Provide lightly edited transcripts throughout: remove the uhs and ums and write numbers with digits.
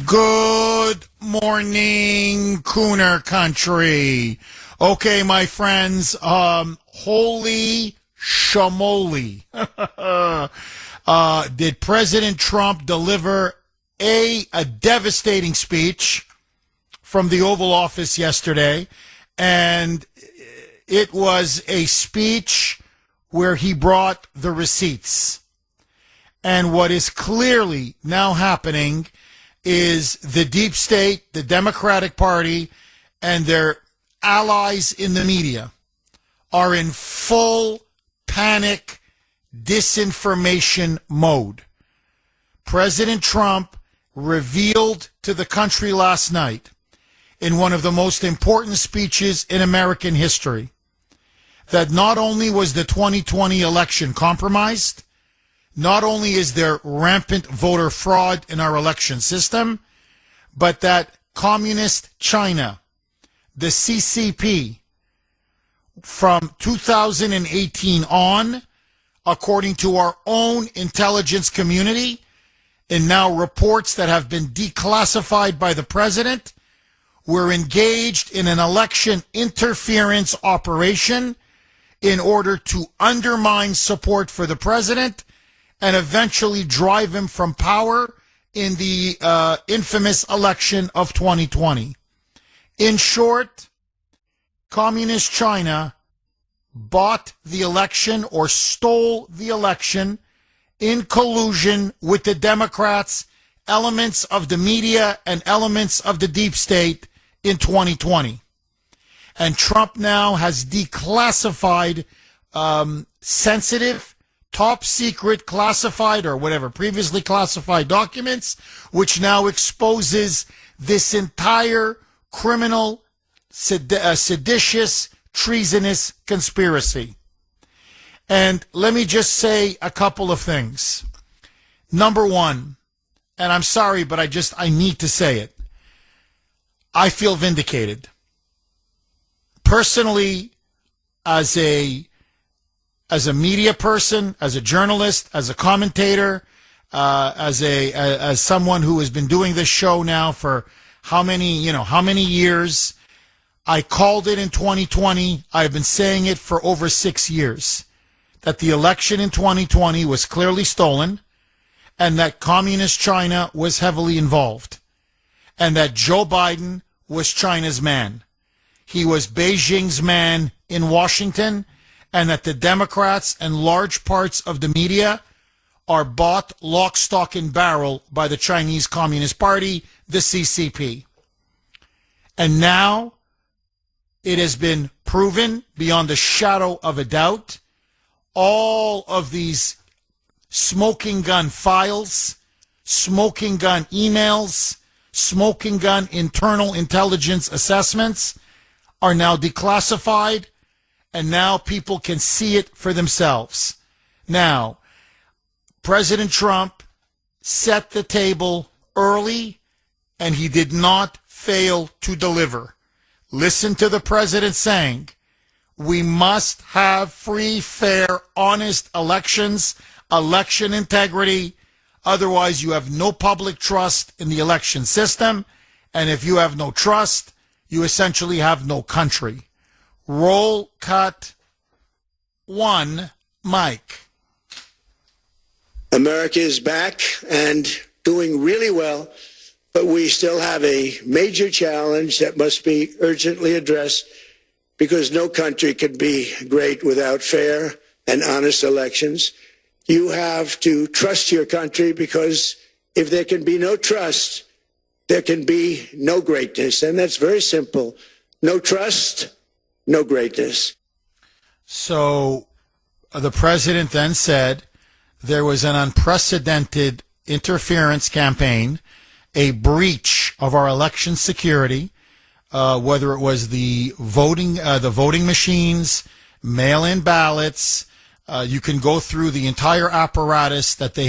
Good morning, Kuhner country. Okay, my friends, holy shamoli. Did President Trump deliver a devastating speech from the Oval Office yesterday? And it was a speech where he brought the receipts. And what is clearly now happening is the deep state, the Democratic Party, and their allies in the media are in full panic disinformation mode. President Trump revealed to the country last night in one of the most important speeches in American history that not only was the 2020 election compromised, not only is there rampant voter fraud in our election system, but that communist China, the CCP, from 2018 on, according to our own intelligence community, and now reports that have been declassified by the president, were engaged in an election interference operation in order to undermine support for the president and eventually drive him from power in the infamous election of 2020. In short, Communist China bought the election or stole the election in collusion with the Democrats, elements of the media, and elements of the deep state in 2020. And Trump now has declassified sensitive, top secret, classified, or whatever, previously classified documents, which now exposes this entire criminal, seditious, treasonous conspiracy. And let me just say a couple of things. Number one, and I'm sorry, but I need to say it. I feel vindicated. Personally, as a media person, as a journalist, as a commentator, as someone who has been doing this show now for how many years? I called it in 2020. I've been saying it for over 6 years, that the election in 2020 was clearly stolen and that communist China was heavily involved and that Joe Biden was China's man. He was Beijing's man in Washington, and that the Democrats and large parts of the media are bought lock, stock, and barrel by the Chinese Communist Party, the CCP. And now it has been proven beyond a shadow of a doubt, all of these smoking gun files, smoking gun emails, smoking gun internal intelligence assessments are now declassified, and now people can see it for themselves. Now, President Trump set the table early, and he did not fail to deliver. Listen to the president saying, we must have free, fair, honest elections, election integrity. Otherwise, you have no public trust in the election system. And if you have no trust, you essentially have no country. Roll cut one, Mike. America is back and doing really well, but we still have a major challenge that must be urgently addressed because no country can be great without fair and honest elections. You have to trust your country because if there can be no trust, there can be no greatness. And that's very simple. No trust, no greatness. So the president then said there was an unprecedented interference campaign, a breach of our election security, whether it was the voting machines, mail-in ballots. You can go through the entire apparatus that they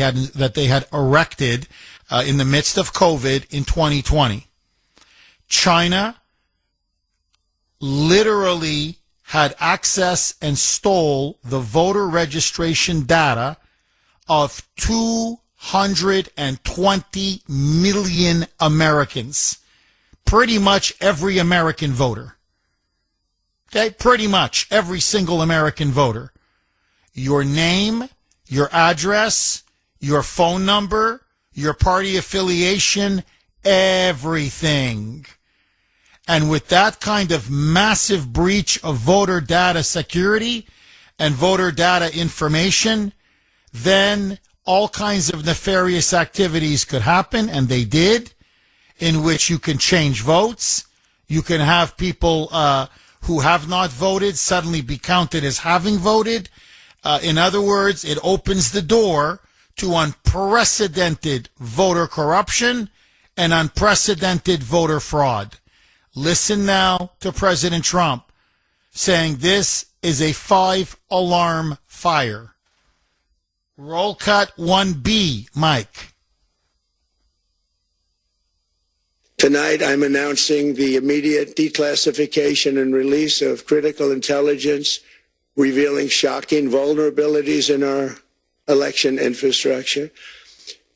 had erected in the midst of COVID in 2020. China literally had access and stole the voter registration data of 120 million Americans. Pretty much every American voter. Okay? Pretty much every single American voter. Your name, your address, your phone number, your party affiliation, everything. And with that kind of massive breach of voter data security and voter data information, then all kinds of nefarious activities could happen, and they did, in which you can change votes. You can have people who have not voted suddenly be counted as having voted. In other words, it opens the door to unprecedented voter corruption and unprecedented voter fraud. Listen now to President Trump saying this is a 5-alarm fire. Roll cut 1B, Mike. Tonight, I'm announcing the immediate declassification and release of critical intelligence revealing shocking vulnerabilities in our election infrastructure.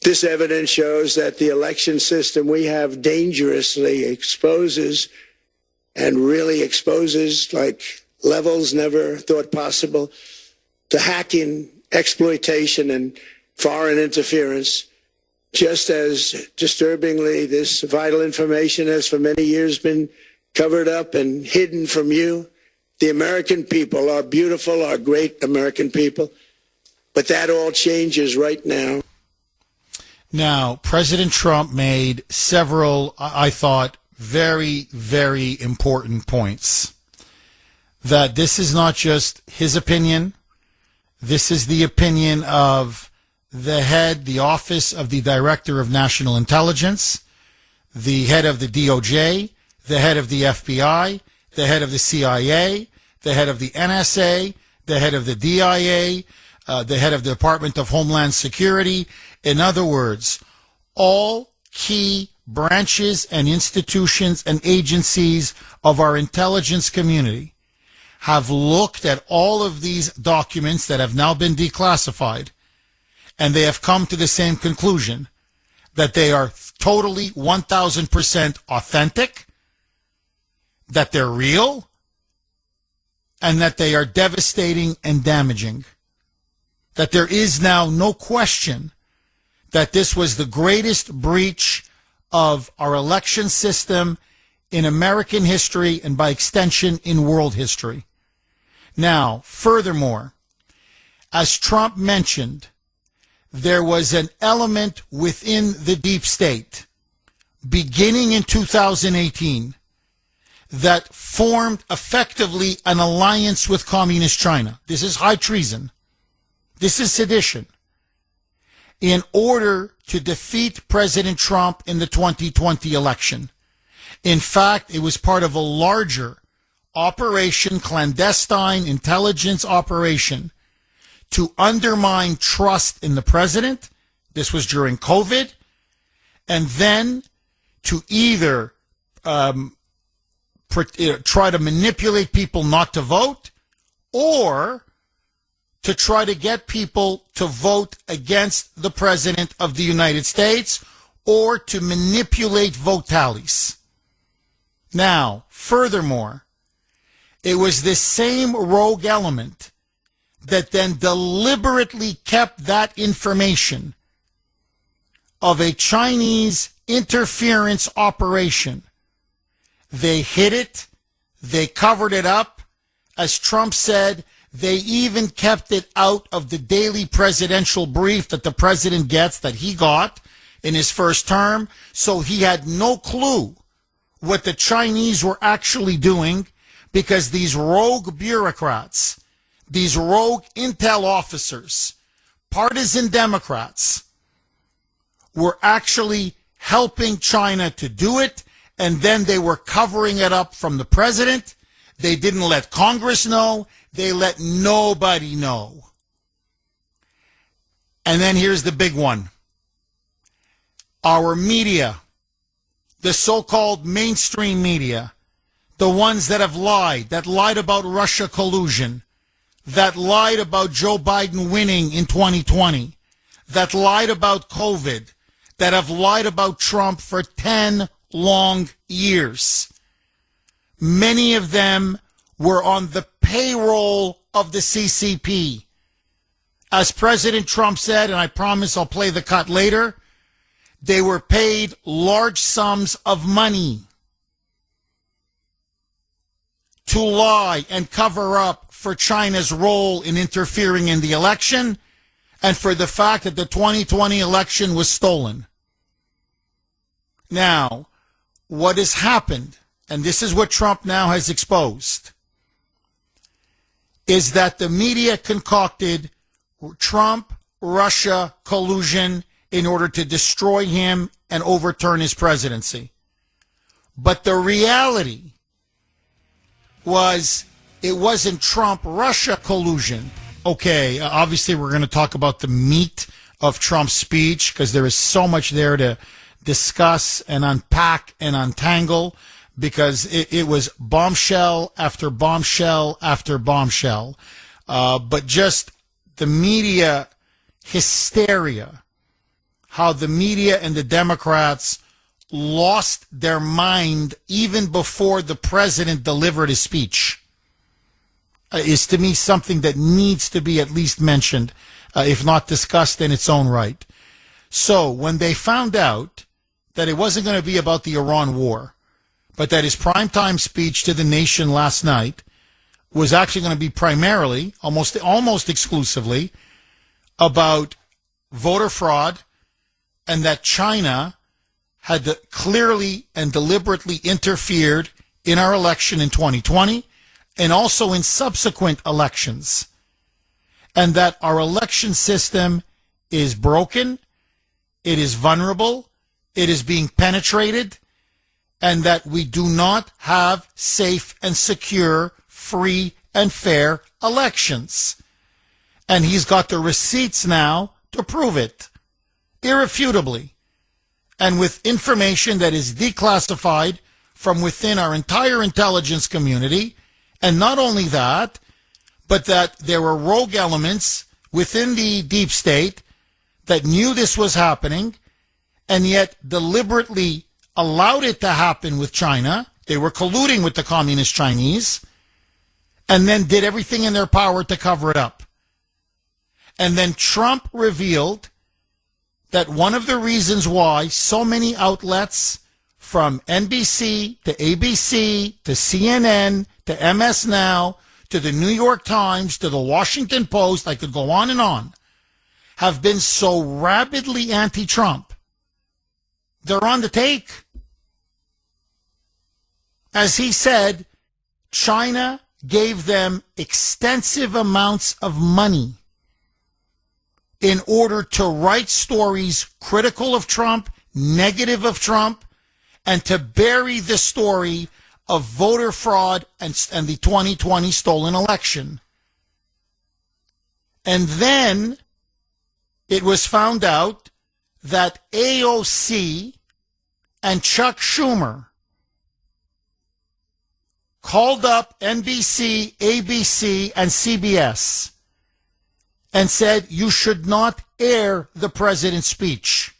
This evidence shows that the election system we have dangerously exposes like levels never thought possible to hacking, exploitation, and foreign interference. Just as disturbingly, this vital information has for many years been covered up and hidden from you, the American people, our beautiful, our great American people. But that all changes right now. Now, President Trump made several, I thought, very, very important points. That this is not just his opinion. This is the opinion of the office of the Director of National Intelligence, the head of the DOJ, the head of the FBI, the head of the CIA, the head of the NSA, the head of the DIA, the head of the Department of Homeland Security. In other words, all key branches and institutions and agencies of our intelligence community have looked at all of these documents that have now been declassified, and they have come to the same conclusion, that they are totally 1,000% authentic, that they're real, and that they are devastating and damaging. That there is now no question that this was the greatest breach of our election system in American history and by extension in world history. Now, furthermore, as Trump mentioned, there was an element within the deep state beginning in 2018 that formed effectively an alliance with Communist China. This is high treason. This is sedition. In order to defeat President Trump in the 2020 election. In fact, it was part of a larger operation, clandestine intelligence operation, to undermine trust in the president. This was during COVID. And then to either try to manipulate people not to vote, or to try to get people to vote against the President of the United States, or to manipulate vote tallies. Now, furthermore, it was this same rogue element that then deliberately kept that information of a Chinese interference operation. They hid it. They covered it up. As Trump said, they even kept it out of the daily presidential brief that the president gets, that he got in his first term. So he had no clue what the Chinese were actually doing, because these rogue bureaucrats, these rogue intel officers, partisan Democrats, were actually helping China to do it, and then they were covering it up from the president. They didn't let Congress know. They let nobody know. And then here's the big one. Our media, the so-called mainstream media, the ones that have lied, that lied about Russia collusion, that lied about Joe Biden winning in 2020, that lied about COVID, that have lied about Trump for 10 long years. Many of them were on the payroll of the CCP. As President Trump said, and I promise I'll play the cut later, they were paid large sums of money to lie and cover up for China's role in interfering in the election and for the fact that the 2020 election was stolen. Now, what has happened, and this is what Trump now has exposed, is that the media concocted Trump-Russia collusion in order to destroy him and overturn his presidency. But the reality was it wasn't Trump-Russia collusion. Okay, obviously we're going to talk about the meat of Trump's speech because there is so much there to discuss and unpack and untangle because it was bombshell after bombshell after bombshell. But just the media hysteria, how the media and the Democrats lost their mind even before the president delivered his speech, is to me something that needs to be at least mentioned, if not discussed in its own right. So when they found out that it wasn't going to be about the Iran war, but that his primetime speech to the nation last night was actually going to be primarily, almost exclusively, about voter fraud, and that China had clearly and deliberately interfered in our election in 2020 and also in subsequent elections, and that our election system is broken, it is vulnerable, it is being penetrated, and that we do not have safe and secure, free and fair elections. And he's got the receipts now to prove it, irrefutably, and with information that is declassified from within our entire intelligence community. And not only that, but that there were rogue elements within the deep state that knew this was happening and yet deliberately allowed it to happen with China. They were colluding with the communist Chinese and then did everything in their power to cover it up. And then Trump revealed that one of the reasons why so many outlets, from NBC to ABC to CNN to MS Now to the New York Times to the Washington Post, I could go on, have been so rabidly anti-Trump, they're on the take. As he said, China gave them extensive amounts of money in order to write stories critical of Trump, negative of Trump, and to bury the story of voter fraud and the 2020 stolen election. And then it was found out that AOC and Chuck Schumer called up NBC, ABC, and CBS and said, you should not air the president's speech.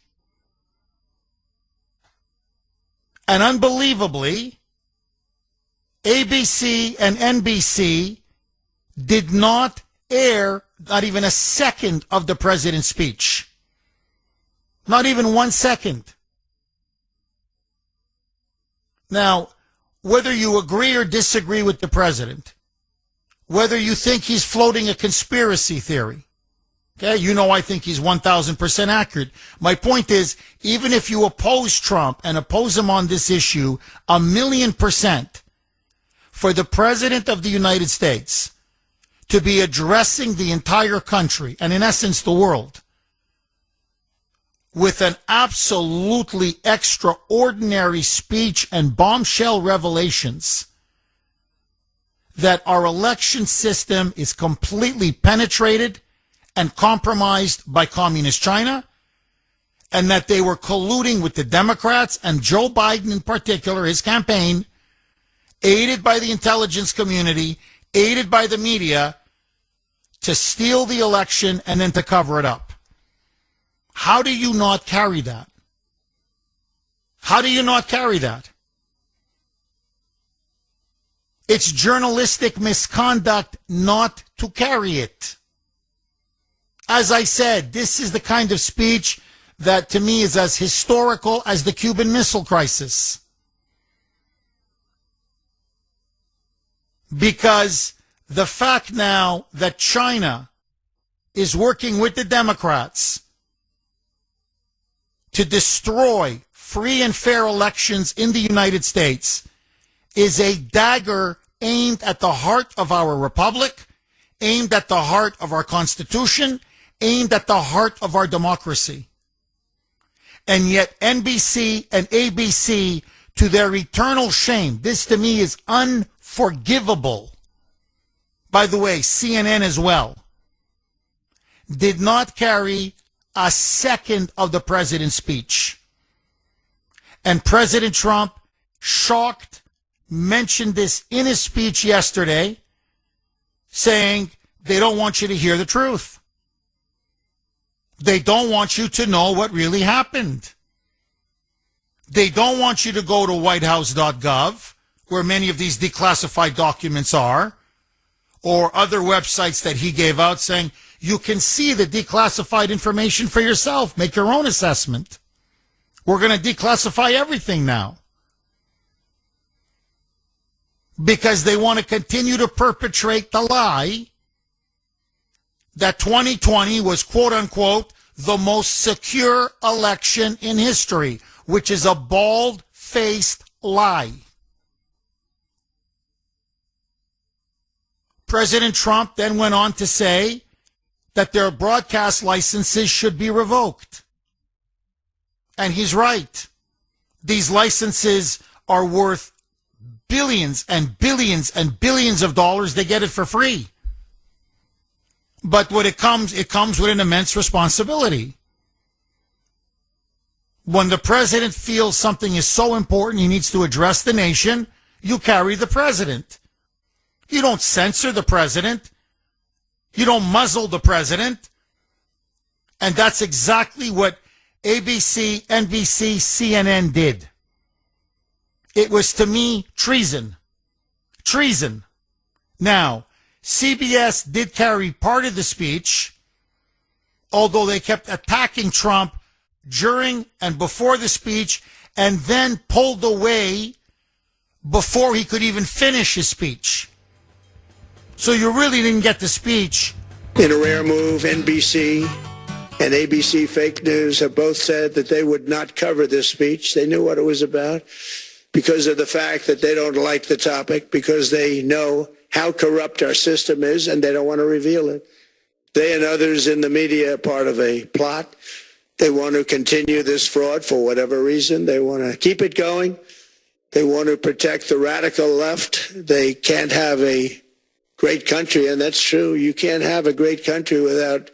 And unbelievably, ABC and NBC did not air not even a second of the president's speech. Not even 1 second. Now, whether you agree or disagree with the president, whether you think he's floating a conspiracy theory, okay, you know I think he's 1,000% accurate. My point is, even if you oppose Trump and oppose him on this issue 1,000,000%, for the president of the United States to be addressing the entire country, and in essence the world, with an absolutely extraordinary speech and bombshell revelations that our election system is completely penetrated and compromised by communist China, and that they were colluding with the Democrats and Joe Biden in particular, his campaign, aided by the intelligence community, aided by the media, to steal the election and then to cover it up. How do you not carry that? How do you not carry that? It's journalistic misconduct not to carry it. As I said, this is the kind of speech that to me is as historical as the Cuban Missile Crisis. Because the fact now that China is working with the Democrats to destroy free and fair elections in the United States is a dagger aimed at the heart of our republic, aimed at the heart of our Constitution, aimed at the heart of our democracy. And yet NBC and ABC, to their eternal shame, this to me is unforgivable. By the way, CNN as well, did not carry a second of the president's speech. And President Trump, shocked, mentioned this in his speech yesterday, saying they don't want you to hear the truth. They don't want you to know what really happened. They don't want you to go to whitehouse.gov, where many of these declassified documents are, or other websites that he gave out saying, you can see the declassified information for yourself. Make your own assessment. We're going to declassify everything now. Because they want to continue to perpetrate the lie that 2020 was, quote unquote, the most secure election in history, which is a bald-faced lie. President Trump then went on to say that their broadcast licenses should be revoked. And he's right. These licenses are worth billions and billions and billions of dollars. They get it for free. But when it comes with an immense responsibility. When the president feels something is so important, he needs to address the nation, you carry the president. You don't censor the president. You don't muzzle the president. And that's exactly what ABC, NBC, CNN did. It was, to me, treason. Treason. Now, CBS did carry part of the speech, although they kept attacking Trump during and before the speech, and then pulled away before he could even finish his speech. So you really didn't get the speech. In a rare move, NBC and ABC Fake News have both said that they would not cover this speech. They knew what it was about because of the fact that they don't like the topic, because they know how corrupt our system is and they don't want to reveal it. They and others in the media are part of a plot. They want to continue this fraud for whatever reason. They want to keep it going. They want to protect the radical left. They can't have a great country, and that's true. You can't have a great country without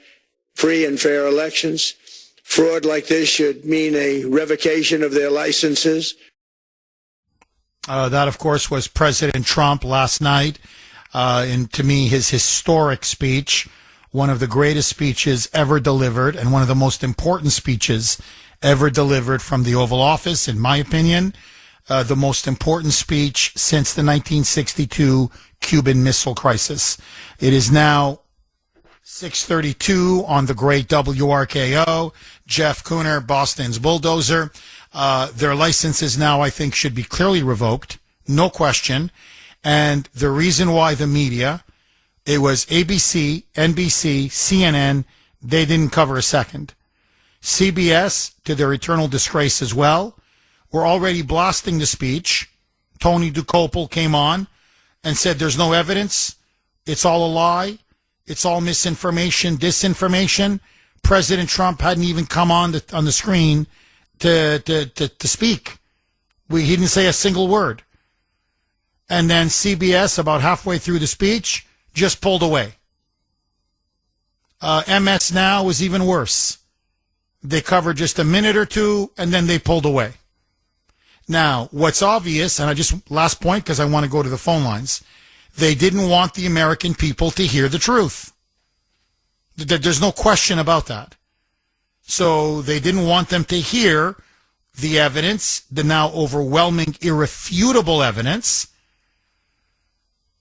free and fair elections. Fraud like this should mean a revocation of their licenses. That, of course, was President Trump last night. And to me, his historic speech, one of the greatest speeches ever delivered and one of the most important speeches ever delivered from the Oval Office, in my opinion. The most important speech since the 1962 Cuban Missile Crisis. It is now 6:32 on the great WRKO. Jeff Kuhner, Boston's bulldozer. Their licenses now, I think, should be clearly revoked. No question. And the reason why the media, it was ABC, NBC, CNN, they didn't cover a second. CBS, to their eternal disgrace as well, were already blasting the speech. Tony Dokoupil came on and said there's no evidence. It's all a lie. It's all misinformation, disinformation. President Trump hadn't even come on the screen to speak. He didn't say a single word. And then CBS, about halfway through the speech, just pulled away. MS Now was even worse. They covered just a minute or two, and then they pulled away. Now, what's obvious, and last point, because I want to go to the phone lines, they didn't want the American people to hear the truth. There's no question about that. So they didn't want them to hear the evidence, the now overwhelming, irrefutable evidence.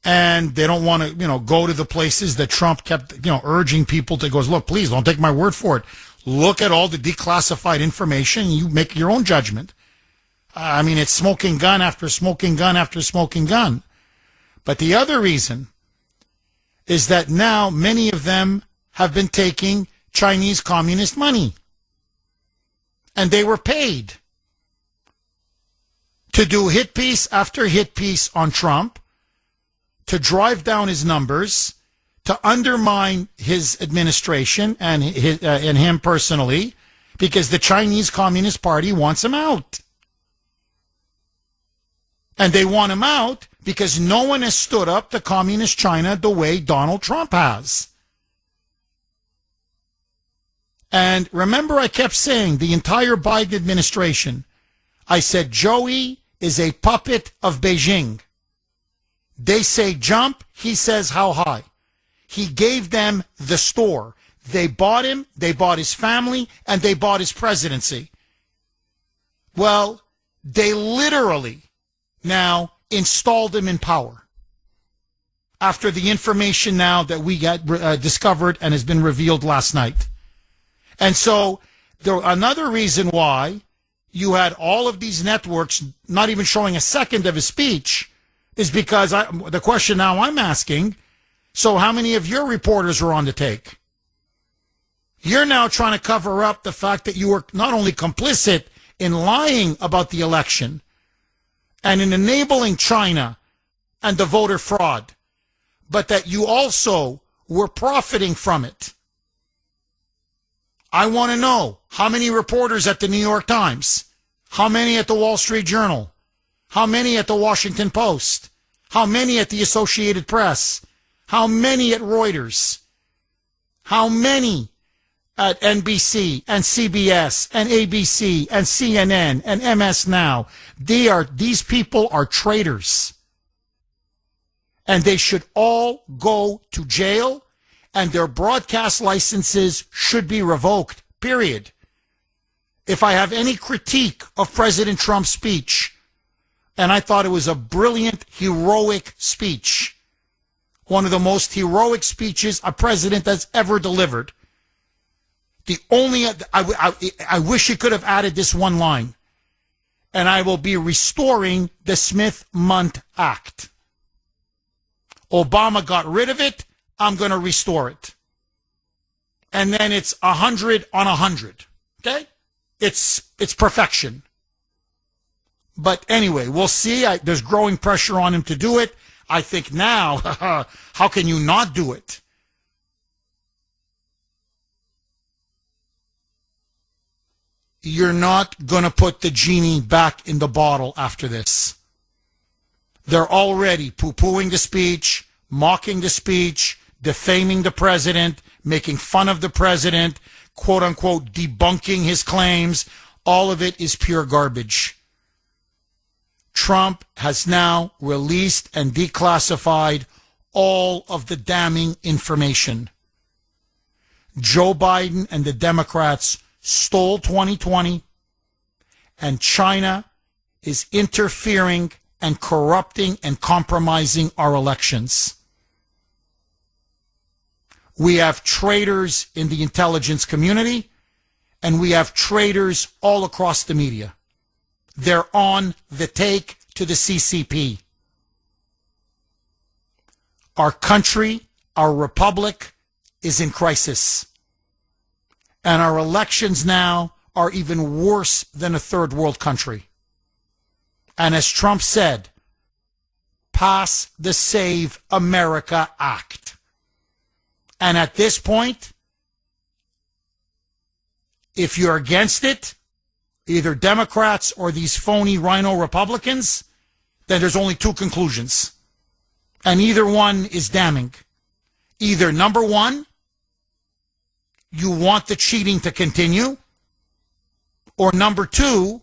And they don't want to, go to the places that Trump kept, urging people to go, look, please don't take my word for it. Look at all the declassified information. You make your own judgment. It's smoking gun after smoking gun after smoking gun. But the other reason is that now many of them have been taking Chinese communist money. And they were paid to do hit piece after hit piece on Trump, to drive down his numbers, to undermine his administration and him personally, because the Chinese Communist Party wants him out. And they want him out because no one has stood up to communist China the way Donald Trump has. And remember, I kept saying the entire Biden administration, I said, Joey is a puppet of Beijing. They say jump, he says how high. He gave them the store. They bought him, they bought his family, and they bought his presidency. Well, they literally now installed him in power. After the information now that we got discovered and has been revealed last night. And so another reason why you had all of these networks not even showing a second of his speech is because the question now I'm asking, so how many of your reporters were on the take? You're now trying to cover up the fact that you were not only complicit in lying about the election and in enabling China and the voter fraud, but that you also were profiting from it. I want to know how many reporters at the New York Times, how many at the Wall Street Journal, how many at the Washington Post, how many at the Associated Press, how many at Reuters, how many at NBC and CBS and ABC and CNN and MS Now. These people are traitors. And they should all go to jail, and their broadcast licenses should be revoked, period. If I have any critique of President Trump's speech, and I thought it was a brilliant, heroic speech, one of the most heroic speeches a president has ever delivered. I wish he could have added this one line, and I will be restoring the Smith-Mundt Act. Obama got rid of it. I'm going to restore it. And then it's 100 on 100. Okay? It's perfection. But anyway, we'll see. There's growing pressure on him to do it. I think now, how can you not do it? You're not going to put the genie back in the bottle after this. They're already poo-pooing the speech, mocking the speech, defaming the president, making fun of the president, quote-unquote debunking his claims. All of it is pure garbage. Trump has now released and declassified all of the damning information. Joe Biden and the Democrats stole 2020, and China is interfering and corrupting and compromising our elections. We have traitors in the intelligence community, and we have traitors all across the media. They're on the take to the CCP. Our country, our republic, is in crisis. And our elections now are even worse than a third world country. And as Trump said, pass the Save America Act. And at this point, if you're against it, either Democrats or these phony rhino Republicans, then there's only two conclusions. And either one is damning. Either, number one, you want the cheating to continue, or number two,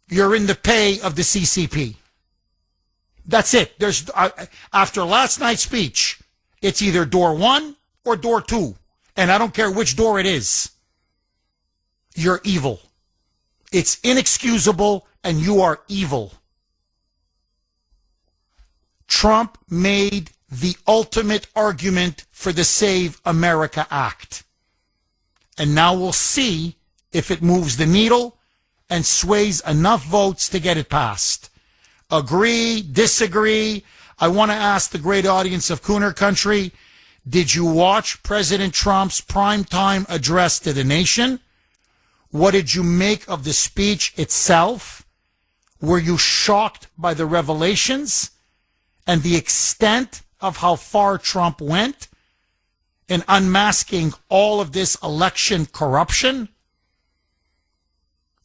you're in the pay of the CCP. That's it. There's after last night's speech, it's either door one or door two, and I don't care which door it is. You're evil. It's inexcusable, and you are evil. Trump made the ultimate argument for the Save America Act. And now we'll see if it moves the needle and sways enough votes to get it passed. Agree, disagree. I want to ask the great audience of Kuhner Country, did you watch President Trump's primetime address to the nation? What did you make of the speech itself? Were you shocked by the revelations and the extent of how far Trump went in unmasking all of this election corruption?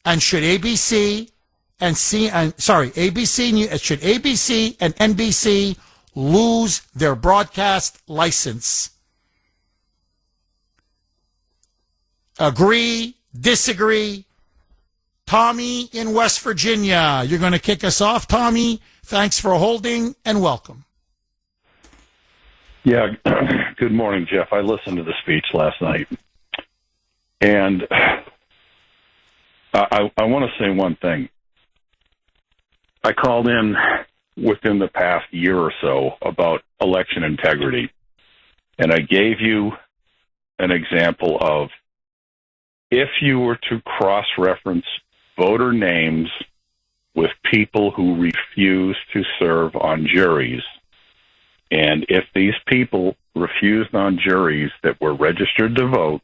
And should ABC and ABC and NBC lose their broadcast license? Agree, disagree? Tommy in West Virginia, you're going to kick us off, Tommy. Thanks for holding and welcome. Yeah, good morning, Jeff. I listened to the speech last night, and I want to say one thing. I called in within the past year or so about election integrity, and I gave you an example of if you were to cross-reference voter names with people who refuse to serve on juries, and if these people refused on juries that were registered to vote,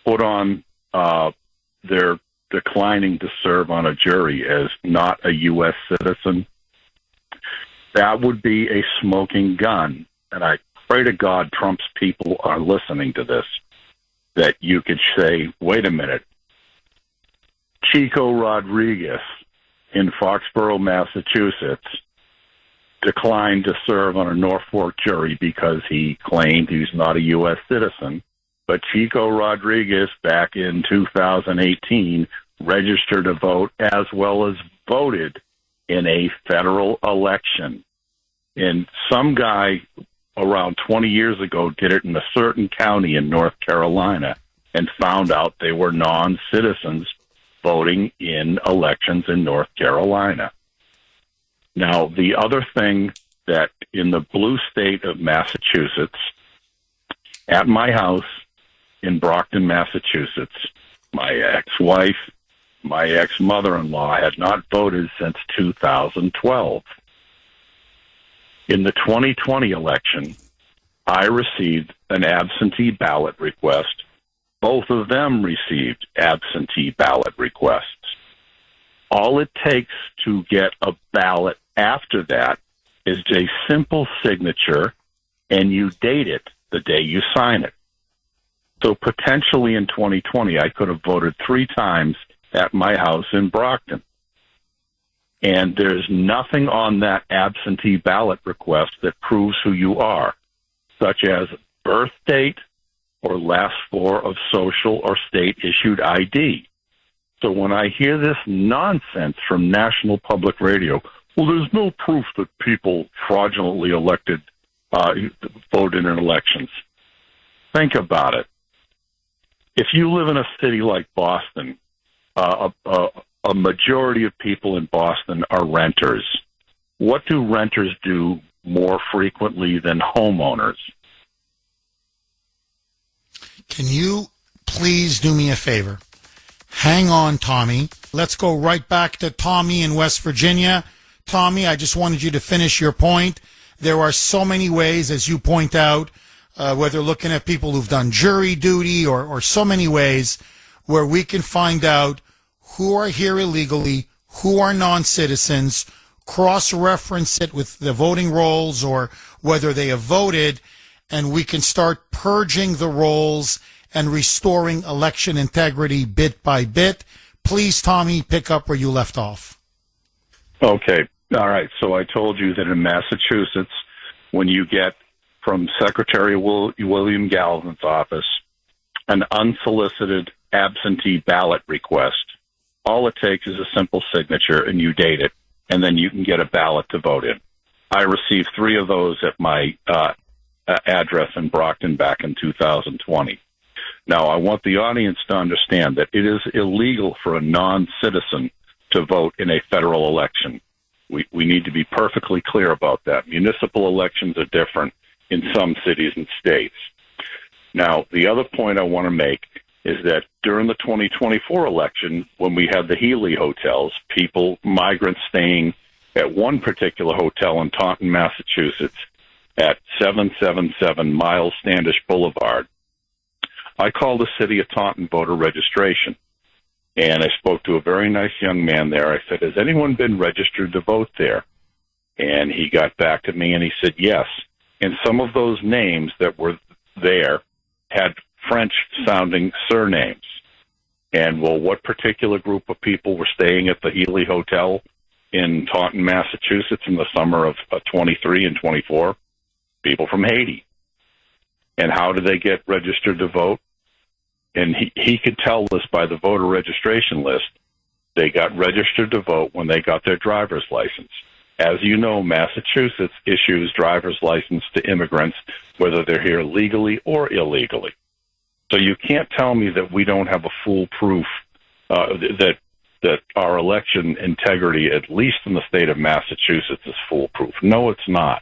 put on their declining to serve on a jury as not a U.S. citizen, that would be a smoking gun. And I pray to God Trump's people are listening to this, that you could say, wait a minute, Chico Rodriguez in Foxborough, Massachusetts, declined to serve on a Norfolk jury because he claimed he's not a U.S. citizen. But Chico Rodriguez, back in 2018, registered to vote as well as voted in a federal election. And some guy around 20 years ago did it in a certain county in North Carolina and found out they were non-citizens voting in elections in North Carolina. Now, the other thing that in the blue state of Massachusetts, at my house in Brockton, Massachusetts, my ex-wife, my ex-mother-in-law had not voted since 2012. In the 2020 election, I received an absentee ballot request. Both of them received absentee ballot requests. All it takes to get a ballot after that is a simple signature, and you date it the day you sign it. So potentially in 2020, I could have voted 3 times at my house in Brockton. And there's nothing on that absentee ballot request that proves who you are, such as birth date or last 4 of social or state-issued ID. So when I hear this nonsense from National Public Radio, well, there's no proof that people fraudulently elected, voted in elections. Think about it. If you live in a city like Boston, a majority of people in Boston are renters. What do renters do more frequently than homeowners? Can you please do me a favor? Hang on, Tommy. Let's go right back to Tommy in West Virginia. Tommy, I just wanted you to finish your point. There are so many ways, as you point out, whether looking at people who've done jury duty or so many ways where we can find out who are here illegally, who are non-citizens, cross-reference it with the voting rolls or whether they have voted, and we can start purging the rolls and restoring election integrity bit by bit. Please, Tommy, pick up where you left off. Okay. All right. So I told you that in Massachusetts, when you get from Secretary William Galvin's office an unsolicited absentee ballot request, all it takes is a simple signature and you date it, and then you can get a ballot to vote in. I received 3 of those at my address in Brockton back in 2020. Now, I want the audience to understand that it is illegal for a non-citizen to vote in a federal election. We need to be perfectly clear about that. Municipal elections are different in some cities and states. Now, the other point I want to make is that during the 2024 election, when we had the Healy hotels, migrants staying at one particular hotel in Taunton, Massachusetts, at 777 Miles Standish Boulevard, I called the city of Taunton voter registration, and I spoke to a very nice young man there. I said, has anyone been registered to vote there? And he got back to me, and he said, yes. And some of those names that were there had French-sounding surnames. And, well, what particular group of people were staying at the Healy Hotel in Taunton, Massachusetts in the summer of 23 and 24? People from Haiti. And how did they get registered to vote? And he could tell this by the voter registration list. They got registered to vote when they got their driver's license. As you know, Massachusetts issues driver's license to immigrants, whether they're here legally or illegally. So you can't tell me that we don't have a foolproof, that our election integrity, at least in the state of Massachusetts, is foolproof. No, it's not.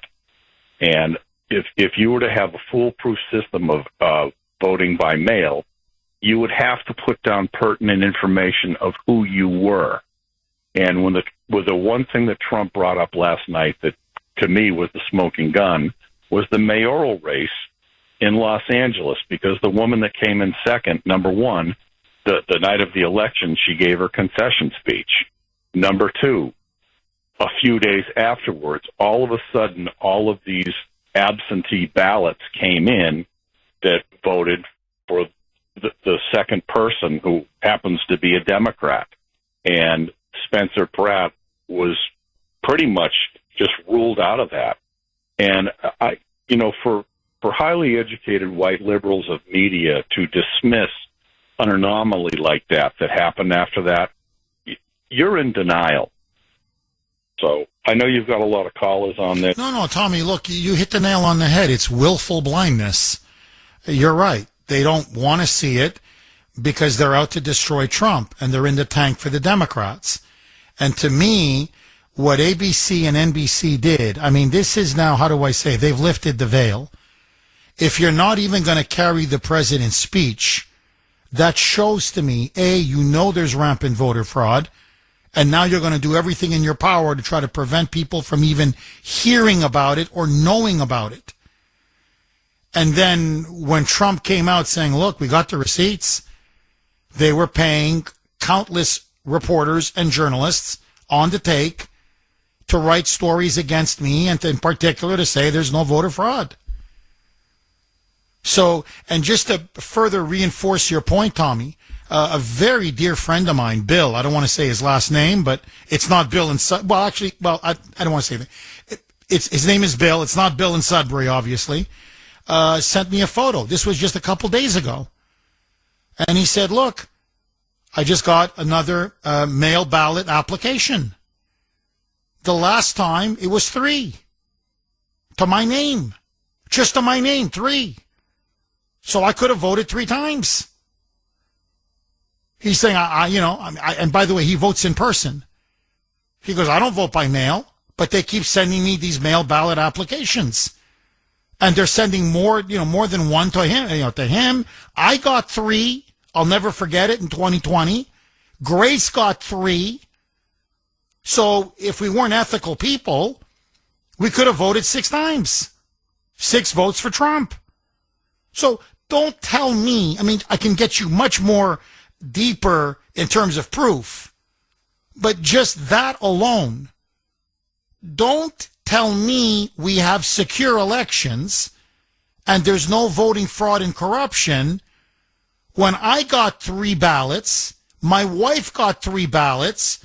And if you were to have a foolproof system of voting by mail, you would have to put down pertinent information of who you were. And when the one thing that Trump brought up last night that to me was the smoking gun was the mayoral race in Los Angeles, because the woman that came in second, number one, the night of the election, she gave her concession speech. Number two, a few days afterwards, all of a sudden, all of these absentee ballots came in that voted for the second person, who happens to be a Democrat. And Spencer Pratt was pretty much just ruled out of that. And for highly educated white liberals of media to dismiss an anomaly like that happened after that, you're in denial. So I know you've got a lot of callers on this. No, Tommy, look, you hit the nail on the head. It's willful blindness. You're right. They don't want to see it because they're out to destroy Trump, and they're in the tank for the Democrats. And to me, what ABC and NBC did, I mean, this is now, how do I say, they've lifted the veil. If you're not even going to carry the president's speech, that shows to me, A, you know there's rampant voter fraud, and now you're going to do everything in your power to try to prevent people from even hearing about it or knowing about it. And then when Trump came out saying, look, we got the receipts, they were paying countless reporters and journalists on the take to write stories against me, and in particular to say there's no voter fraud. So, and just to further reinforce your point, Tommy, a very dear friend of mine, Bill, I don't want to say his last name, but it's not Bill in Sudbury. Well, actually, I don't want to say that. His name is Bill. It's not Bill in Sudbury, obviously. Sent me a photo. This was just a couple days ago. And he said, look, I just got another mail ballot application. The last time it was 3 to my name, just to my name, 3. So I could have voted 3 times. He's saying, and by the way, he votes in person. He goes, I don't vote by mail, but they keep sending me these mail ballot applications. And they're sending more than one to him. I got 3. I'll never forget it in 2020. Grace got 3. So if we weren't ethical people, we could have voted 6 times. 6 votes for Trump. So don't tell me, I mean, I can get you much more deeper in terms of proof, but just that alone, don't tell me we have secure elections and there's no voting fraud and corruption when I got 3 ballots, my wife got 3 ballots,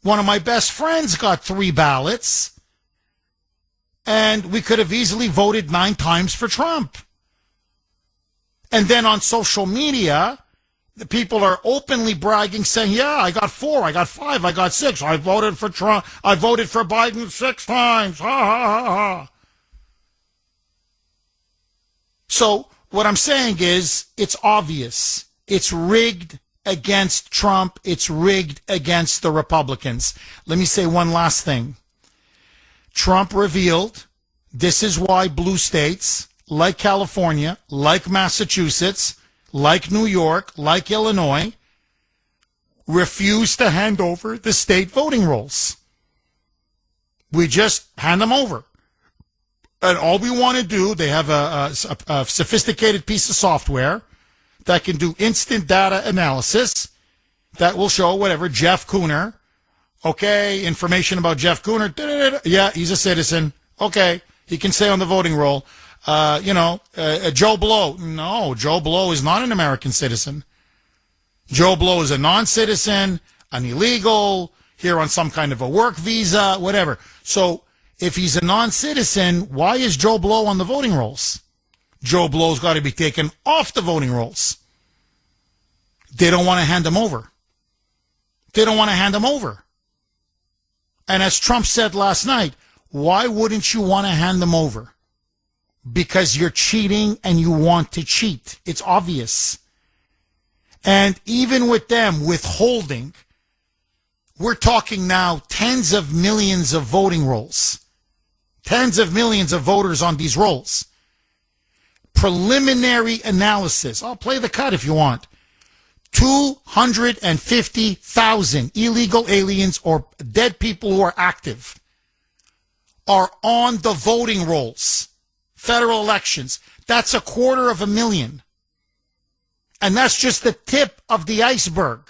one of my best friends got 3 ballots, and we could have easily voted 9 times for Trump. And then on social media, the people are openly bragging, saying, yeah, I got 4, I got 5, I got 6. I voted for Trump. I voted for Biden 6 times. Ha, ha, ha, ha. So what I'm saying is it's obvious. It's rigged against Trump. It's rigged against the Republicans. Let me say one last thing. Trump revealed this is why blue states like California, like Massachusetts, like New York, like Illinois, refuse to hand over the state voting rolls. We just hand them over. And all we want to do, they have a sophisticated piece of software that can do instant data analysis that will show whatever, Jeff Kuhner. Okay, information about Jeff Kuhner. Yeah, he's a citizen. Okay, he can say on the voting roll. Joe Blow. No, Joe Blow is not an American citizen. Joe Blow is a non-citizen, an illegal, here on some kind of a work visa, whatever. So if he's a non-citizen, why is Joe Blow on the voting rolls? Joe Blow's got to be taken off the voting rolls. They don't want to hand him over. They don't want to hand him over. And as Trump said last night, why wouldn't you want to hand them over? Because you're cheating and you want to cheat. It's obvious. And even with them withholding, we're talking now tens of millions of voting rolls. Tens of millions of voters on these rolls. Preliminary analysis. I'll play the cut if you want. 250,000 illegal aliens or dead people who are active are on the voting rolls. Federal elections. That's 250,000. And that's just the tip of the iceberg.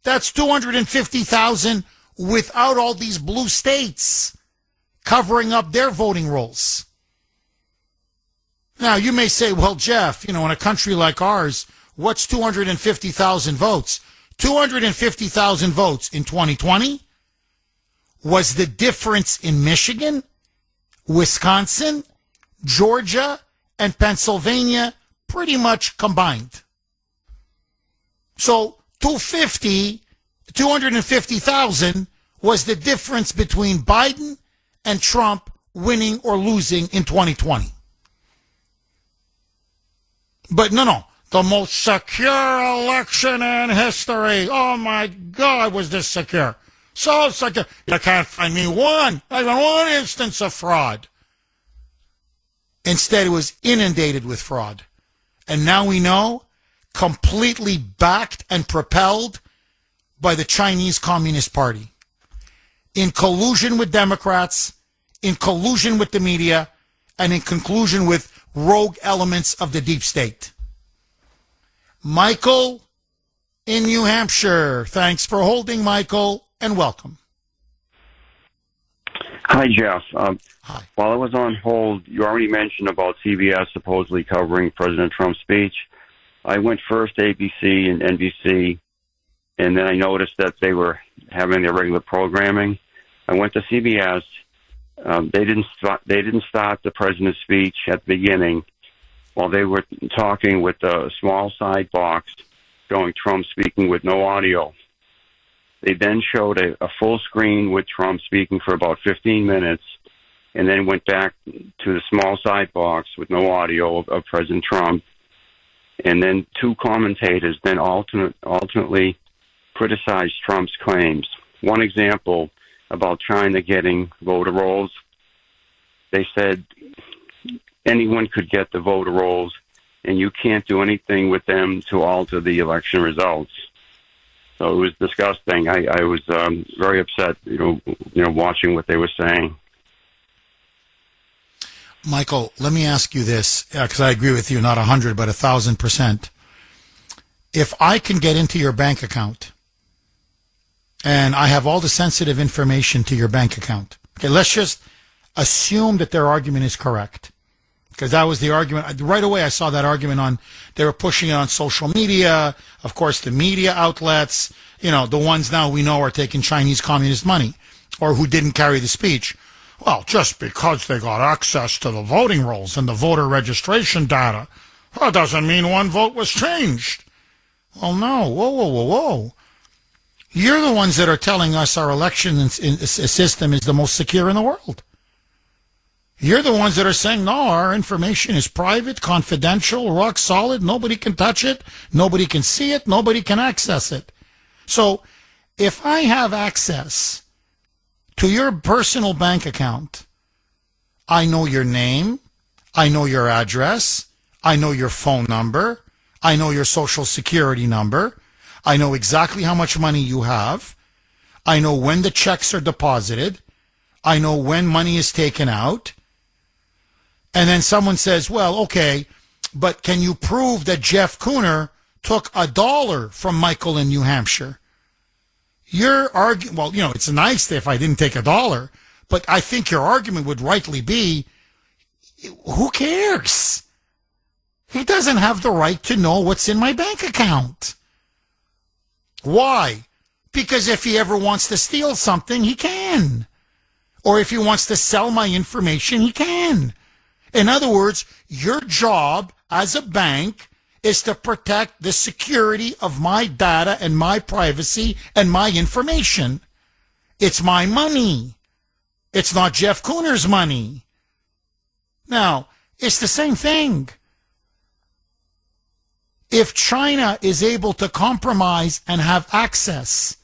That's 250,000 without all these blue states covering up their voting rolls. Now, you may say, well, Jeff, in a country like ours, what's 250,000 votes? 250,000 votes in 2020 was the difference in Michigan, Wisconsin, Georgia, and Pennsylvania pretty much combined. So 250,000 was the difference between Biden and Trump winning or losing in 2020. But no, the most secure election in history. Oh my God, was this secure? So secure. You can't find me not even one instance of fraud. Instead, it was inundated with fraud. And now we know, completely backed and propelled by the Chinese Communist Party. In collusion with Democrats, in collusion with the media, and in conclusion with rogue elements of the deep state. Michael in New Hampshire. Thanks for holding, Michael, and welcome. Hi, Jeff. Hi. While I was on hold, you already mentioned about CBS supposedly covering President Trump's speech. I went first to ABC and NBC, and then I noticed that they were having their regular programming. I went to CBS. They didn't start the president's speech at the beginning while they were talking with a small side box showing Trump speaking with no audio. They then showed a full screen with Trump speaking for about 15 minutes, and then went back to the small side box with no audio of President Trump. And then two commentators then alternately criticized Trump's claims. One example about China getting voter rolls, they said anyone could get the voter rolls, and you can't do anything with them to alter the election results. So it was disgusting. I was very upset, watching what they were saying. Michael, let me ask you this, because I agree with you, not 100, but 1,000%. If I can get into your bank account and I have all the sensitive information to your bank account, okay, let's just assume that their argument is correct, because that was the argument. Right away, I saw that argument they were pushing it on social media, of course, the media outlets, the ones now we know are taking Chinese communist money, or who didn't carry the speech. Well, just because they got access to the voting rolls and the voter registration data, that doesn't mean one vote was changed. Well, no. Whoa. You're the ones that are telling us our election system is the most secure in the world. You're the ones that are saying, no, our information is private, confidential, rock solid. Nobody can touch it. Nobody can see it. Nobody can access it. So if I have access to your personal bank account, I know your name. I know your address. I know your phone number. I know your social security number. I know exactly how much money you have. I know when the checks are deposited. I know when money is taken out. And then someone says, well, okay, but can you prove that Jeff Kuhner took $1 from Michael in New Hampshire? You're arguing, well, it's nice if I didn't take $1, but I think your argument would rightly be, who cares? He doesn't have the right to know what's in my bank account. Why? Because if he ever wants to steal something, he can. Or if he wants to sell my information, he can. In other words, your job as a bank is to protect the security of my data and my privacy and my information. It's my money. It's not Jeff Kuhner's money. Now, it's the same thing. If China is able to compromise and have access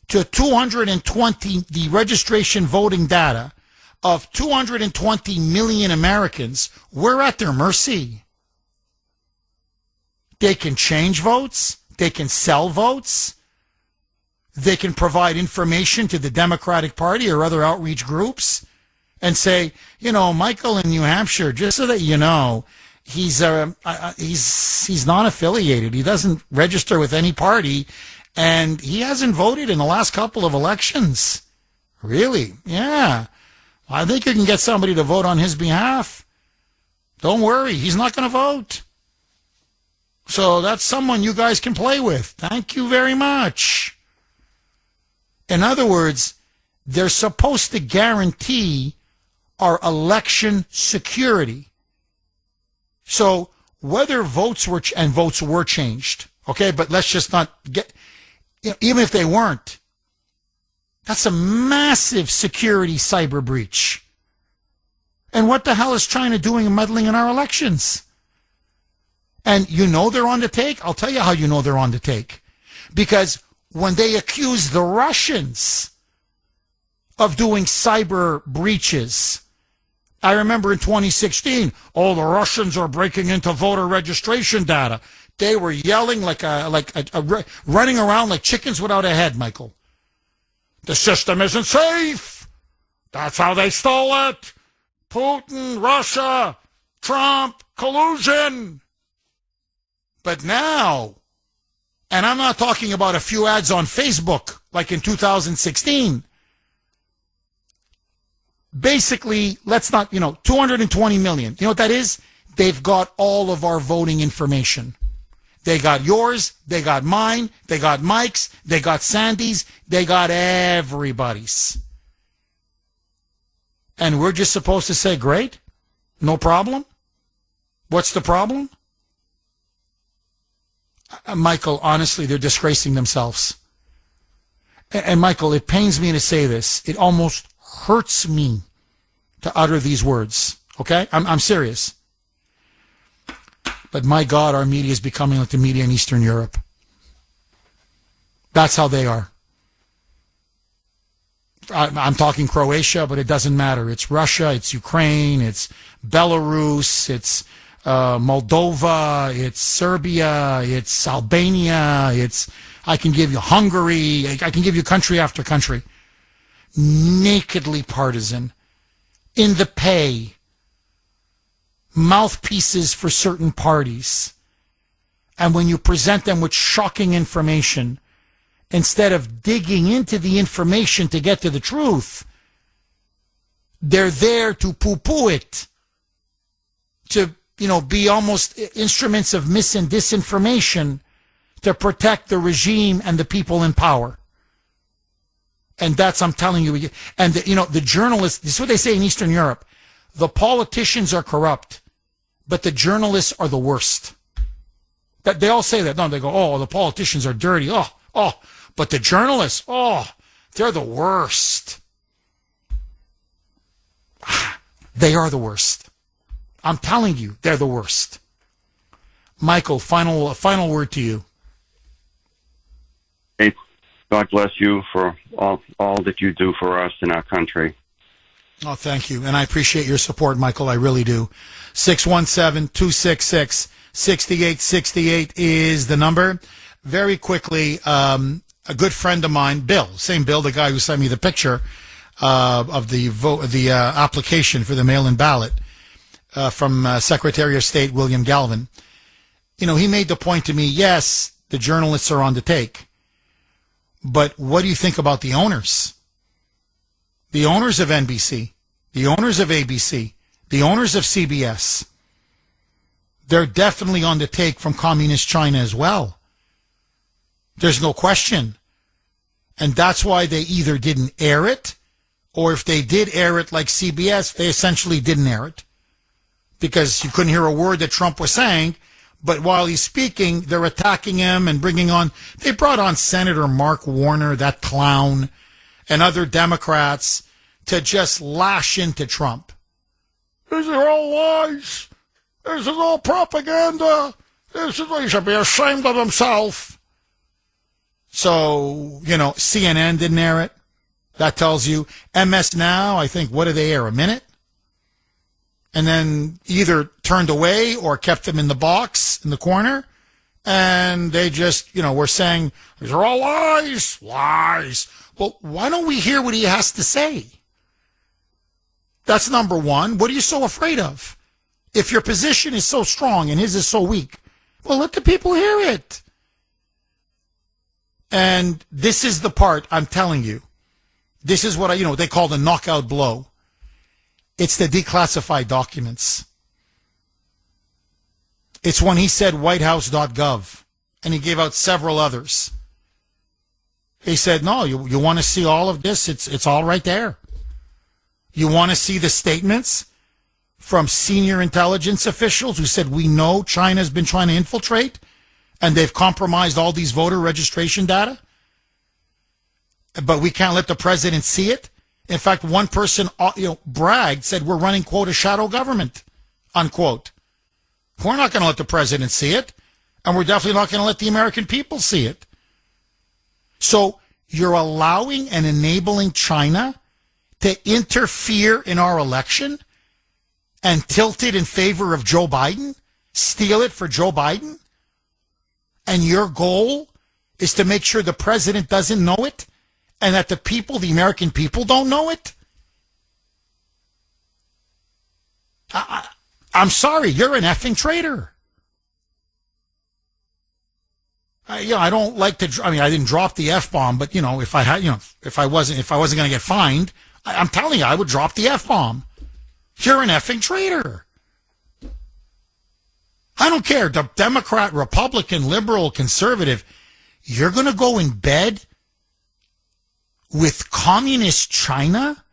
to 220, the registration voting data of 220 million Americans, we're at their mercy. They can change votes. They can sell votes. They can provide information to the Democratic Party or other outreach groups and say, Michael in New Hampshire, just so that you know, he's not affiliated. He doesn't register with any party, and he hasn't voted in the last couple of elections. Really? Yeah. I think you can get somebody to vote on his behalf. Don't worry, he's not going to vote. So that's someone you guys can play with. Thank you very much. In other words, they're supposed to guarantee our election security. So whether votes were changed, okay, but let's just not get, even if they weren't, that's a massive security cyber breach. And what the hell is China doing and meddling in our elections? And they're on the take? I'll tell you how you know they're on the take. Because when they accuse the Russians of doing cyber breaches, I remember in 2016, the Russians are breaking into voter registration data. They were yelling running around like chickens without a head, Michael. The system isn't safe. That's how they stole it. Putin, Russia, Trump, collusion. But now, and I'm not talking about a few ads on Facebook like in 2016. Basically, 220 million. You know what that is? They've got all of our voting information. They got yours, they got mine, they got Mike's, they got Sandy's, they got everybody's. And we're just supposed to say, great, no problem? What's the problem? Michael, honestly, they're disgracing themselves. And Michael, it pains me to say this. It almost hurts me to utter these words. Okay? I'm serious. But my God, our media is becoming like the media in Eastern Europe. That's how they are. I'm talking Croatia, but it doesn't matter. It's Russia, it's Ukraine, it's Belarus, it's Moldova, it's Serbia, it's Albania, I can give you Hungary, I can give you country after country. Nakedly partisan, in the pay, mouthpieces for certain parties. And when you present them with shocking information, instead of digging into the information to get to the truth, they're there to poo-poo it, to, be almost instruments of mis and disinformation to protect the regime and the people in power. And that's, I'm telling you, and the journalists, this is what they say in Eastern Europe, the politicians are corrupt, but the journalists are the worst. That they all say that. No, they go, the politicians are dirty. But the journalists, they're the worst. They are the worst. I'm telling you, they're the worst. Michael, final word to you. Hey, God bless you for all that you do for us in our country. Oh, thank you. And I appreciate your support, Michael. I really do. 617-266-6868 is the number. Very quickly, a good friend of mine, Bill, same Bill, the guy who sent me the picture of the application for the mail-in ballot from Secretary of State William Galvin. You know, he made the point to me, yes, the journalists are on the take. But what do you think about the owners? The owners of NBC, the owners of ABC, the owners of CBS, they're definitely on the take from communist China as well. There's no question. And that's why they either didn't air it, or if they did air it like CBS, they essentially didn't air it. Because you couldn't hear a word that Trump was saying, but while he's speaking, they're attacking him and they brought on Senator Mark Warner, that clown, and other Democrats to just lash into Trump. These are all lies. This is all propaganda. He should be ashamed of himself. So, you know, CNN didn't air it. That tells you. MS Now, I think, what did they air, a minute? And then either turned away or kept them in the box in the corner. And they just, you know, were saying, these are all lies, lies. Well, why don't we hear what he has to say? That's number one. What are you so afraid of? If your position is so strong and his is so weak, well, let the people hear it. And this is the part I'm telling you. This is what they call the knockout blow. It's the declassified documents. It's when he said whitehouse.gov, and he gave out several others. He said, no, you want to see all of this? It's all right there. You want to see the statements from senior intelligence officials who said, we know China's been trying to infiltrate, and they've compromised all these voter registration data, but we can't let the president see it? In fact, one person bragged, said, we're running, quote, a shadow government, unquote. We're not going to let the president see it, and we're definitely not going to let the American people see it. So you're allowing and enabling China to interfere in our election and tilt it in favor of Joe Biden, steal it for Joe Biden, and your goal is to make sure the president doesn't know it and that the American people don't know it? I'm sorry, you're an effing traitor. I don't like to. I didn't drop the F-bomb, but if I had, if I wasn't going to get fined, I'm telling you, I would drop the F-bomb. You're an effing traitor. I don't care. The Democrat, Republican, liberal, conservative. You're going to go in bed with communist China?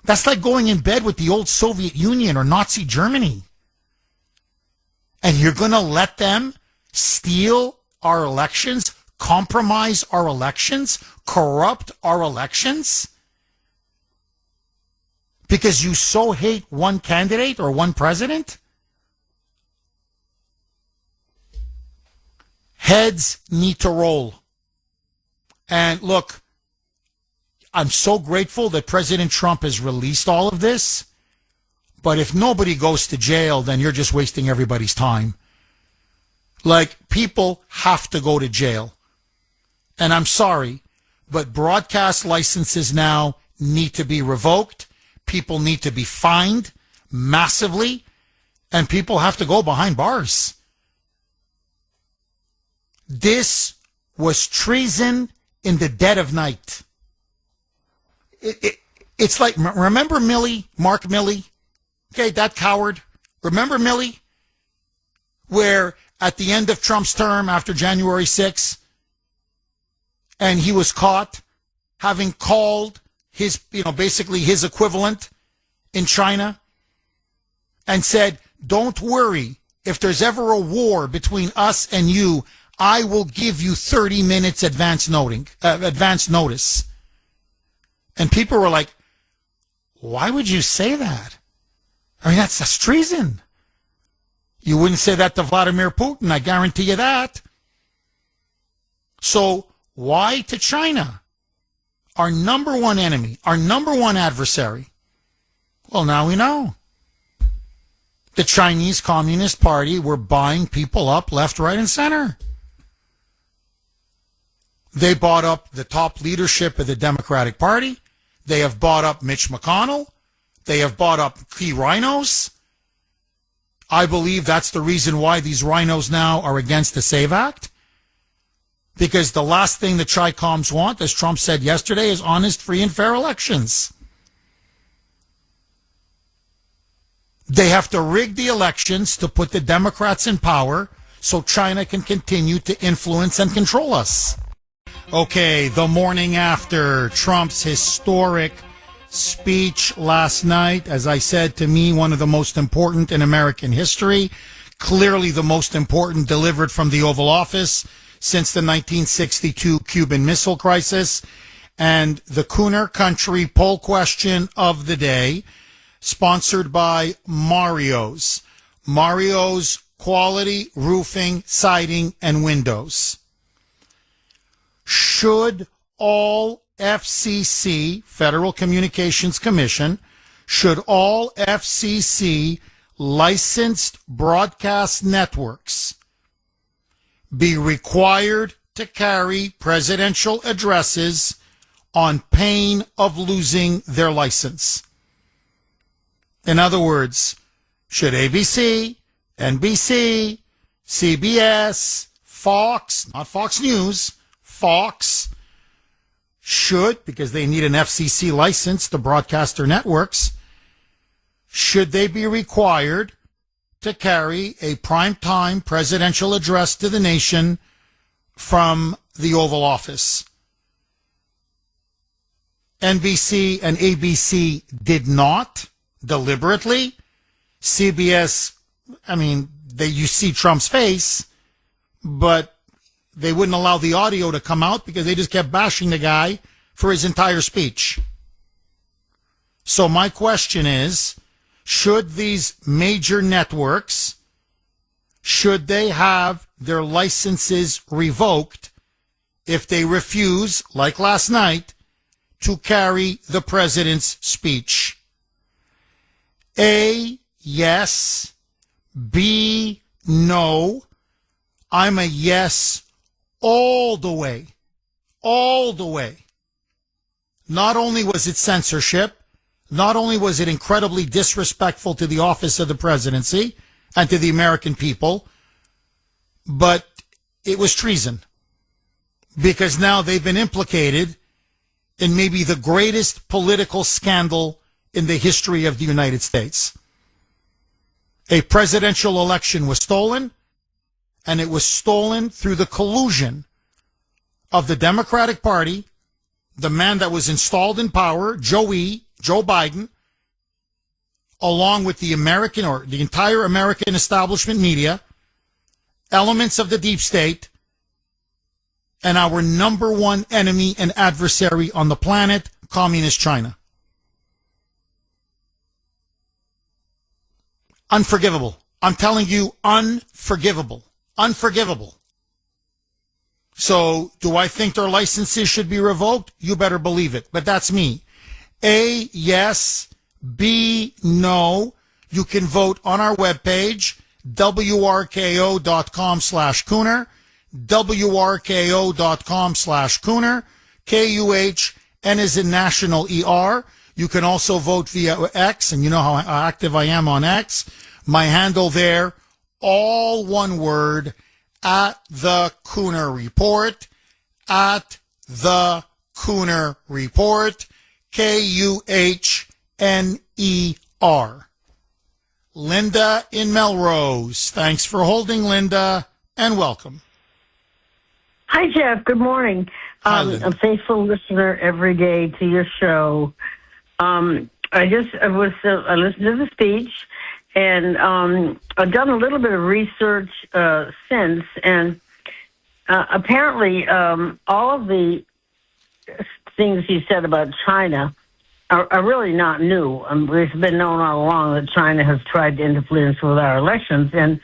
That's like going in bed with the old Soviet Union or Nazi Germany. And you're going to let them steal our elections, compromise our elections, corrupt our elections? Because you so hate one candidate or one president? Heads need to roll. And look, I'm so grateful that President Trump has released all of this. But if nobody goes to jail, then you're just wasting everybody's time. Like, people have to go to jail. And I'm sorry, but broadcast licenses now need to be revoked. People need to be fined massively. And people have to go behind bars. This was treason in the dead of night. It's like, remember Milley, Mark Milley? Okay, that coward. Remember Milley? Where at the end of Trump's term after January 6th, and he was caught having called his, basically his equivalent in China and said, don't worry, if there's ever a war between us and you, I will give you 30 minutes advance notice. And people were like, Why would you say that? I mean, that's treason. You wouldn't say that to Vladimir Putin, I guarantee you that. So why to China? Our number one enemy, our number one adversary. Well, now we know. The Chinese Communist Party were buying people up left, right, and center. They bought up the top leadership of the Democratic Party. They have bought up Mitch McConnell. They have bought up key rhinos. I believe that's the reason why these rhinos now are against the SAVE Act. Because the last thing the Chi-Coms want, as Trump said yesterday, is honest, free, and fair elections. They have to rig the elections to put the Democrats in power so China can continue to influence and control us. Okay, the morning after Trump's historic speech last night, as I said, to me, one of the most important in American history, clearly the most important delivered from the Oval Office since the 1962 Cuban Missile Crisis. And the Kuhner Country poll question of the day, sponsored by Mario's. Mario's Quality Roofing, Siding, and Windows. Should all FCC, Federal Communications Commission, should all FCC licensed broadcast networks be required to carry presidential addresses on pain of losing their license? In other words, should ABC, NBC, CBS, Fox, not Fox News, Fox, should, because they need an FCC license to broadcast their networks, should they be required to carry a primetime presidential address to the nation from the Oval Office? NBC and ABC did not deliberately. CBS, I mean, you see Trump's face, but they wouldn't allow the audio to come out because they just kept bashing the guy for his entire speech. So my question is, should these major networks, should they have their licenses revoked if they refuse, like last night, to carry the president's speech? A, yes. B, no. I'm a yes all the way. All the way. Not only was it censorship, not only was it incredibly disrespectful to the office of the presidency and to the American people, but it was treason. Because now they've been implicated in maybe the greatest political scandal in the history of the United States. A presidential election was stolen, and it was stolen through the collusion of the Democratic Party, the man that was installed in power, Joe Biden, along with the American or the entire American establishment media, elements of the deep state, and our number one enemy and adversary on the planet, Communist China. Unforgivable. I'm telling you, unforgivable. Unforgivable. So, do I think their licenses should be revoked? You better believe it. But that's me. A, yes. B, no. You can vote on our webpage, wrko.com/Kuhner, wrko.com/Kuhner, Kuhn is in national ER. You can also vote via X, and you know how active I am on X. My handle there, all one word, at the Kuhner Report, at the Kuhner Report, Kuhner. Linda in Melrose. Thanks for holding, Linda, and welcome. Hi, Jeff. Good morning. Hi, Linda. I'm a faithful listener every day to your show. I listened to the speech, and I've done a little bit of research since, and apparently all of the things he said about China are really not new. It's been known all along that China has tried to influence with our elections. And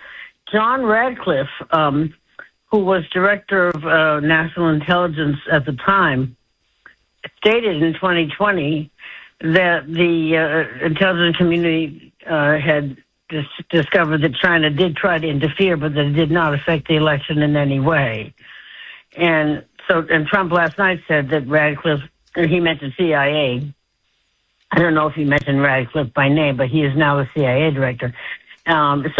John Radcliffe, who was director of national intelligence at the time, stated in 2020 that the intelligence community had discovered that China did try to interfere, but that it did not affect the election in any way. And Trump last night said that Radcliffe, he mentioned CIA. I don't know if he mentioned Radcliffe by name, but he is now the CIA director. There's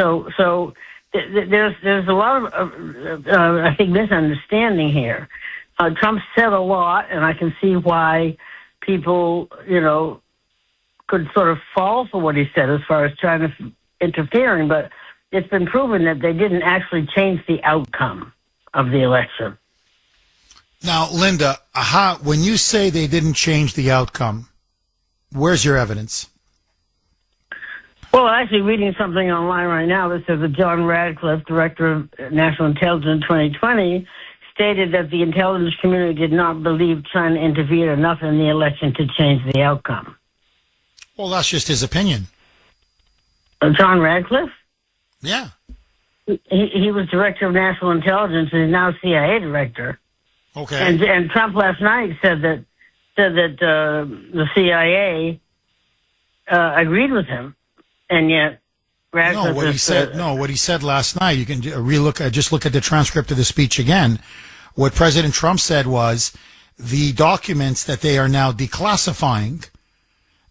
a lot of I think misunderstanding here. Trump said a lot, and I can see why people, could sort of fall for what he said as far as trying to interfering. But it's been proven that they didn't actually change the outcome of the election. Now, Linda, when you say they didn't change the outcome, where's your evidence? Well, actually reading something online right now that says that John Radcliffe, Director of National Intelligence in 2020, stated that the intelligence community did not believe China interfered enough in the election to change the outcome. Well, that's just his opinion. John Radcliffe? Yeah. He was Director of National Intelligence and is now CIA Director. Okay. And Trump last night said that the CIA agreed with him, and yet Radcliffe. What he said last night. You can just look at the transcript of the speech again. What President Trump said was the documents that they are now declassifying,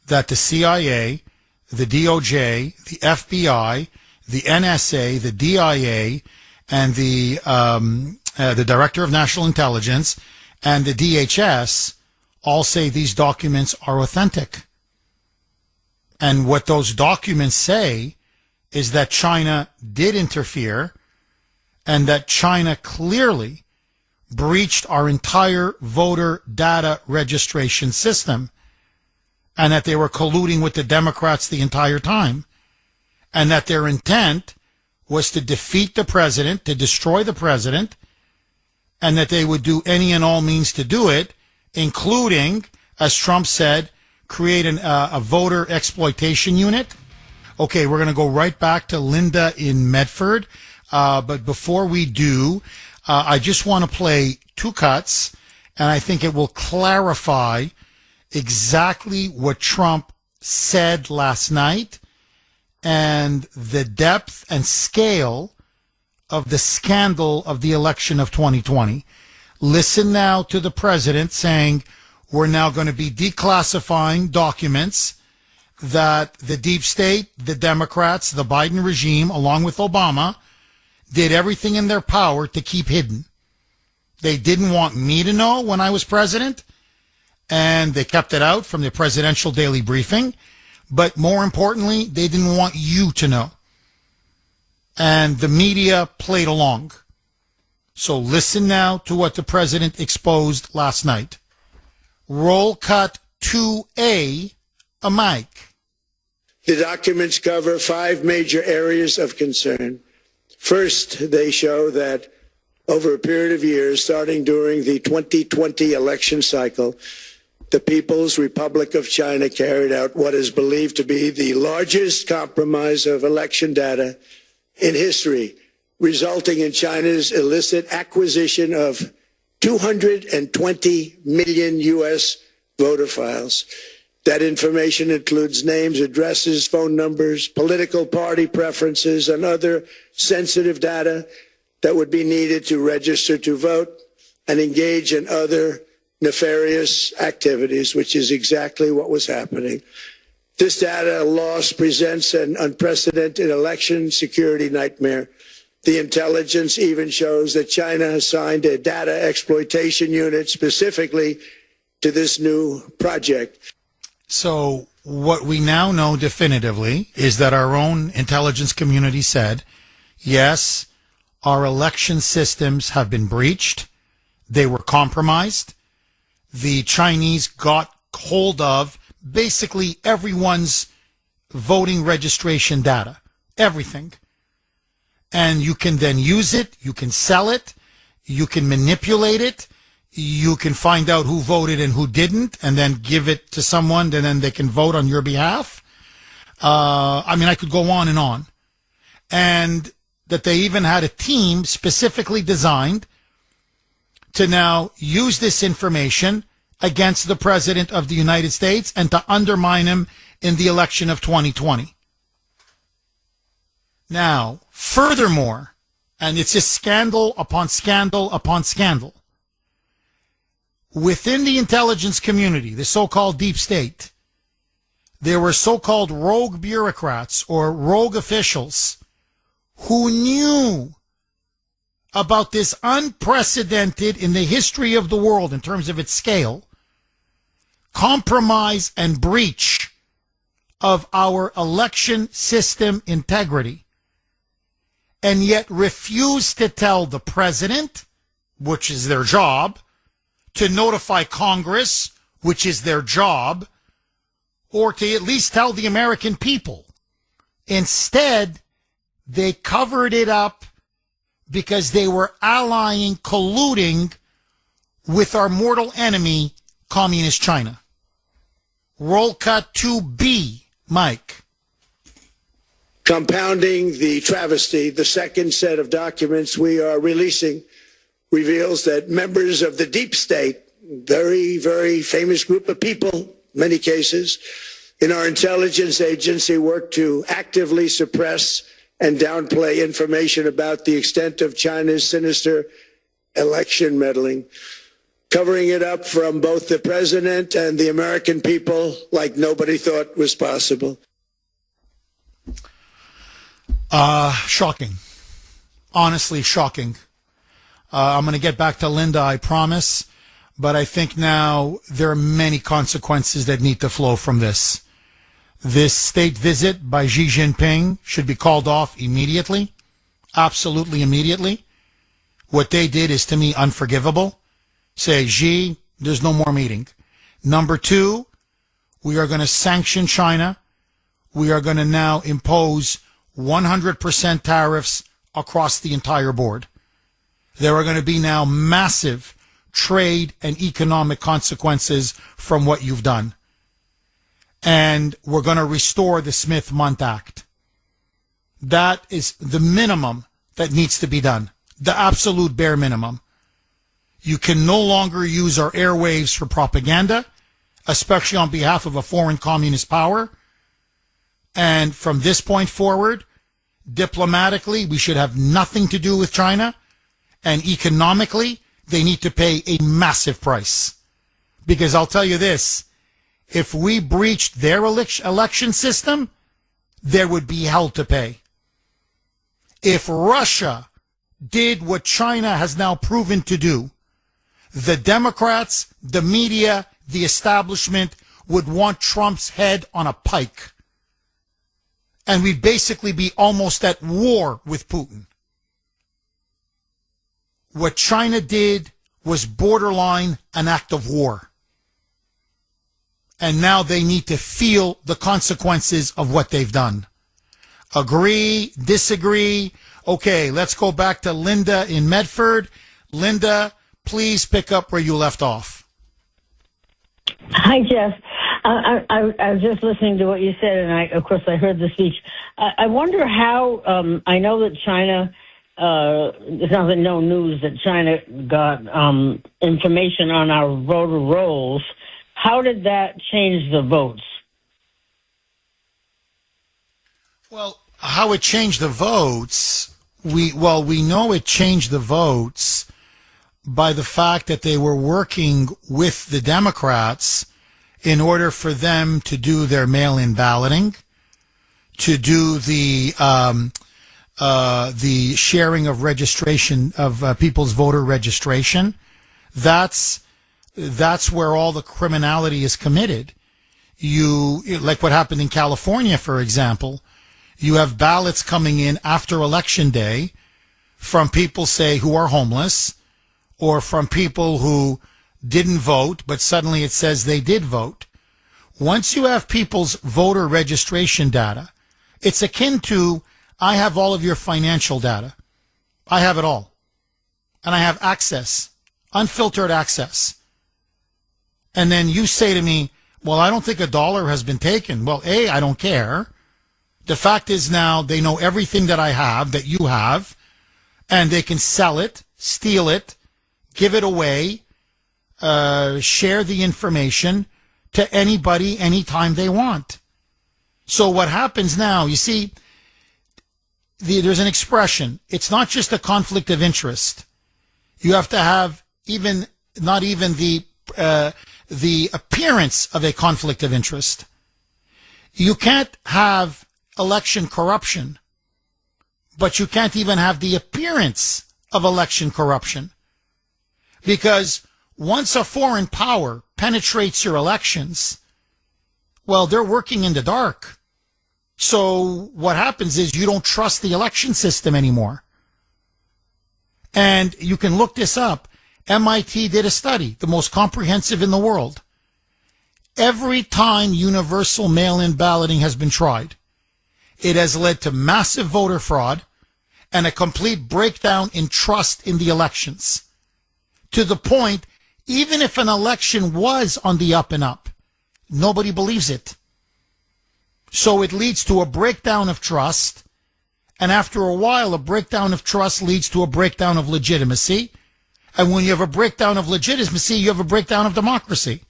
that the CIA, the DOJ, the FBI, the NSA, the DIA, and the Director of National Intelligence and the DHS all say these documents are authentic. And what those documents say is that China did interfere and that China clearly breached our entire voter data registration system and that they were colluding with the Democrats the entire time and that their intent was to defeat the president, to destroy the president, and that they would do any and all means to do it, including, as Trump said, create a voter exploitation unit. Okay, we're going to go right back to Linda in Medford. But before we do, I just want to play two cuts, and I think it will clarify exactly what Trump said last night and the depth and scale of the scandal of the election of 2020. Listen now to the president saying, we're now going to be declassifying documents that the deep state, the Democrats, the Biden regime, along with Obama, did everything in their power to keep hidden. They didn't want me to know when I was president, and they kept it out from the presidential daily briefing. But more importantly, they didn't want you to know. And the media played along. So listen now to what the president exposed last night. Roll cut 2A, a mic. The documents cover 5 major areas of concern. First, they show that over a period of years, starting during the 2020 election cycle, the People's Republic of China carried out what is believed to be the largest compromise of election data in history, resulting in China's illicit acquisition of 220 million U.S. voter files. That information includes names, addresses, phone numbers, political party preferences, and other sensitive data that would be needed to register to vote and engage in other nefarious activities, which is exactly what was happening. This data loss presents an unprecedented election security nightmare. The intelligence even shows that China assigned a data exploitation unit specifically to this new project. So what we now know definitively is that our own intelligence community said, yes, our election systems have been breached. They were compromised. The Chinese got hold of basically everyone's voting registration data, everything. And you can then use it, you can sell it, you can manipulate it, You can find out who voted and who didn't, and then give it to someone, and then they can vote on your behalf. I could go on and on. And that they even had a team specifically designed to now use this information against the President of the United States and to undermine him in the election of 2020. Now, furthermore, and it's just scandal upon scandal upon scandal, within the intelligence community, the so-called deep state, there were so-called rogue bureaucrats or rogue officials who knew about this unprecedented in the history of the world in terms of its scale, compromise and breach of our election system integrity, and yet refuse to tell the president, which is their job, to notify Congress, which is their job, or to at least tell the American people. Instead, they covered it up because they were allying, colluding with our mortal enemy, Communist China. Roll cut 2B, Mike. Compounding the travesty, the second set of documents we are releasing reveals that members of the deep state, very, very famous group of people, many cases, in our intelligence agency work to actively suppress and downplay information about the extent of China's sinister election meddling, covering it up from both the president and the American people like nobody thought was possible. Shocking. Honestly, shocking. I'm going to get back to Linda, I promise. But I think now there are many consequences that need to flow from this. This state visit by Xi Jinping should be called off immediately. Absolutely immediately. What they did is, to me, unforgivable. Say, Xi, there's no more meeting. Number two, we are going to sanction China. We are going to now impose 100% tariffs across the entire board. There are going to be now massive trade and economic consequences from what you've done. And we're going to restore the Smith-Mundt Act. That is the minimum that needs to be done. The absolute bare minimum. You can no longer use our airwaves for propaganda, especially on behalf of a foreign communist power. And from this point forward, diplomatically, we should have nothing to do with China. And economically, they need to pay a massive price. Because I'll tell you this, if we breached their election system, there would be hell to pay. If Russia did what China has now proven to do, the Democrats, the media, the establishment would want Trump's head on a pike. And we'd basically be almost at war with Putin. What China did was borderline an act of war. And now they need to feel the consequences of what they've done. Agree, disagree. Okay, let's go back to Linda in Medford. Linda, please pick up where you left off. Hi, Jeff. I was just listening to what you said, and of course I heard the speech. I wonder how, I know that China, it's not no news that China got information on our voter rolls. How did that change the votes? Well, how it changed the votes, we know it changed the votes by the fact that they were working with the Democrats in order for them to do their mail-in balloting, to do the sharing of registration of people's voter registration. That's where all the criminality is committed. Like what happened in California, for example, you have ballots coming in after Election Day from people, say, who are homeless, or from people who didn't vote, but suddenly it says they did vote. Once you have people's voter registration data, it's akin to, I have all of your financial data. I have it all. And I have access. unfiltered access. And then you say to me, well, I don't think $1 has been taken. Well, A, I don't care. The fact is now they know everything that I have, that you have, and they can sell it, steal it, give it away, share the information to anybody, anytime they want. So what happens now, you see, there's an expression. It's not just a conflict of interest. You have to have not even the appearance of a conflict of interest. You can't have election corruption, but you can't even have the appearance of election corruption. Because once a foreign power penetrates your elections, well, they're working in the dark. So what happens is you don't trust the election system anymore. And you can look this up. MIT did a study, the most comprehensive in the world. Every time universal mail-in balloting has been tried, it has led to massive voter fraud and a complete breakdown in trust in the elections. To the point, even if an election was on the up and up, nobody believes it. So it leads to a breakdown of trust, and after a while, a breakdown of trust leads to a breakdown of legitimacy. And when you have a breakdown of legitimacy, you have a breakdown of democracy.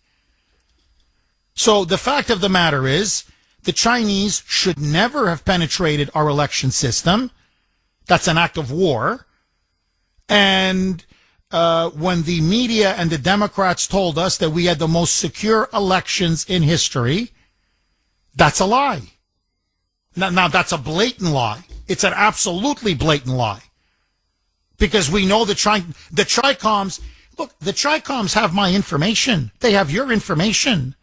So the fact of the matter is, the Chinese should never have penetrated our election system. That's an act of war. And when the media and the Democrats told us that we had the most secure elections in history, that's a lie. Now that's a blatant lie. It's an absolutely blatant lie. Because we know the Tricoms, look, the Tricoms have my information. They have your information.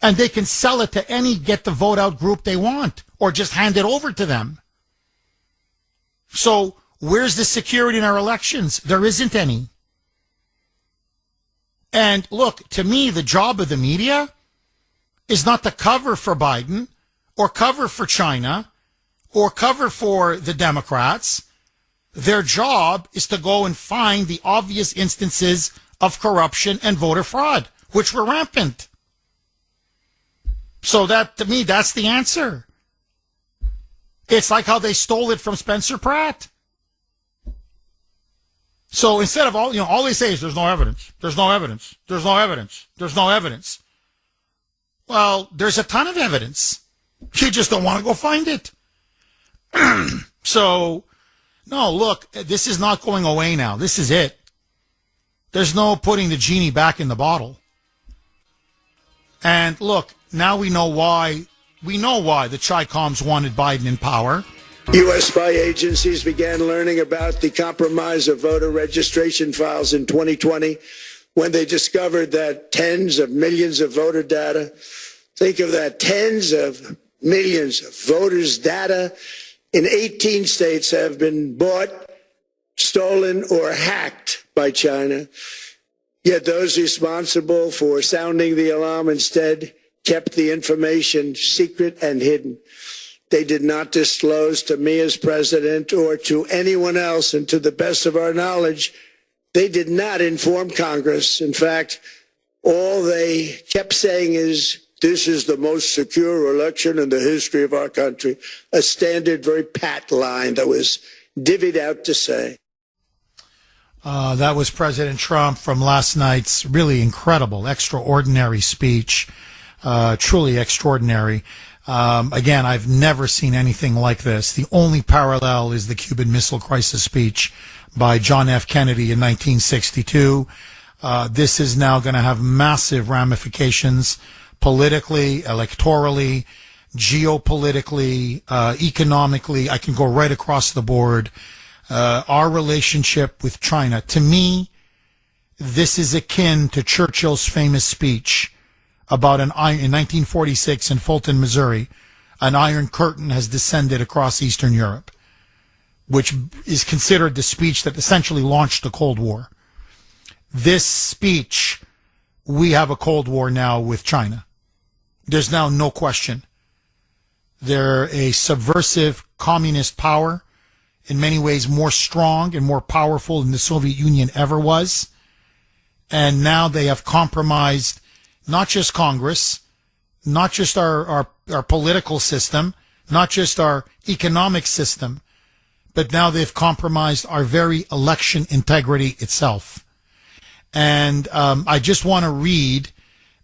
And they can sell it to any get the vote out group they want, or just hand it over to them. So where's the security in our elections? There isn't any. And look, to me, the job of the media is not to cover for Biden or cover for China or cover for the Democrats. Their job is to go and find the obvious instances of corruption and voter fraud, which were rampant. So that, to me, that's the answer. It's like how they stole it from Spencer Pratt. So instead of all they say is there's no evidence, there's no evidence, there's no evidence, there's no evidence. Well, there's a ton of evidence. You just don't want to go find it. So, no, look, this is not going away now. This is it. There's no putting the genie back in the bottle. And look, now we know why. We know why the Tricoms wanted Biden in power. U.S. spy agencies began learning about the compromise of voter registration files in 2020 when they discovered that tens of millions of voter data, think of that, tens of millions of voters' data in 18 states have been bought, stolen, or hacked by China. Yet those responsible for sounding the alarm instead kept the information secret and hidden. They did not disclose to me as president or to anyone else, and to the best of our knowledge, they did not inform Congress. In fact, all they kept saying is, this is the most secure election in the history of our country. A standard, very pat line that was divvied out to say. That was President Trump from last night's really incredible, extraordinary speech. Truly extraordinary. Again, I've never seen anything like this. The only parallel is the Cuban Missile Crisis speech by John F. Kennedy in 1962. This is now going to have massive ramifications politically, electorally, geopolitically, economically. I can go right across the board. Our relationship with China, to me, this is akin to Churchill's famous speech about in 1946 in Fulton, Missouri, an iron curtain has descended across Eastern Europe, which is considered the speech that essentially launched the Cold War. This speech, we have a Cold War now with China. There's now no question. They're a subversive communist power. in many ways more strong and more powerful than the Soviet Union ever was. And now they have compromised not just Congress, not just our political system, not just our economic system, but now they've compromised our very election integrity itself. And I just want to read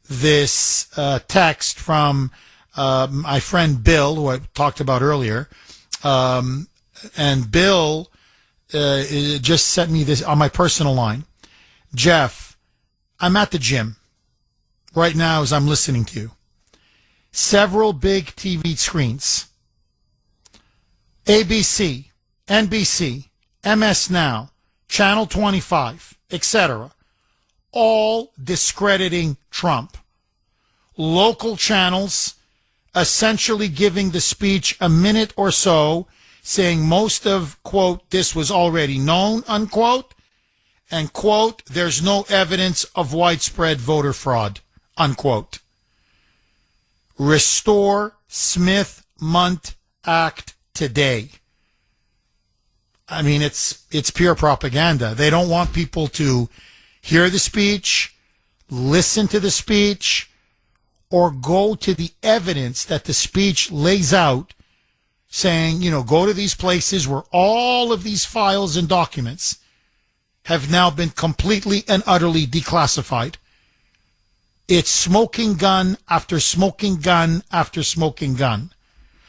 this text from my friend Bill, who I talked about earlier. And Bill just sent me this on my personal line. Jeff, I'm at the gym right now as I'm listening to you. Several big TV screens, ABC, NBC, MS Now, Channel 25, etc., all discrediting Trump. Local channels essentially giving the speech a minute or so, saying most of, quote, this was already known, unquote, and, quote, there's no evidence of widespread voter fraud, unquote. Restore Smith-Munt Act today. I mean, it's pure propaganda. They don't want people to hear the speech, listen to the speech, or go to the evidence that the speech lays out, saying, you know, go to these places where all of these files and documents have now been completely and utterly declassified. It's smoking gun after smoking gun after smoking gun.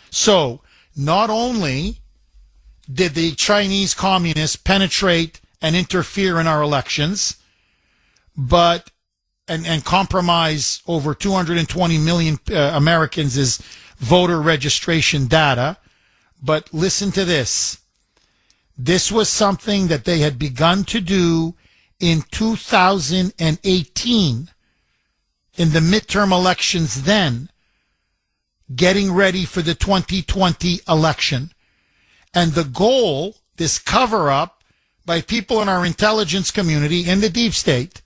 So not only did the Chinese communists penetrate and interfere in our elections, but and compromise over 220 million Americans' voter registration data. But listen to this. This was something that they had begun to do in 2018 in the midterm elections then, getting ready for the 2020 election. And the goal, this cover-up by people in our intelligence community in the deep state,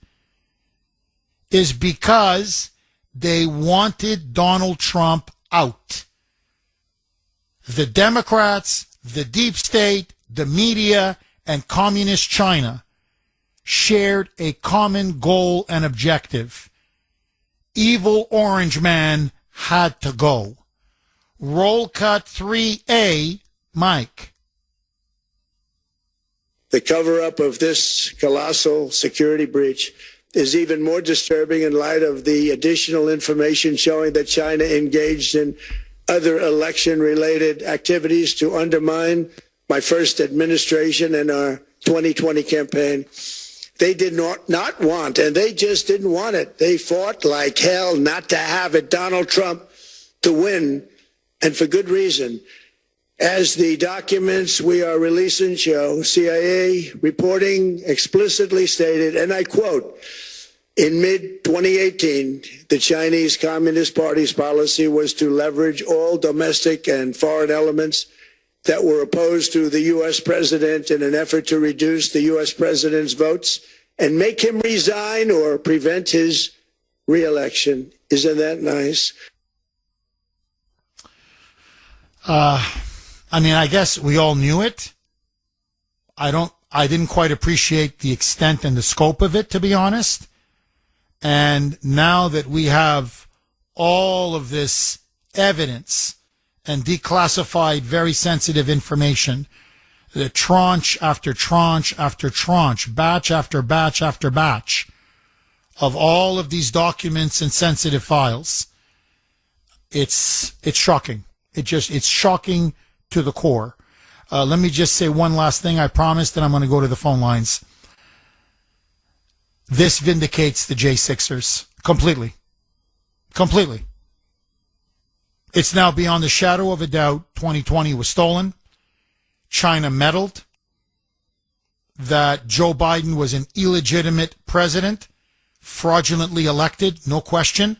is because they wanted Donald Trump out. The Democrats, the deep state, the media, and communist China shared a common goal and objective. Evil Orange Man had to go. Roll cut 3A, Mike. The cover-up of this colossal security breach is even more disturbing in light of the additional information showing that China engaged in other election-related activities to undermine my first administration and our 2020 campaign. They did not want, and they just didn't want it. They fought like hell not to have it, Donald Trump, to win, and for good reason. As the documents we are releasing show, CIA reporting explicitly stated, and I quote, in mid-2018, the Chinese Communist Party's policy was to leverage all domestic and foreign elements that were opposed to the U.S. president in an effort to reduce the U.S. president's votes and make him resign or prevent his re-election. Isn't that nice? I mean, I guess we all knew it. I didn't quite appreciate the extent and the scope of it, to be honest. And now that we have all of this evidence and declassified, very sensitive information, the tranche after tranche after tranche, batch after batch after batch of all of these documents and sensitive files, it's shocking. It's shocking to the core. Let me just say one last thing. I promised, and I'm going to go to the phone lines. This vindicates the J6ers completely. Completely. It's now beyond the shadow of a doubt 2020 was stolen. China meddled. That Joe Biden was an illegitimate president, fraudulently elected, no question.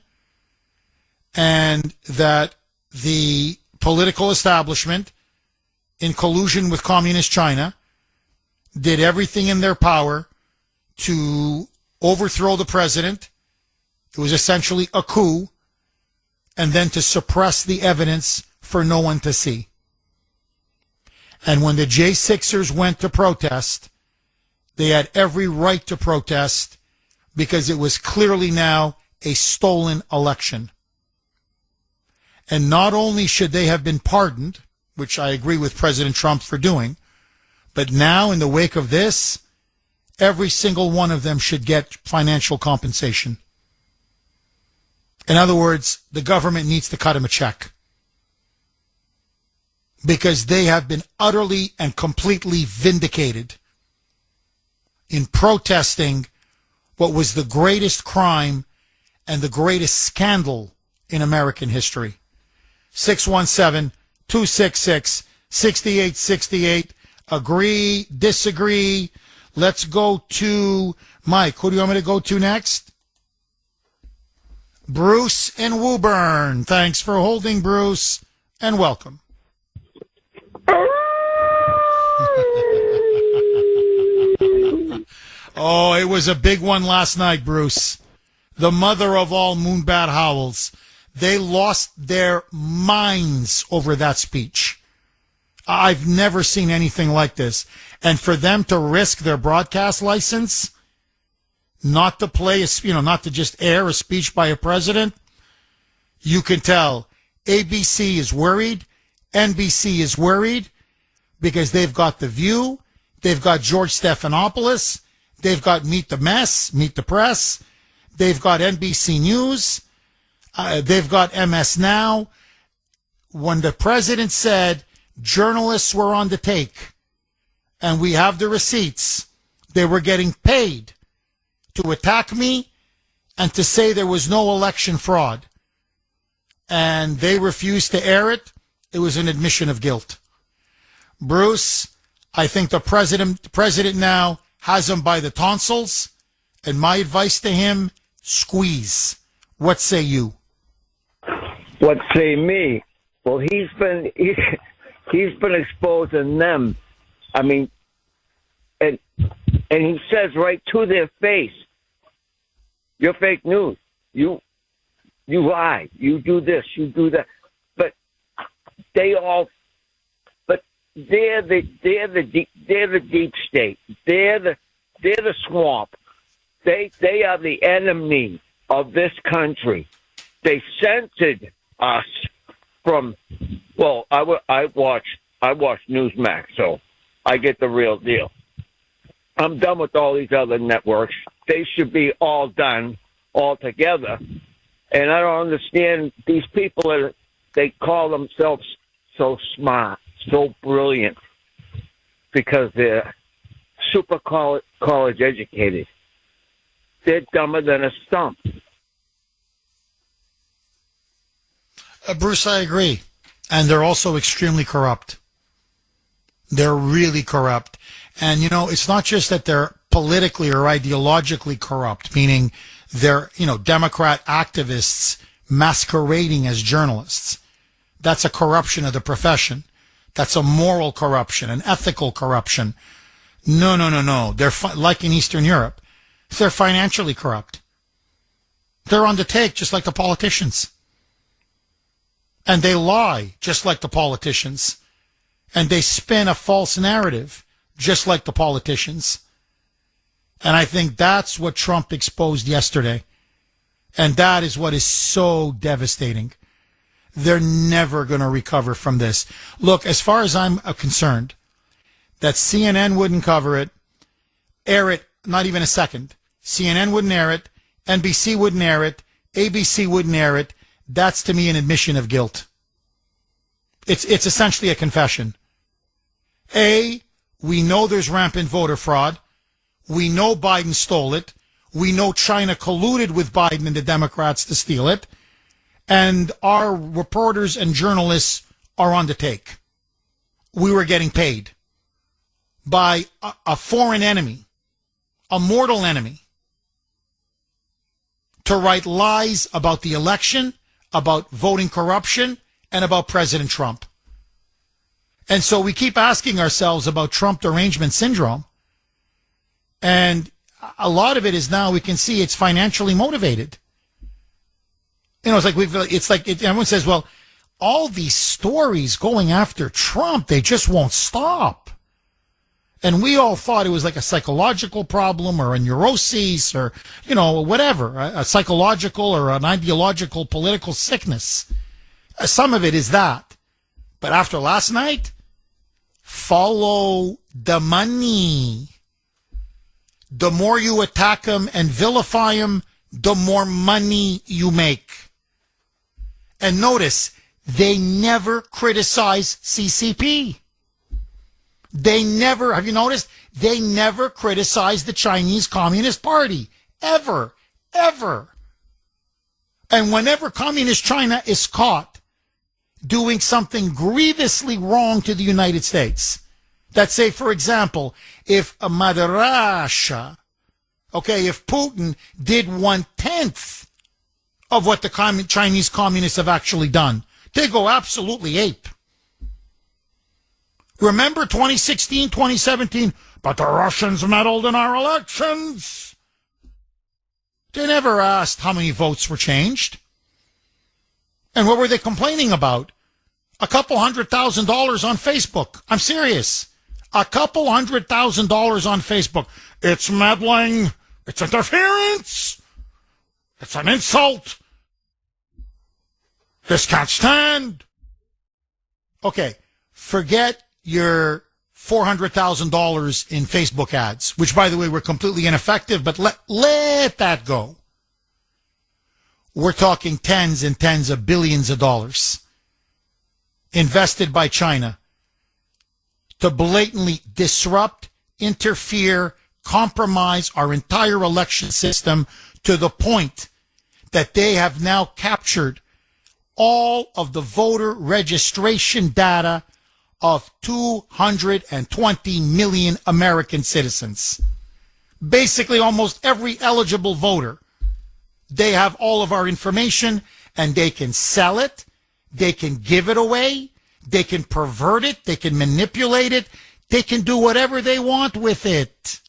And that the political establishment, in collusion with communist China, did everything in their power to overthrow the president. It was essentially a coup, and then to suppress the evidence for no one to see. And when the J6ers went to protest, they had every right to protest because it was clearly now a stolen election. And not only should they have been pardoned, which I agree with President Trump for doing, but now in the wake of this, every single one of them should get financial compensation. In other words, the government needs to cut him a check because they have been utterly and completely vindicated in protesting what was the greatest crime and the greatest scandal in American history. 617-266-6868. Agree, disagree. Let's go to Mike. Who do you want me to go to next? Bruce in Woburn. Thanks for holding, Bruce, and welcome. Oh, it was a big one last night, Bruce. The mother of all moonbat howls. They lost their minds over that speech. I've never seen anything like this. And for them to risk their broadcast license, not to play, not to just air a speech by a president, you can tell ABC is worried, NBC is worried, because they've got The View, they've got George Stephanopoulos, they've got Meet the Press, they've got NBC News, they've got MS Now. When the president said journalists were on the take, and we have the receipts, they were getting paid to attack me and to say there was no election fraud, and they refused to air it, it was an admission of guilt. Bruce, I think the president now has him by the tonsils, and my advice to him, squeeze. What say you? What say me? Well, he's been exposing them. I mean, and he says right to their face, "You're fake news. You lie. You do this. You do that." But they're the deep state. They're the swamp. They are the enemy of this country. They censored us from. Well, I watch Newsmax, so I get the real deal. I'm done with all these other networks. They should be all done all together. And I don't understand these people that they call themselves so smart, so brilliant, because they're super college educated. They're dumber than a stump. Bruce, I agree. And they're also extremely corrupt. They're really corrupt. And, it's not just that they're politically or ideologically corrupt, meaning they're, Democrat activists masquerading as journalists. That's a corruption of the profession. That's a moral corruption, an ethical corruption. No. They're like in Eastern Europe. They're financially corrupt. They're on the take, just like the politicians. And they lie, just like the politicians. And they spin a false narrative, just like the politicians. And I think that's what Trump exposed yesterday. And that is what is so devastating. They're never going to recover from this. Look, as far as I'm concerned, that CNN wouldn't cover it, air it, not even a second. CNN wouldn't air it, NBC wouldn't air it, ABC wouldn't air it. That's, to me, an admission of guilt. It's essentially a confession. A, we know there's rampant voter fraud. We know Biden stole it. We know China colluded with Biden and the Democrats to steal it. And our reporters and journalists are on the take. We were getting paid by a foreign enemy, a mortal enemy, to write lies about the election, about voting corruption, and about President Trump. And so we keep asking ourselves about Trump derangement syndrome. And a lot of it is now we can see it's financially motivated. It's like everyone says, well, all these stories going after Trump, they just won't stop. And we all thought it was like a psychological problem or a neurosis or, whatever, a psychological or an ideological political sickness. Some of it is that. But after last night, follow the money. The more you attack them and vilify them, the more money you make. And notice, they never criticize CCP. They never, have you noticed? They never criticize the Chinese Communist Party. Ever. Ever. And whenever Communist China is caught doing something grievously wrong to the United States, that say, for example, if Mother Russia, if Putin did 1/10 of what the Chinese communists have actually done, they go absolutely ape. Remember 2016, 2017, but the Russians meddled in our elections. They never asked how many votes were changed. And what were they complaining about? A couple $100,000 on Facebook. I'm serious. A couple $100,000 on Facebook. It's meddling. It's interference. It's an insult. This can't stand. Okay, forget your $400,000 in Facebook ads, which, by the way, were completely ineffective, but let that go. We're talking tens and tens of billions of dollars invested by China to blatantly disrupt, interfere, compromise our entire election system to the point that they have now captured all of the voter registration data of 220 million American citizens. Basically, almost every eligible voter. They have all of our information, and they can sell it, they can give it away, they can pervert it, they can manipulate it, they can do whatever they want with it.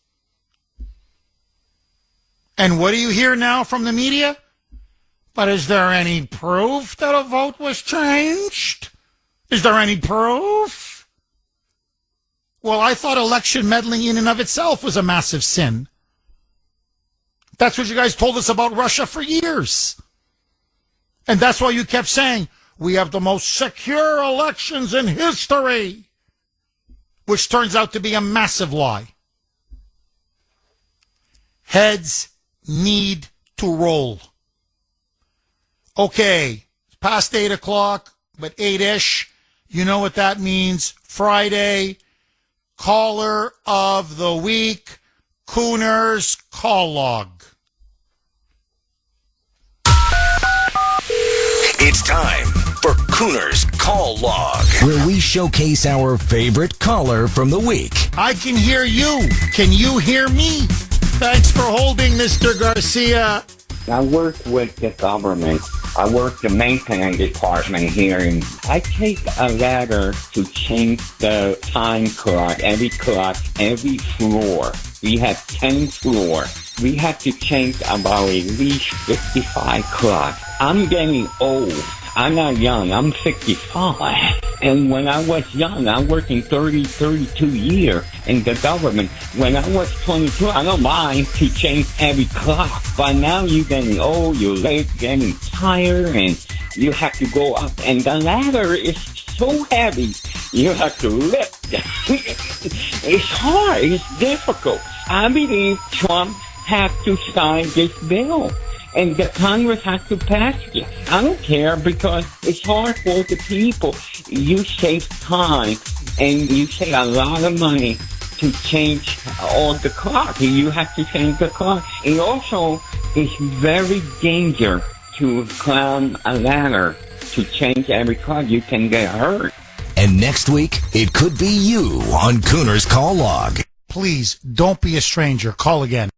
And what do you hear now from the media? But is there any proof that a vote was changed? Is there any proof? Well, I thought election meddling in and of itself was a massive sin. That's what you guys told us about Russia for years. And that's why you kept saying, we have the most secure elections in history, which turns out to be a massive lie. Heads need to roll. Okay, it's past 8 o'clock, but 8-ish. You know what that means. Friday, caller of the week, Kuhner's call log. It's time for Kuhner's Call Log, where we showcase our favorite caller from the week. I can hear you. Can you hear me? Thanks for holding, Mr. Garcia. I work with the government. I work the maintenance department here, and I take a ladder to change the time clock, every floor. We have 10 floors. We have to change about at least 55 clocks. I'm getting old. I'm not young. I'm 65. And when I was young, I worked in 32 years in the government. When I was 22, I don't mind to change every clock. But now you're getting old, your legs getting tired, and you have to go up. And the ladder is so heavy, you have to lift. It's hard. It's difficult. I believe Trump has to sign this bill. And the Congress has to pass it. I don't care because it's hard for the people. You save time and you save a lot of money to change all the clock. You have to change the clock. And also, it's very dangerous to climb a ladder to change every clock. You can get hurt. And next week, it could be you on Kuhner's Call Log. Please, don't be a stranger. Call again.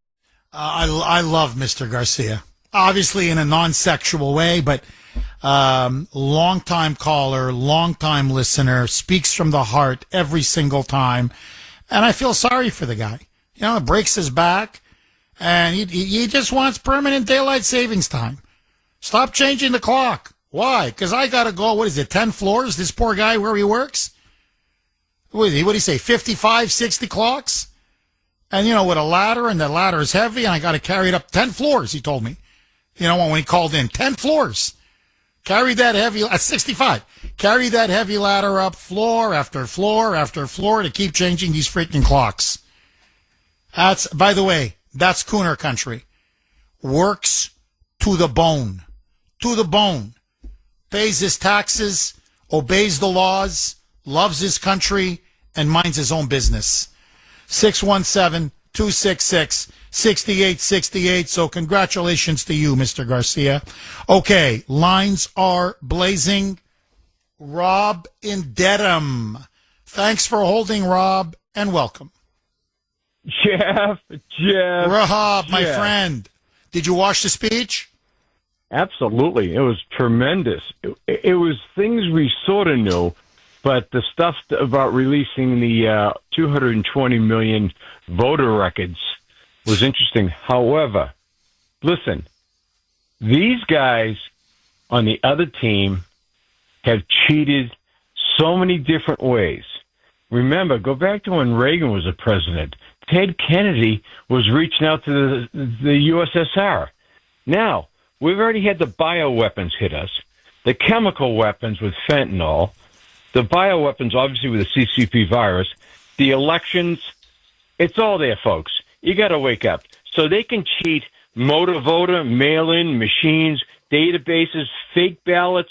I love Mr. Garcia. Obviously in a non-sexual way, but long-time caller, long-time listener, speaks from the heart every single time. And I feel sorry for the guy. You know, it breaks his back, and he just wants permanent daylight savings time. Stop changing the clock. Why? Because I got to go, what is it, 10 floors? This poor guy where he works? What did he say, 55, 60 clocks? And, with a ladder, and the ladder is heavy, and I got to carry it up 10 floors, he told me. When he called in, 10 floors. Carry that heavy, 65. Carry that heavy ladder up floor after floor after floor to keep changing these freaking clocks. By the way, that's Kuhner country. Works to the bone. To the bone. Pays his taxes, obeys the laws, loves his country, and minds his own business. 617-266-6868. So congratulations to you, Mr. Garcia. Okay, lines are blazing. Rob in Dedham. Thanks for holding, Rob, and welcome. Jeff. Rahab, my friend. Did you watch the speech? Absolutely. It was tremendous. It was things we sort of knew, but the stuff about releasing the 220 million voter records was interesting. However, listen, these guys on the other team have cheated so many different ways. Remember, go back to when Reagan was a president. Ted Kennedy was reaching out to the USSR. Now, we've already had the bioweapons hit us, the chemical weapons with fentanyl, the bioweapons obviously with the CCP virus, the elections. It's all there, folks. You got to wake up. So they can cheat motor voter, mail-in, machines, databases, fake ballots,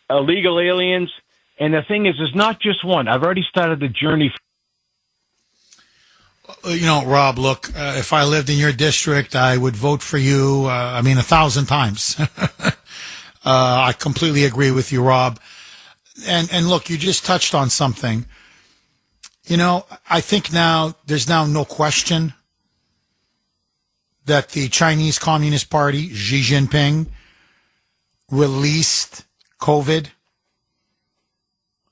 illegal aliens. And the thing is, there's not just one. I've already started the journey. Rob, look, if I lived in your district, I would vote for you, 1,000 times. I completely agree with you, Rob. And look, you just touched on something. I think there's now no question that the Chinese Communist Party, Xi Jinping, released COVID,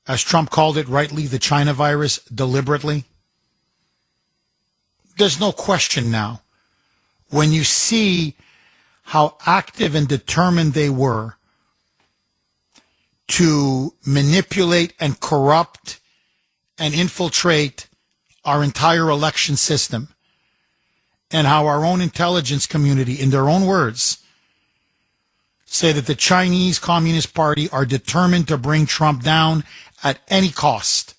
as Trump called it rightly, the China virus, deliberately. There's no question now. When you see how active and determined they were to manipulate and corrupt and infiltrate our entire election system, and how our own intelligence community, in their own words, say that the Chinese Communist Party are determined to bring Trump down at any cost.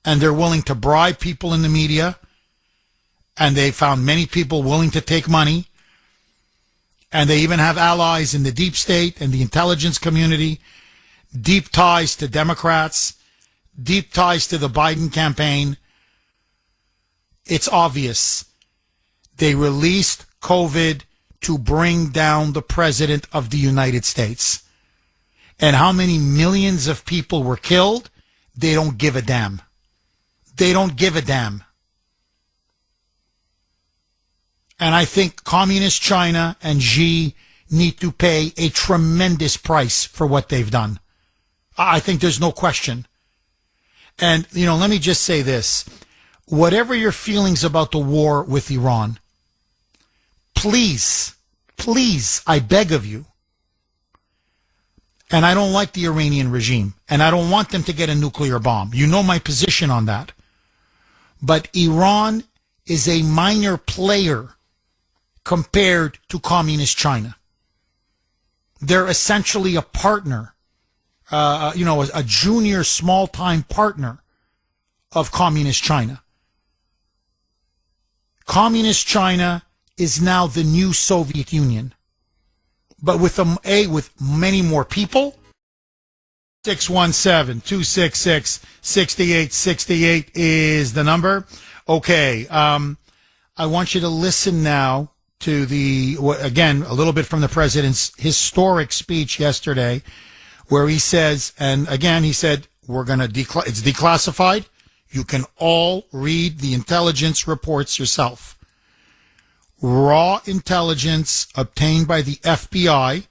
And they're willing to bribe people in the media, and they found many people willing to take money, and they even have allies in the deep state and the intelligence community, deep ties to Democrats, deep ties to the Biden campaign. It's obvious. They released COVID to bring down the President of the United States. And how many millions of people were killed? They don't give a damn. They don't give a damn. And I think Communist China and Xi need to pay a tremendous price for what they've done. I think there's no question. And, let me just say this. Whatever your feelings about the war with Iran, please, I beg of you, and I don't like the Iranian regime, and I don't want them to get a nuclear bomb. You know my position on that. But Iran is a minor player compared to Communist China. They're essentially a partner, a junior small-time partner of Communist China. Communist China is now the new Soviet Union, but with with many more people. 617-266-6868 is the number. Okay, I want you to listen now to again, a little bit from the president's historic speech yesterday, where he says, and again, he said, it's declassified. You can all read the intelligence reports yourself. Raw intelligence obtained by the FBI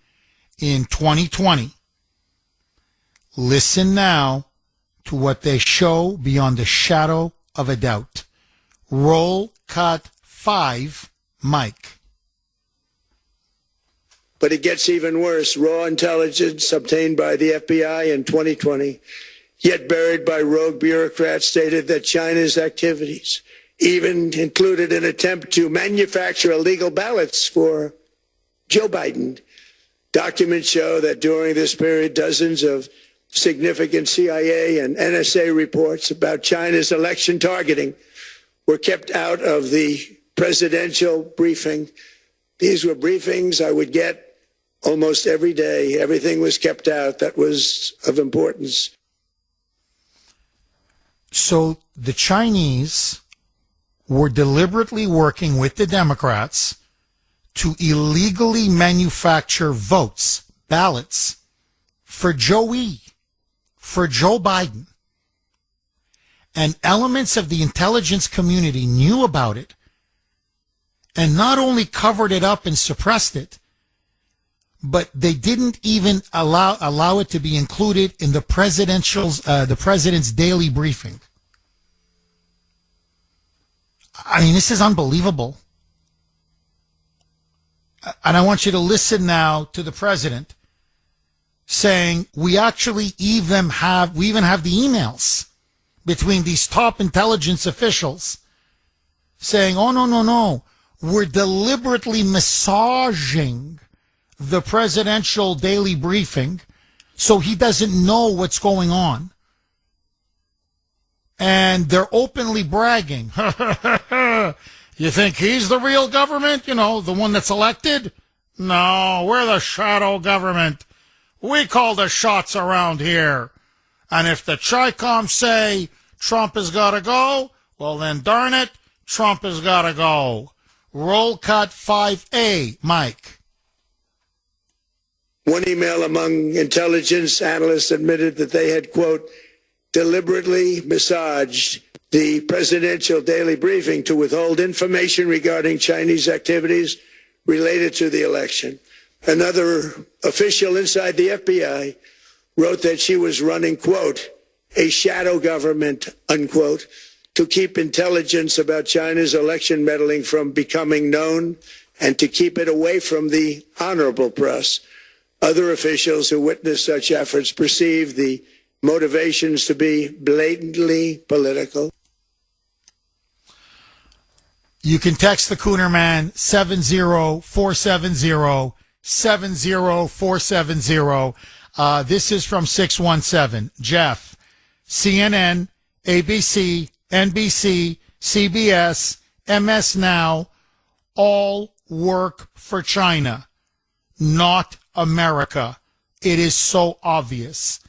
in 2020. Listen now to what they show beyond the shadow of a doubt. Roll cut 5, Mike. But it gets even worse. Raw intelligence obtained by the FBI in 2020, yet buried by rogue bureaucrats, stated that China's activities even included an attempt to manufacture illegal ballots for Joe Biden. Documents show that during this period, dozens of significant CIA and NSA reports about China's election targeting were kept out of the presidential briefing. These were briefings I would get almost every day. Everything was kept out that was of importance. So the Chinese were deliberately working with the Democrats to illegally manufacture votes, ballots, for Joe Biden. And elements of the intelligence community knew about it and not only covered it up and suppressed it, but they didn't even allow it to be included in the president's daily briefing. I mean, this is unbelievable. And I want you to listen now to the president saying we even have the emails between these top intelligence officials saying, oh, no, we're deliberately massaging the presidential daily briefing so he doesn't know what's going on. And they're openly bragging. You think he's the real government? You know, the one that's elected? No, we're the shadow government. We call the shots around here. And if the Chi-Com say Trump has got to go, well then darn it, Trump has got to go. Roll cut 5A, Mike. One email among intelligence analysts admitted that they had, quote, deliberately massaged the presidential daily briefing to withhold information regarding Chinese activities related to the election. Another official inside the FBI wrote that she was running, quote, a shadow government, unquote, to keep intelligence about China's election meddling from becoming known and to keep it away from the honorable press. Other officials who witnessed such efforts perceived the motivations to be blatantly political. You can text the Kuhner Man 70470-70470. This is from 617. Jeff, CNN, ABC, NBC, CBS, MS Now, all work for China, not America. It is so obvious.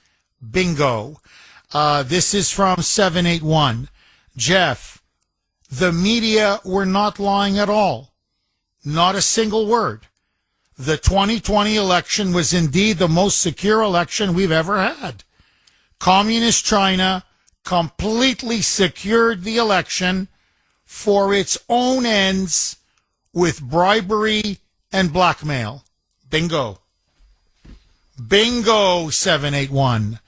Bingo. This is from 781. Jeff, the media were not lying at all. Not a single word. The 2020 election was indeed the most secure election we've ever had. Communist China completely secured the election for its own ends with bribery and blackmail. Bingo. Bingo, 781.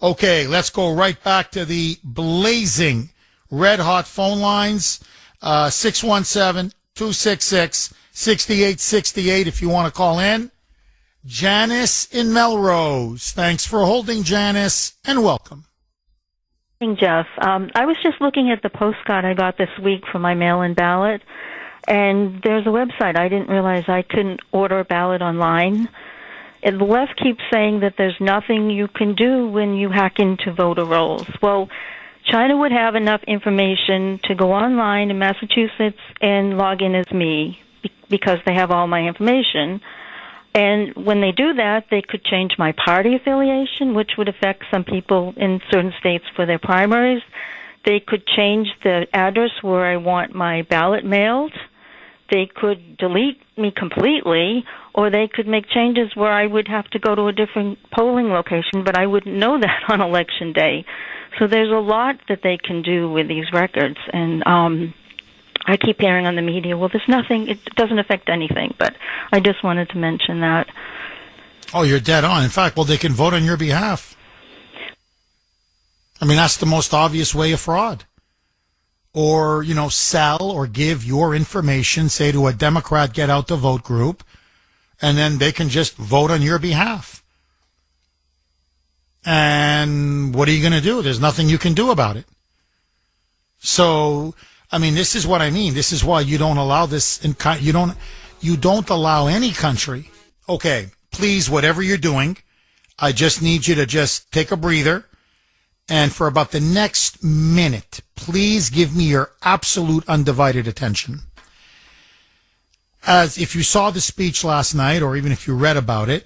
Okay, let's go right back to the blazing red-hot phone lines, 617-266-6868 if you want to call in. Janice in Melrose. Thanks for holding, Janice, and welcome. Jeff. I was just looking at the postcard I got this week for my mail-in ballot, and there's a website. I didn't realize I couldn't order a ballot online. And the left keeps saying that there's nothing you can do when you hack into voter rolls. Well, China would have enough information to go online in Massachusetts and log in as me because they have all my information. And when they do that, they could change my party affiliation, which would affect some people in certain states for their primaries. They could change the address where I want my ballot mailed. They could delete me completely, or they could make changes where I would have to go to a different polling location, but I wouldn't know that on Election Day. So there's a lot that they can do with these records, and I keep hearing on the media, well, there's nothing, it doesn't affect anything, but I just wanted to mention that. Oh, you're dead on. In fact, well, they can vote on your behalf. I mean, that's the most obvious way of fraud. Or, sell or give your information, say, to a Democrat get out the vote group, and then they can just vote on your behalf. And what are you going to do? There's nothing you can do about it. So, I mean, this is what I mean. This is why you don't allow this. You don't allow any country. Okay, please, whatever you're doing, I just need you to just take a breather. And for about the next minute, please give me your absolute undivided attention. As if you saw the speech last night, or even if you read about it,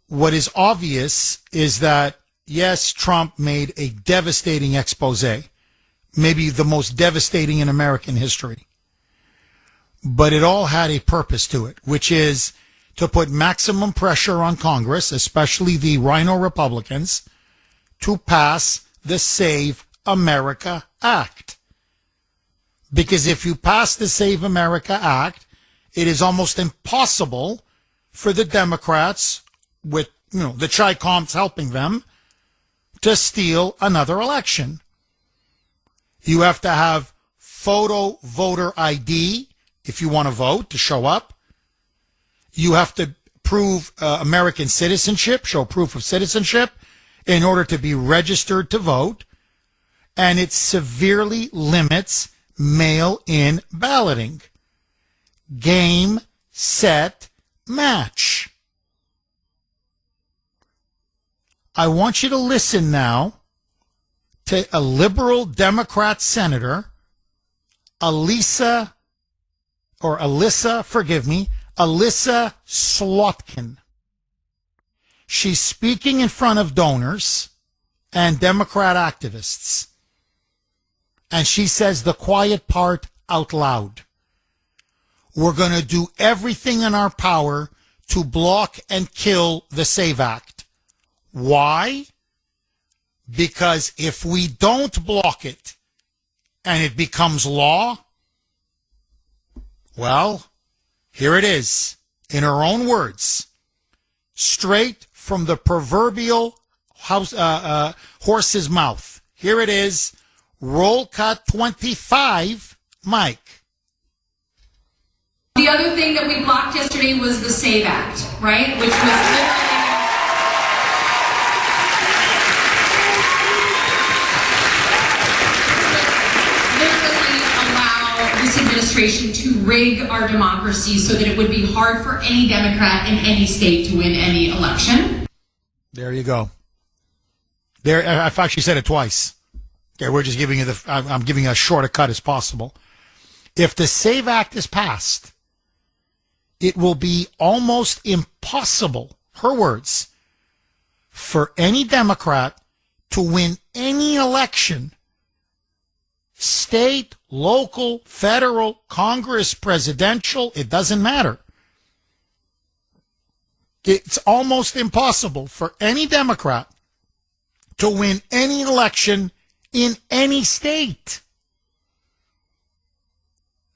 what is obvious is that, yes, Trump made a devastating expose, maybe the most devastating in American history. But it all had a purpose to it, which is to put maximum pressure on Congress, especially the Rhino Republicans, to pass the Save America Act. Because if you pass the Save America Act, it is almost impossible for the Democrats, with the Chi-Coms helping them, to steal another election. You have to have photo voter ID if you want to vote, to show up. You have to prove American citizenship, show proof of citizenship in order to be registered to vote. And it severely limits mail-in balloting. Game, set, match. I want you to listen now to a liberal Democrat senator, Alyssa Slotkin. She's speaking in front of donors and Democrat activists. And she says the quiet part out loud. We're going to do everything in our power to block and kill the SAVE Act. Why? Because if we don't block it and it becomes law, well, here it is, in her own words, straight from the proverbial horse's mouth. Here it is, roll cut 25, Mike. The other thing that we blocked yesterday was the SAVE Act, right? Which was this administration to rig our democracy so that it would be hard for any Democrat in any state to win any election. There you go. There, I've actually said it twice. Okay, we're just giving you I'm giving as short a cut as possible. If the SAVE Act is passed, it will be almost impossible, her words, for any Democrat to win any election, state, local, federal, Congress, presidential, it doesn't matter. It's almost impossible for any Democrat to win any election in any state.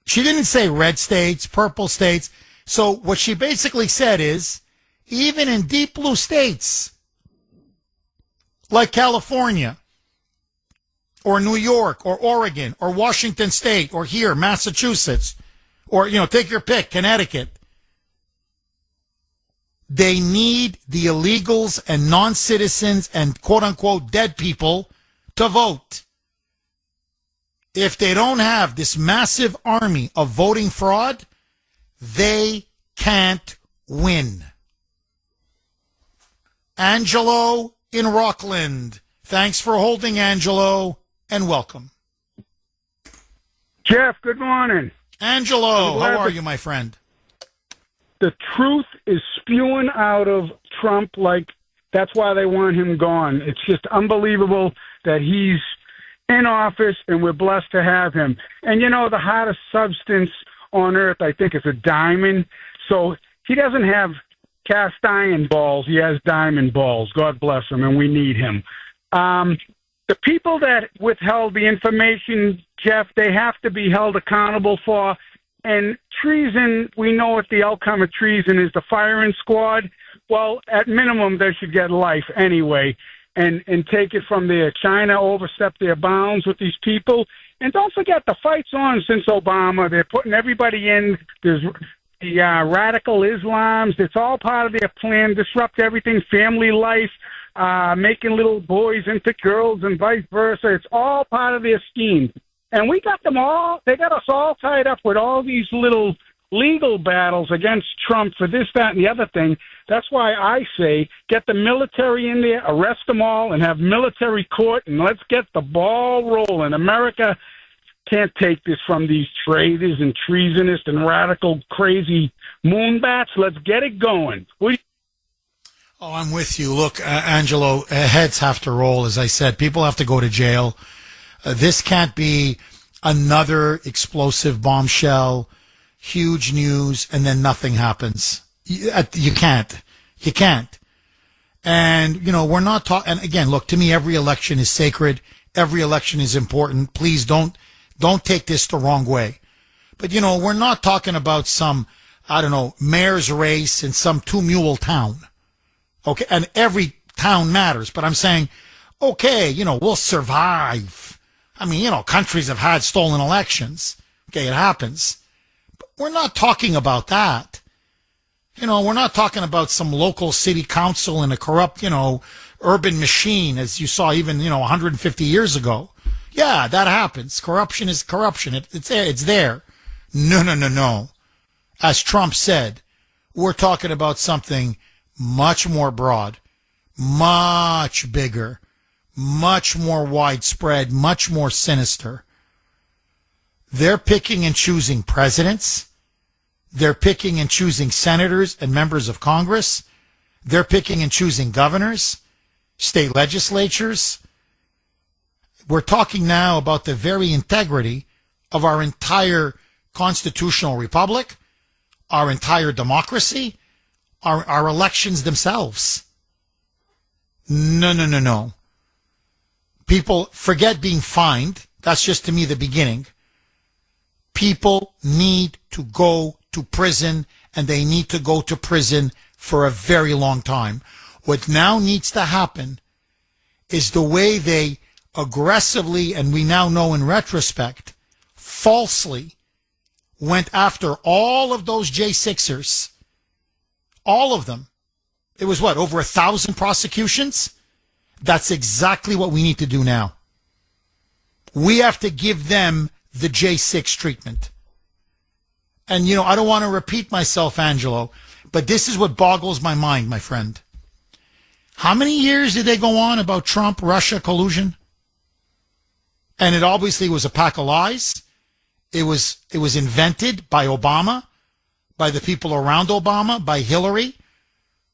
She didn't say red states, purple states. So what she basically said is, even in deep blue states like California, or New York, or Oregon, or Washington State, or here, Massachusetts, or, take your pick, Connecticut. They need the illegals and non-citizens and quote-unquote dead people to vote. If they don't have this massive army of voting fraud, they can't win. Angelo in Rockland. Thanks for holding, Angelo. And welcome. Jeff, good morning. Angelo, how are you, my friend? The truth is spewing out of Trump like that's why they want him gone. It's just unbelievable that he's in office and we're blessed to have him. And the hottest substance on earth, I think, is a diamond. So he doesn't have cast iron balls. He has diamond balls. God bless him, and we need him. The people that withheld the information, Jeff, they have to be held accountable for. And treason, we know what the outcome of treason is, the firing squad. Well, at minimum, they should get life anyway and take it from there. China overstepped their bounds with these people. And don't forget, the fight's on since Obama. They're putting everybody in. There's the radical Islams. It's all part of their plan, disrupt everything, family life, making little boys into girls and vice versa. It's all part of their scheme. And we got them all, they got us all tied up with all these little legal battles against Trump for this, that, and the other thing. That's why I say get the military in there, arrest them all, and have military court, and let's get the ball rolling. America can't take this from these traitors and treasonists and radical, crazy moonbats. Let's get it going. Oh, I'm with you. Look, Angelo, heads have to roll, as I said. People have to go to jail. This can't be another explosive bombshell, huge news, and then nothing happens. You can't. You can't. And, you know, we're not talking, and again, look, to me, every election is sacred. Every election is important. Please don't take this the wrong way. But, you know, we're not talking about some, I don't know, mayor's race in some two-mule town. Okay. And every town matters. But I'm saying, okay, you know, we'll survive. I mean, you know, countries have had stolen elections. Okay, it happens. But we're not talking about that. You know, we're not talking about some local city council and a corrupt, you know, urban machine, as you saw even, you know, 150 years ago. Yeah, that happens. Corruption is corruption. It's there. It's there. No. As Trump said, we're talking about something much more broad, much bigger, much more widespread, much more sinister. They're picking and choosing presidents. They're picking and choosing senators and members of Congress. They're picking and choosing governors, state legislatures. We're talking now about the very integrity of our entire constitutional republic, our entire democracy, our elections themselves. No. People forget being fined. That's just, to me, the beginning. People need to go to prison, and they need to go to prison for a very long time. What now needs to happen is the way they aggressively, and we now know in retrospect, falsely went after all of those J6ers, all of them. It was what, over 1,000 prosecutions? That's exactly what we need to do now. We have to give them the J6 treatment. And, you know, I don't want to repeat myself, Angelo, but this is what boggles my mind, my friend. How many years did they go on about Trump-Russia collusion? And it obviously was a pack of lies. It was invented by Obama, by the people around Obama, by Hillary,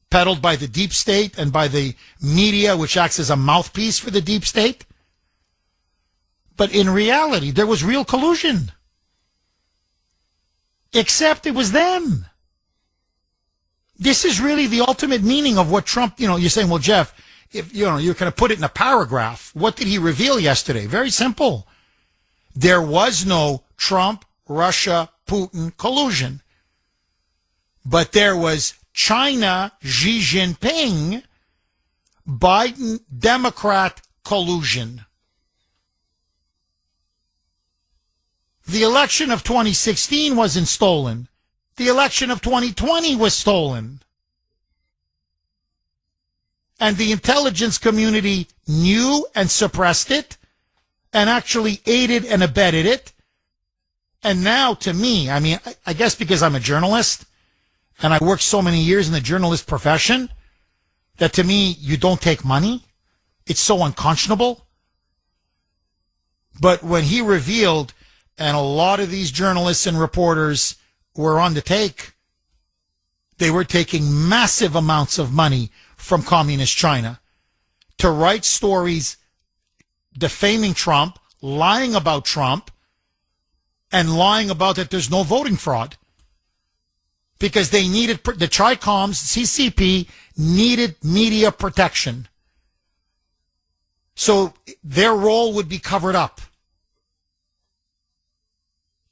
peddled by the deep state and by the media, which acts as a mouthpiece for the deep state. But in reality, there was real collusion. Except it was them. This is really the ultimate meaning of what Trump, you know, you're saying, well, Jeff, if, you know, you're going to put it in a paragraph. What did he reveal yesterday? Very simple. There was no Trump, Russia, Putin collusion. But there was China, Xi Jinping, Biden, Democrat collusion. The election of 2016 wasn't stolen. The election of 2020 was stolen. And the intelligence community knew and suppressed it and actually aided and abetted it. And now, to me, I mean, I guess because I'm a journalist and I worked so many years in the journalist profession, that to me, you don't take money. It's so unconscionable. But when he revealed, and a lot of these journalists and reporters were on the take, they were taking massive amounts of money from communist China to write stories defaming Trump, lying about Trump, and lying about that there's no voting fraud. Because they needed, the Tricoms, CCP, needed media protection. So their role would be covered up.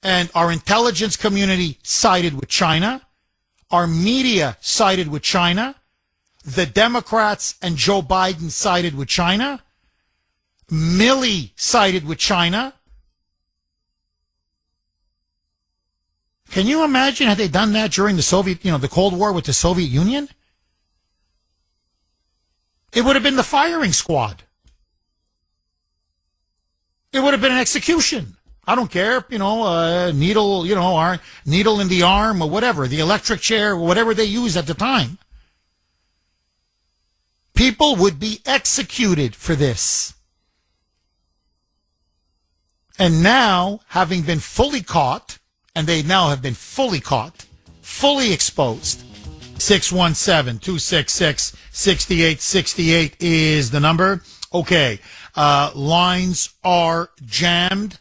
And our intelligence community sided with China. Our media sided with China. The Democrats and Joe Biden sided with China. Milley sided with China. Can you imagine had they done that during the Soviet, the Cold War with the Soviet Union? It would have been the firing squad. It would have been an execution. I don't care, needle, needle in the arm or whatever, the electric chair, whatever they used at the time. People would be executed for this. And now, having been fully caught, and they now have been fully caught, fully exposed, 617-266-6868 is the number. Okay, lines are jammed.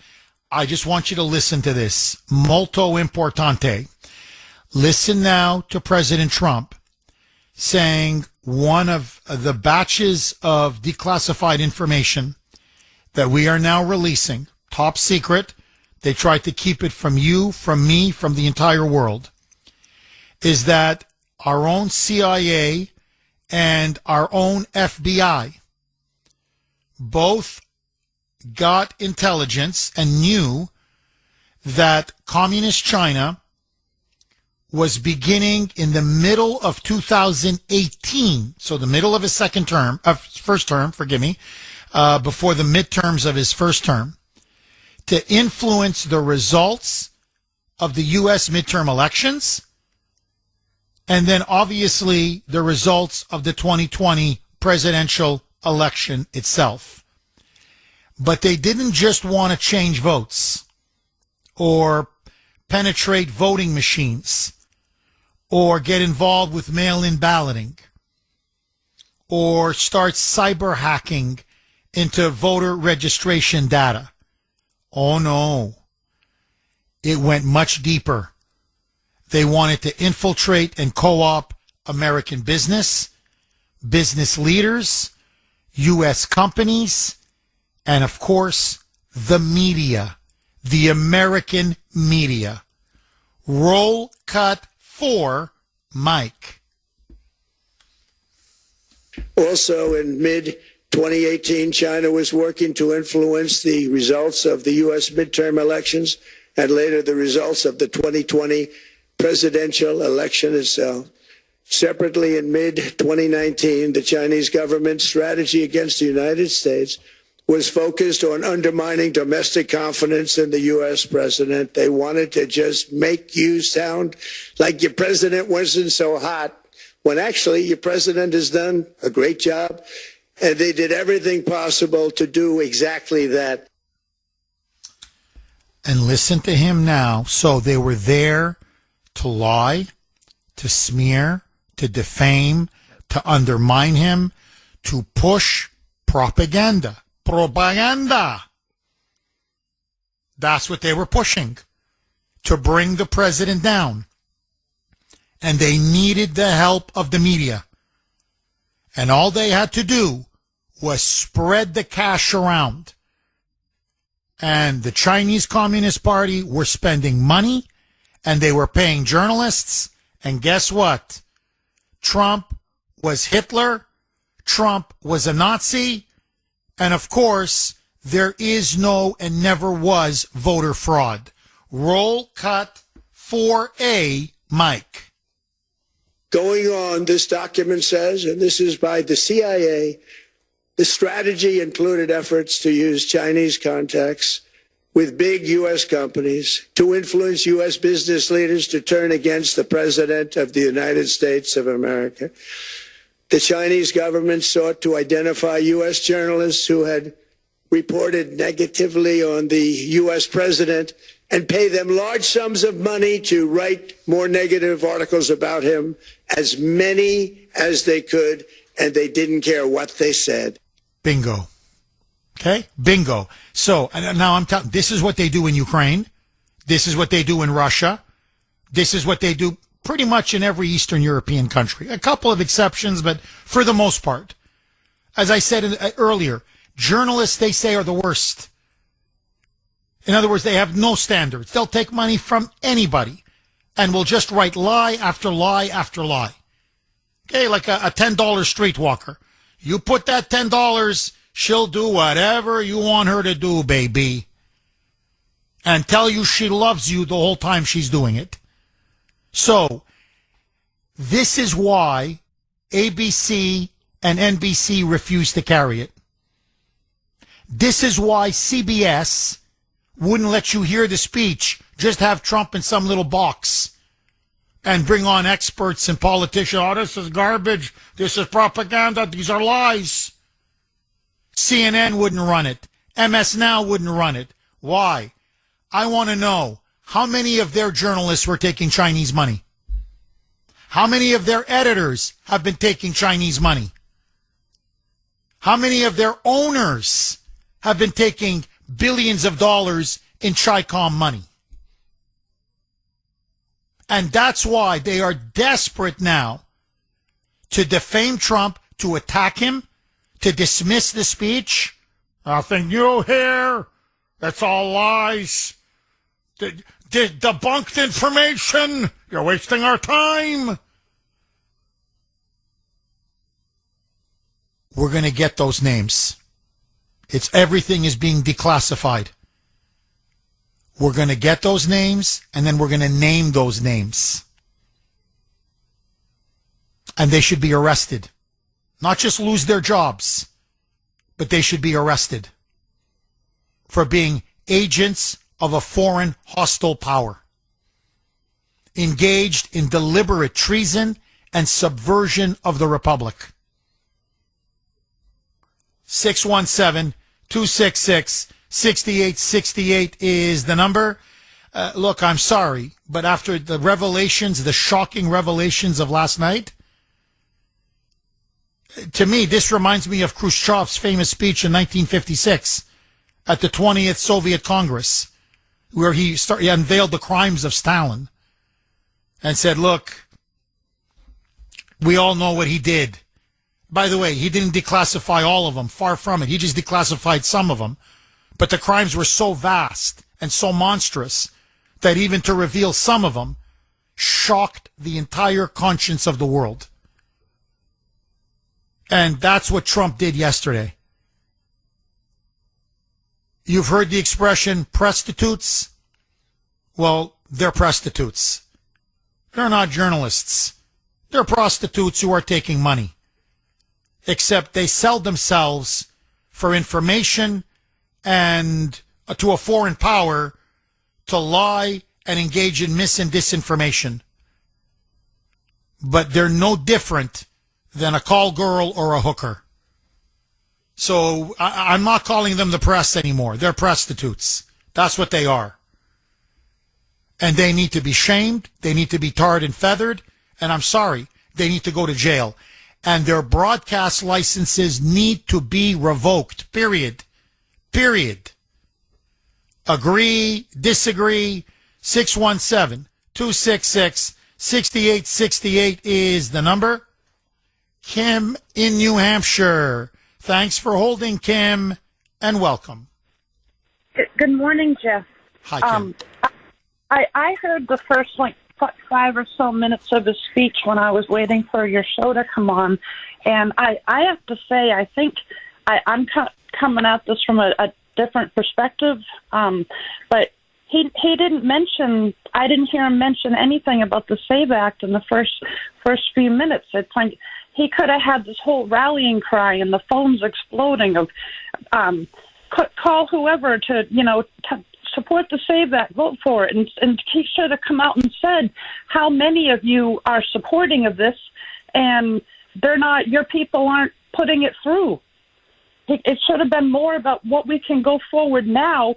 I just want you to listen to this. Molto importante. Listen now to President Trump saying one of the batches of declassified information that we are now releasing, top secret, they tried to keep it from you, from me, from the entire world, is that our own CIA and our own FBI both got intelligence and knew that communist China was beginning in the middle of 2018, so the middle of his first term, before the midterms of his first term, to influence the results of the U.S. midterm elections, and then obviously the results of the 2020 presidential election itself. But they didn't just want to change votes or penetrate voting machines or get involved with mail-in balloting or start cyber hacking into voter registration data. Oh no. It went much deeper. They wanted to infiltrate and co-opt American business leaders, U.S. companies, and of course, the media, the American media. Roll cut 4, Mike. Also, in mid-2018, China was working to influence the results of the U.S. midterm elections and later the results of the 2020 presidential election itself. Separately, in mid-2019, the Chinese government's strategy against the United States was focused on undermining domestic confidence in the U.S. president. They wanted to just make you sound like your president wasn't so hot, when actually your president has done a great job, and they did everything possible to do exactly that. And listen to him now. So they were there to lie, to smear, to defame, to undermine him, to push propaganda. Propaganda. That's what they were pushing, to bring the president down. And they needed the help of the media. And all they had to do was spread the cash around. And the Chinese Communist Party were spending money, and they were paying journalists. And guess what? Trump was Hitler. Trump was a Nazi. And of course, there is no and never was voter fraud. Roll cut 4A, Mike. Going on, this document says, and this is by the CIA, the strategy included efforts to use Chinese contacts with big U.S. companies to influence U.S. business leaders to turn against the President of the United States of America. The Chinese government sought to identify U.S. journalists who had reported negatively on the U.S. president and pay them large sums of money to write more negative articles about him, as many as they could, and they didn't care what they said. Bingo. Okay? Bingo. So, and now I'm telling, this is what they do in Ukraine. This is what they do in Russia. This is what they do pretty much in every Eastern European country. A couple of exceptions, but for the most part. As I said earlier, journalists, they say, are the worst. In other words, they have no standards. They'll take money from anybody and will just write lie after lie after lie. Okay, like a $10 streetwalker. You put that $10, she'll do whatever you want her to do, baby. And tell you she loves you the whole time she's doing it. So, this is why ABC and NBC refused to carry it. This is why CBS wouldn't let you hear the speech, just have Trump in some little box and bring on experts and politicians. Oh, this is garbage. This is propaganda. These are lies. CNN wouldn't run it. MS Now wouldn't run it. Why? I want to know how many of their journalists were taking Chinese money. How many of their editors have been taking Chinese money? How many of their owners have been taking billions of dollars in Chi-Com money? And that's why they are desperate now to defame Trump, to attack him, to dismiss the speech. Nothing new here. That's all lies. Debunked information. You're wasting our time. We're going to get those names. Everything is being declassified. We're going to get those names, and then we're going to name those names. And they should be arrested. Not just lose their jobs, but they should be arrested for being agents of a foreign hostile power, engaged in deliberate treason and subversion of the Republic. 617-266-6868 is the number. Look, I'm sorry, but after the revelations, the shocking revelations of last night, to me, this reminds me of Khrushchev's famous speech in 1956 at the 20th Soviet Congress, where he unveiled the crimes of Stalin and said, look, we all know what he did. By the way, he didn't declassify all of them. Far from it. He just declassified some of them. But the crimes were so vast and so monstrous that even to reveal some of them shocked the entire conscience of the world. And that's what Trump did yesterday. You've heard the expression prostitutes. Well, they're prostitutes. They're not journalists. They're prostitutes who are taking money. Except they sell themselves for information and to a foreign power to lie and engage in mis and disinformation. But they're no different than a call girl or a hooker. So I'm not calling them the press anymore. They're prostitutes. That's what they are. And they need to be shamed. They need to be tarred and feathered. And I'm sorry, they need to go to jail. And their broadcast licenses need to be revoked. Period. Period. Agree, disagree. 617-266-6868 is the number. Kim in New Hampshire. Thanks for holding, Kim, and welcome. Good morning, Jeff. Hi, Kim. I heard the first, 5 or so minutes of his speech when I was waiting for your show to come on. And I have to say, I think I'm coming at this from a different perspective. But he didn't mention, I didn't hear him mention anything about the SAVE Act in the first few minutes. It's like he could have had this whole rallying cry and the phones exploding of call whoever to, support the SAVE Act, vote for it. And he should have come out and said how many of you are supporting of this and they're not, your people aren't putting it through. It should have been more about what we can go forward now,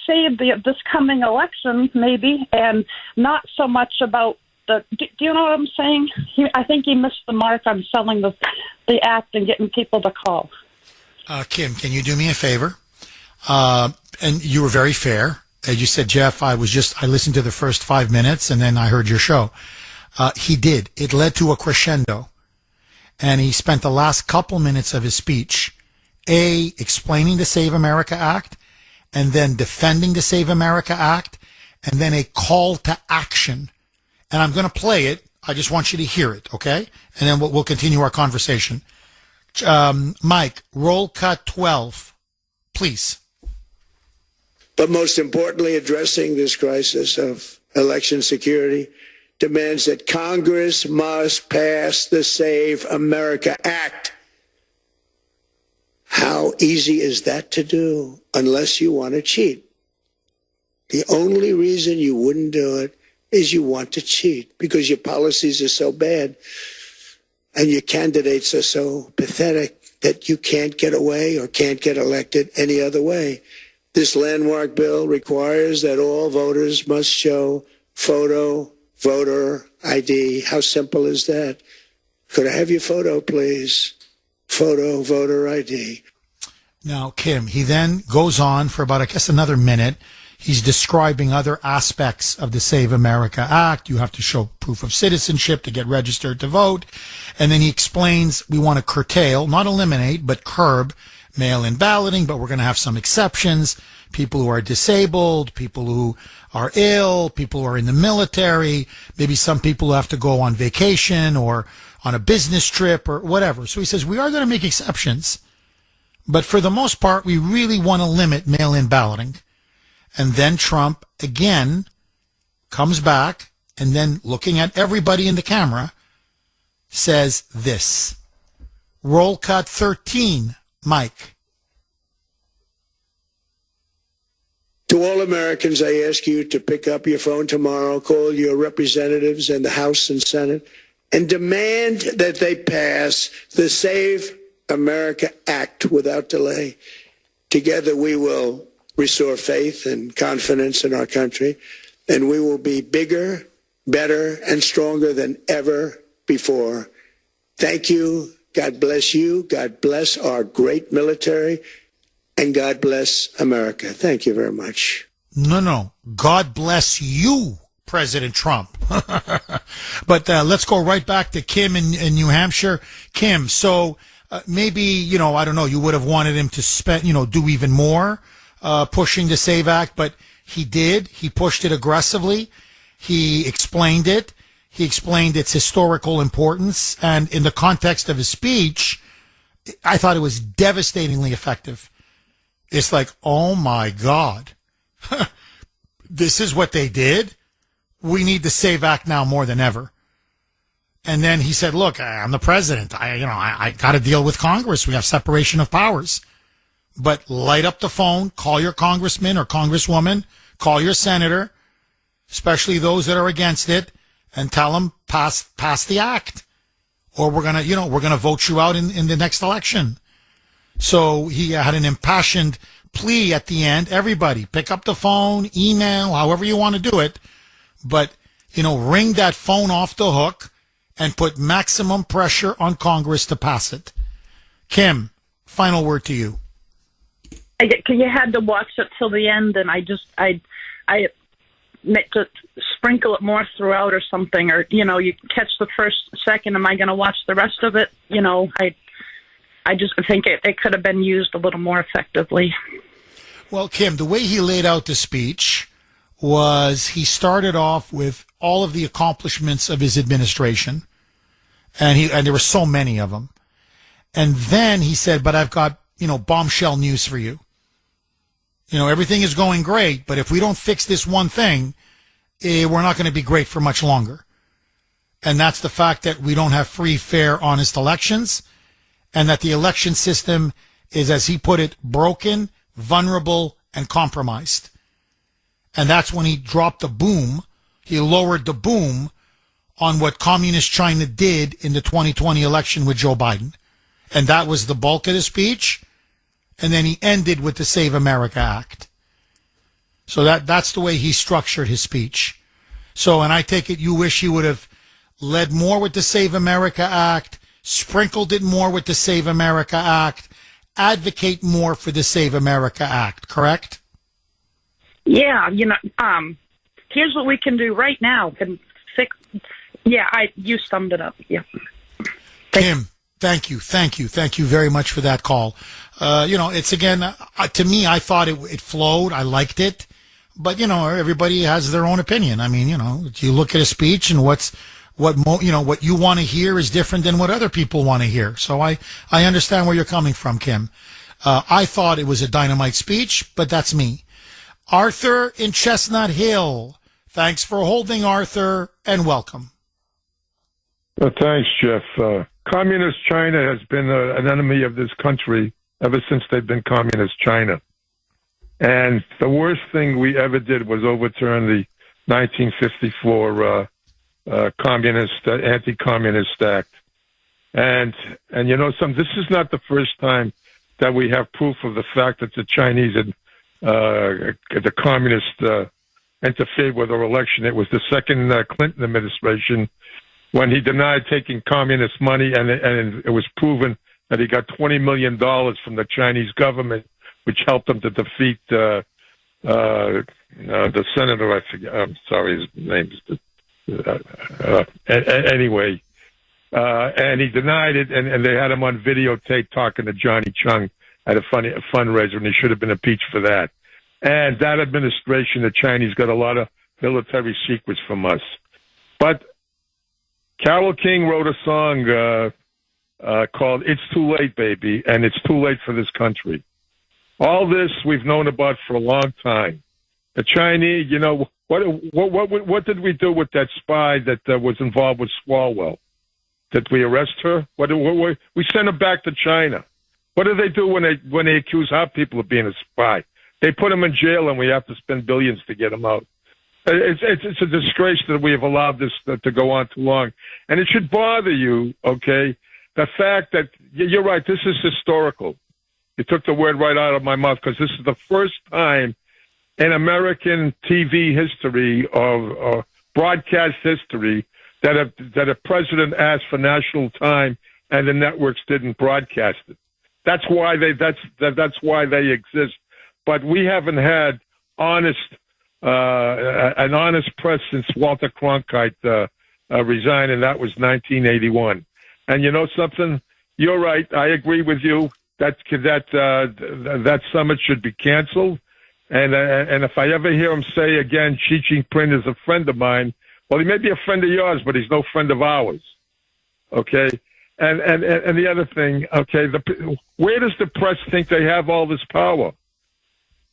save this coming election maybe, and not so much about do you know what I'm saying? I think he missed the mark on selling the act and getting people to call. Kim, can you do me a favor? And you were very fair. You said, Jeff, I listened to the first 5 minutes and then I heard your show. He did. It led to a crescendo. And he spent the last couple minutes of his speech, explaining the Save America Act, and then defending the Save America Act, and then a call to action. And I'm going to play it. I just want you to hear it, okay? And then we'll continue our conversation. Mike, roll cut 12, please. But most importantly, addressing this crisis of election security demands that Congress must pass the Save America Act. How easy is that to do unless you want to cheat? The only reason you wouldn't do it is you want to cheat because your policies are so bad and your candidates are so pathetic that you can't get away or can't get elected any other way. This landmark bill requires that all voters must show photo voter ID. How simple is that? Could I have your photo, please? Photo voter ID. Now, Kim, he then goes on for about, I guess, another minute. He's describing other aspects of the Save America Act. You have to show proof of citizenship to get registered to vote. And then he explains we want to curtail, not eliminate, but curb mail-in balloting, but we're going to have some exceptions. People who are disabled, people who are ill, people who are in the military, maybe some people who have to go on vacation or on a business trip or whatever. So he says we are going to make exceptions, but for the most part, we really want to limit mail-in balloting. And then Trump again comes back and then looking at everybody in the camera says this. Roll cut 13, Mike. To all Americans, I ask you to pick up your phone tomorrow, call your representatives in the House and Senate, and demand that they pass the Save America Act without delay. Together we will restore faith and confidence in our country, and we will be bigger, better, and stronger than ever before. Thank you. God bless you. God bless our great military. And God bless America. Thank you very much. No. God bless you, President Trump. But let's go right back to Kim in New Hampshire. Kim, so maybe, I don't know, you would have wanted him to spend, do even more pushing the SAVE Act, but he did. He pushed it aggressively. He explained it. He explained its historical importance. And in the context of his speech, I thought it was devastatingly effective. It's like, oh my God, this is what they did? We need the SAVE Act now more than ever. And then he said, look, I'm the president. I got to deal with Congress. We have separation of powers. But light up the phone, call your congressman or congresswoman, call your senator, especially those that are against it, and tell them pass the act. Or we're going to vote you out in the next election. So he had an impassioned plea at the end. Everybody, pick up the phone, email, however you want to do it. But, ring that phone off the hook and put maximum pressure on Congress to pass it. Kim, final word to you. You had to watch it till the end, and I meant to sprinkle it more throughout or something, or, you catch the first second. Am I going to watch the rest of it? I just think it could have been used a little more effectively. Well, Kim, the way he laid out the speech was he started off with all of the accomplishments of his administration, and there were so many of them. And then he said, but I've got, bombshell news for you. Everything is going great, but if we don't fix this one thing, we're not going to be great for much longer. And that's the fact that we don't have free, fair, honest elections, and that the election system is, as he put it, broken, vulnerable, and compromised. And that's when he dropped the boom. He lowered the boom on what communist China did in the 2020 election with Joe Biden. And that was the bulk of the speech. And then he ended with the Save America Act. So that's the way he structured his speech. So, and I take it you wish he would have led more with the Save America Act, sprinkled it more with the Save America Act, advocate more for the Save America Act, correct? Yeah, here's what we can do right now. And fix. Yeah, you summed it up. Yeah. Kim, thank you very much for that call. It's again, to me, I thought it flowed. I liked it, but everybody has their own opinion. I mean, you look at a speech and what you want to hear is different than what other people want to hear. So I understand where you're coming from, Kim. I thought it was a dynamite speech, but that's me. Arthur in Chestnut Hill, Thanks for holding, Arthur, and welcome. Thanks, Jeff. Communist China has been an enemy of this country ever since they've been Communist China. And the worst thing we ever did was overturn the 1954 Anti-Communist Act. And this is not the first time that we have proof of the fact that the Chinese and the communists interfered with our election. It was the second Clinton administration when he denied taking communist money, and it was proven that he got $20 million from the Chinese government, which helped him to defeat the senator. I forget. I'm sorry, his name is. Anyway. And he denied it, and they had him on videotape talking to Johnny Chung at a fundraiser, and he should have been impeached for that. And that administration, the Chinese got a lot of military secrets from us. But Carole King wrote a song called "It's Too Late, Baby," and it's too late for this country. All this we've known about for a long time. The Chinese, what did we do with that spy that was involved with Swalwell? Did we arrest her? We sent her back to China. What do they do when they accuse our people of being a spy? They put them in jail, and we have to spend billions to get them out. It's a disgrace that we have allowed this to go on too long, and it should bother you. Okay, the fact that you're right. This is historical. You took the word right out of my mouth, because this is the first time in American TV history of broadcast history that a president asked for national time and the networks didn't broadcast it. That's why they exist. But we haven't had an honest press since Walter Cronkite resigned, and that was 1981. And you know something? You're right. I agree with you. That summit should be canceled. And if I ever hear him say again, Xi Jinping is a friend of mine, well, he may be a friend of yours, but he's no friend of ours. Okay? And the other thing, okay, where does the press think they have all this power?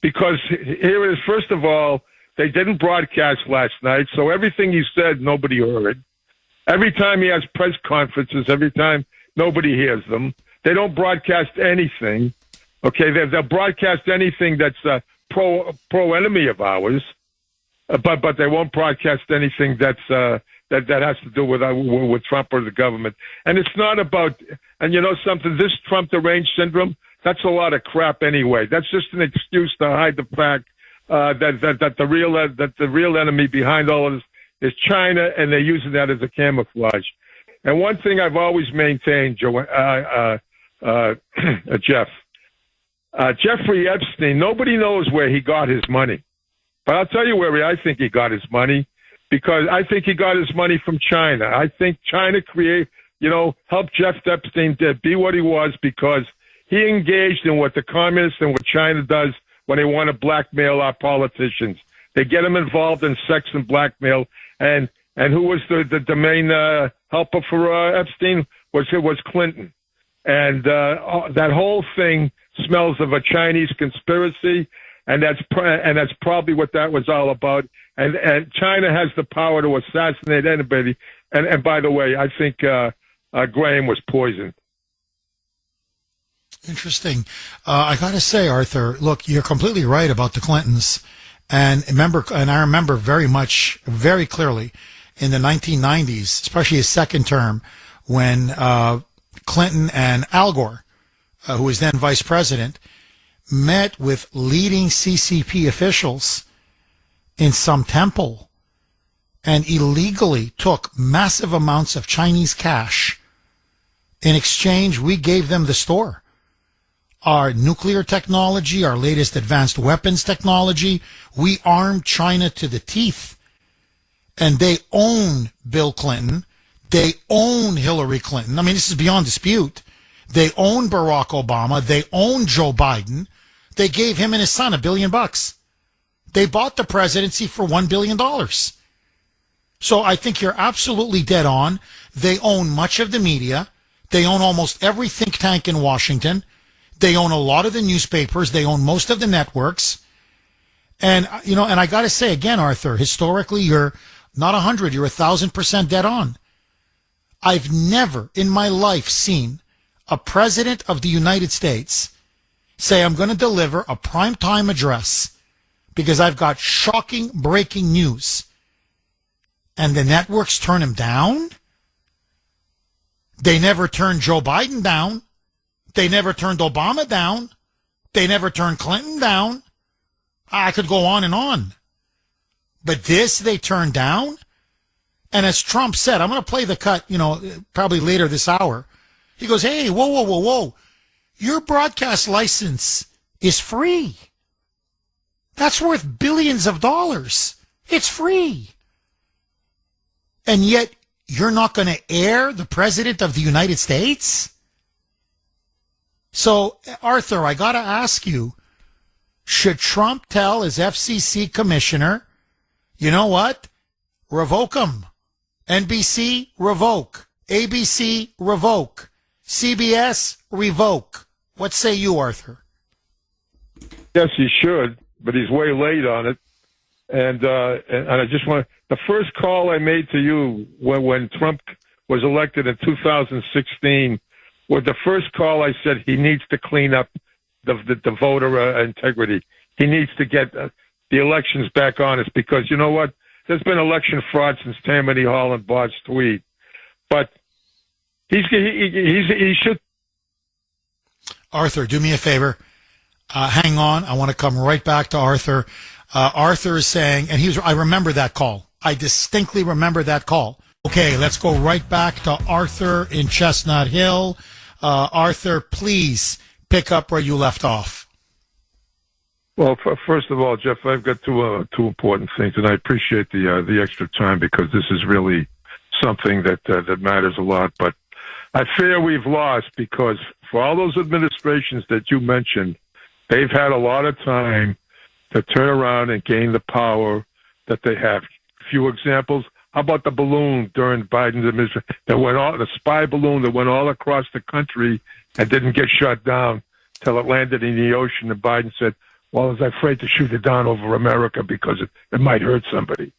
Because here it is, first of all, they didn't broadcast last night, so everything he said, nobody heard. Every time he has press conferences, every time, nobody hears them. They don't broadcast anything. Okay, they'll broadcast anything that's pro-enemy of ours. But they won't broadcast anything that has to do with Trump or the government. And it's not about, and you know something, this Trump deranged syndrome, that's a lot of crap anyway. That's just an excuse to hide the fact that the real enemy behind all of this is China, and they're using that as a camouflage. And one thing I've always maintained, Jeff, Jeffrey Epstein, nobody knows where he got his money. But I'll tell you where I think he got his money, because I think he got his money from China. I think China helped Jeff Epstein be what he was, because he engaged in what the communists and what China does when they want to blackmail our politicians. They get them involved in sex and blackmail. And who was the main helper for Epstein? Was Clinton. And that whole thing smells of a Chinese conspiracy. And that's probably what that was all about. And China has the power to assassinate anybody. And by the way, I think Graham was poisoned. Interesting. I got to say, Arthur, look, you're completely right about the Clintons. And I remember very clearly in the 1990s, especially his second term, when Clinton and Al Gore, who was then vice president, met with leading CCP officials in some temple and illegally took massive amounts of Chinese cash. In exchange, we gave them the store. Our nuclear technology, our latest advanced weapons technology, we armed China to the teeth. And they own Bill Clinton. They own Hillary Clinton. I mean, this is beyond dispute. They own Barack Obama. They own Joe Biden. They gave him and his son $1 billion. They bought the presidency for $1 billion. So I think you're absolutely dead on. They own much of the media. They own almost every think tank in Washington. They own a lot of the newspapers. They own most of the networks. And, and I got to say again, Arthur, historically, you're not 100, you're 1,000% dead on. I've never in my life seen a president of the United States say, I'm going to deliver a primetime address because I've got shocking breaking news. And the networks turn him down? They never turned Joe Biden down. They never turned Obama down. They never turned Clinton down. I could go on and on. But this they turned down? And as Trump said, I'm going to play the cut, probably later this hour. He goes, hey, whoa. Your broadcast license is free. That's worth billions of dollars. It's free. And yet you're not going to air the President of the United States? So, Arthur, I got to ask you, should Trump tell his FCC commissioner, you know what? Revoke him. NBC, revoke. ABC, revoke. CBS, revoke. What say you, Arthur? Yes, he should, but he's way late on it. And I just want the first call I made to you when Trump was elected in 2016 was the first call I said he needs to clean up the voter integrity. He needs to get the elections back honest because you know what? There's been election fraud since Tammany Hall and Bard's tweet. But he should. Arthur, do me a favor. Hang on. I want to come right back to Arthur. Arthur is saying, and I remember that call. I distinctly remember that call. Okay, let's go right back to Arthur in Chestnut Hill. Arthur, please pick up where you left off. Well, first of all, Jeff, I've got two important things, and I appreciate the extra time because this is really something that matters a lot. But I fear we've lost because for all those administrations that you mentioned, they've had a lot of time to turn around and gain the power that they have. A few examples. How about the balloon during Biden's administration the spy balloon that went all across the country and didn't get shot down till it landed in the ocean, and Biden said, well, I was afraid to shoot it down over America because it might hurt somebody.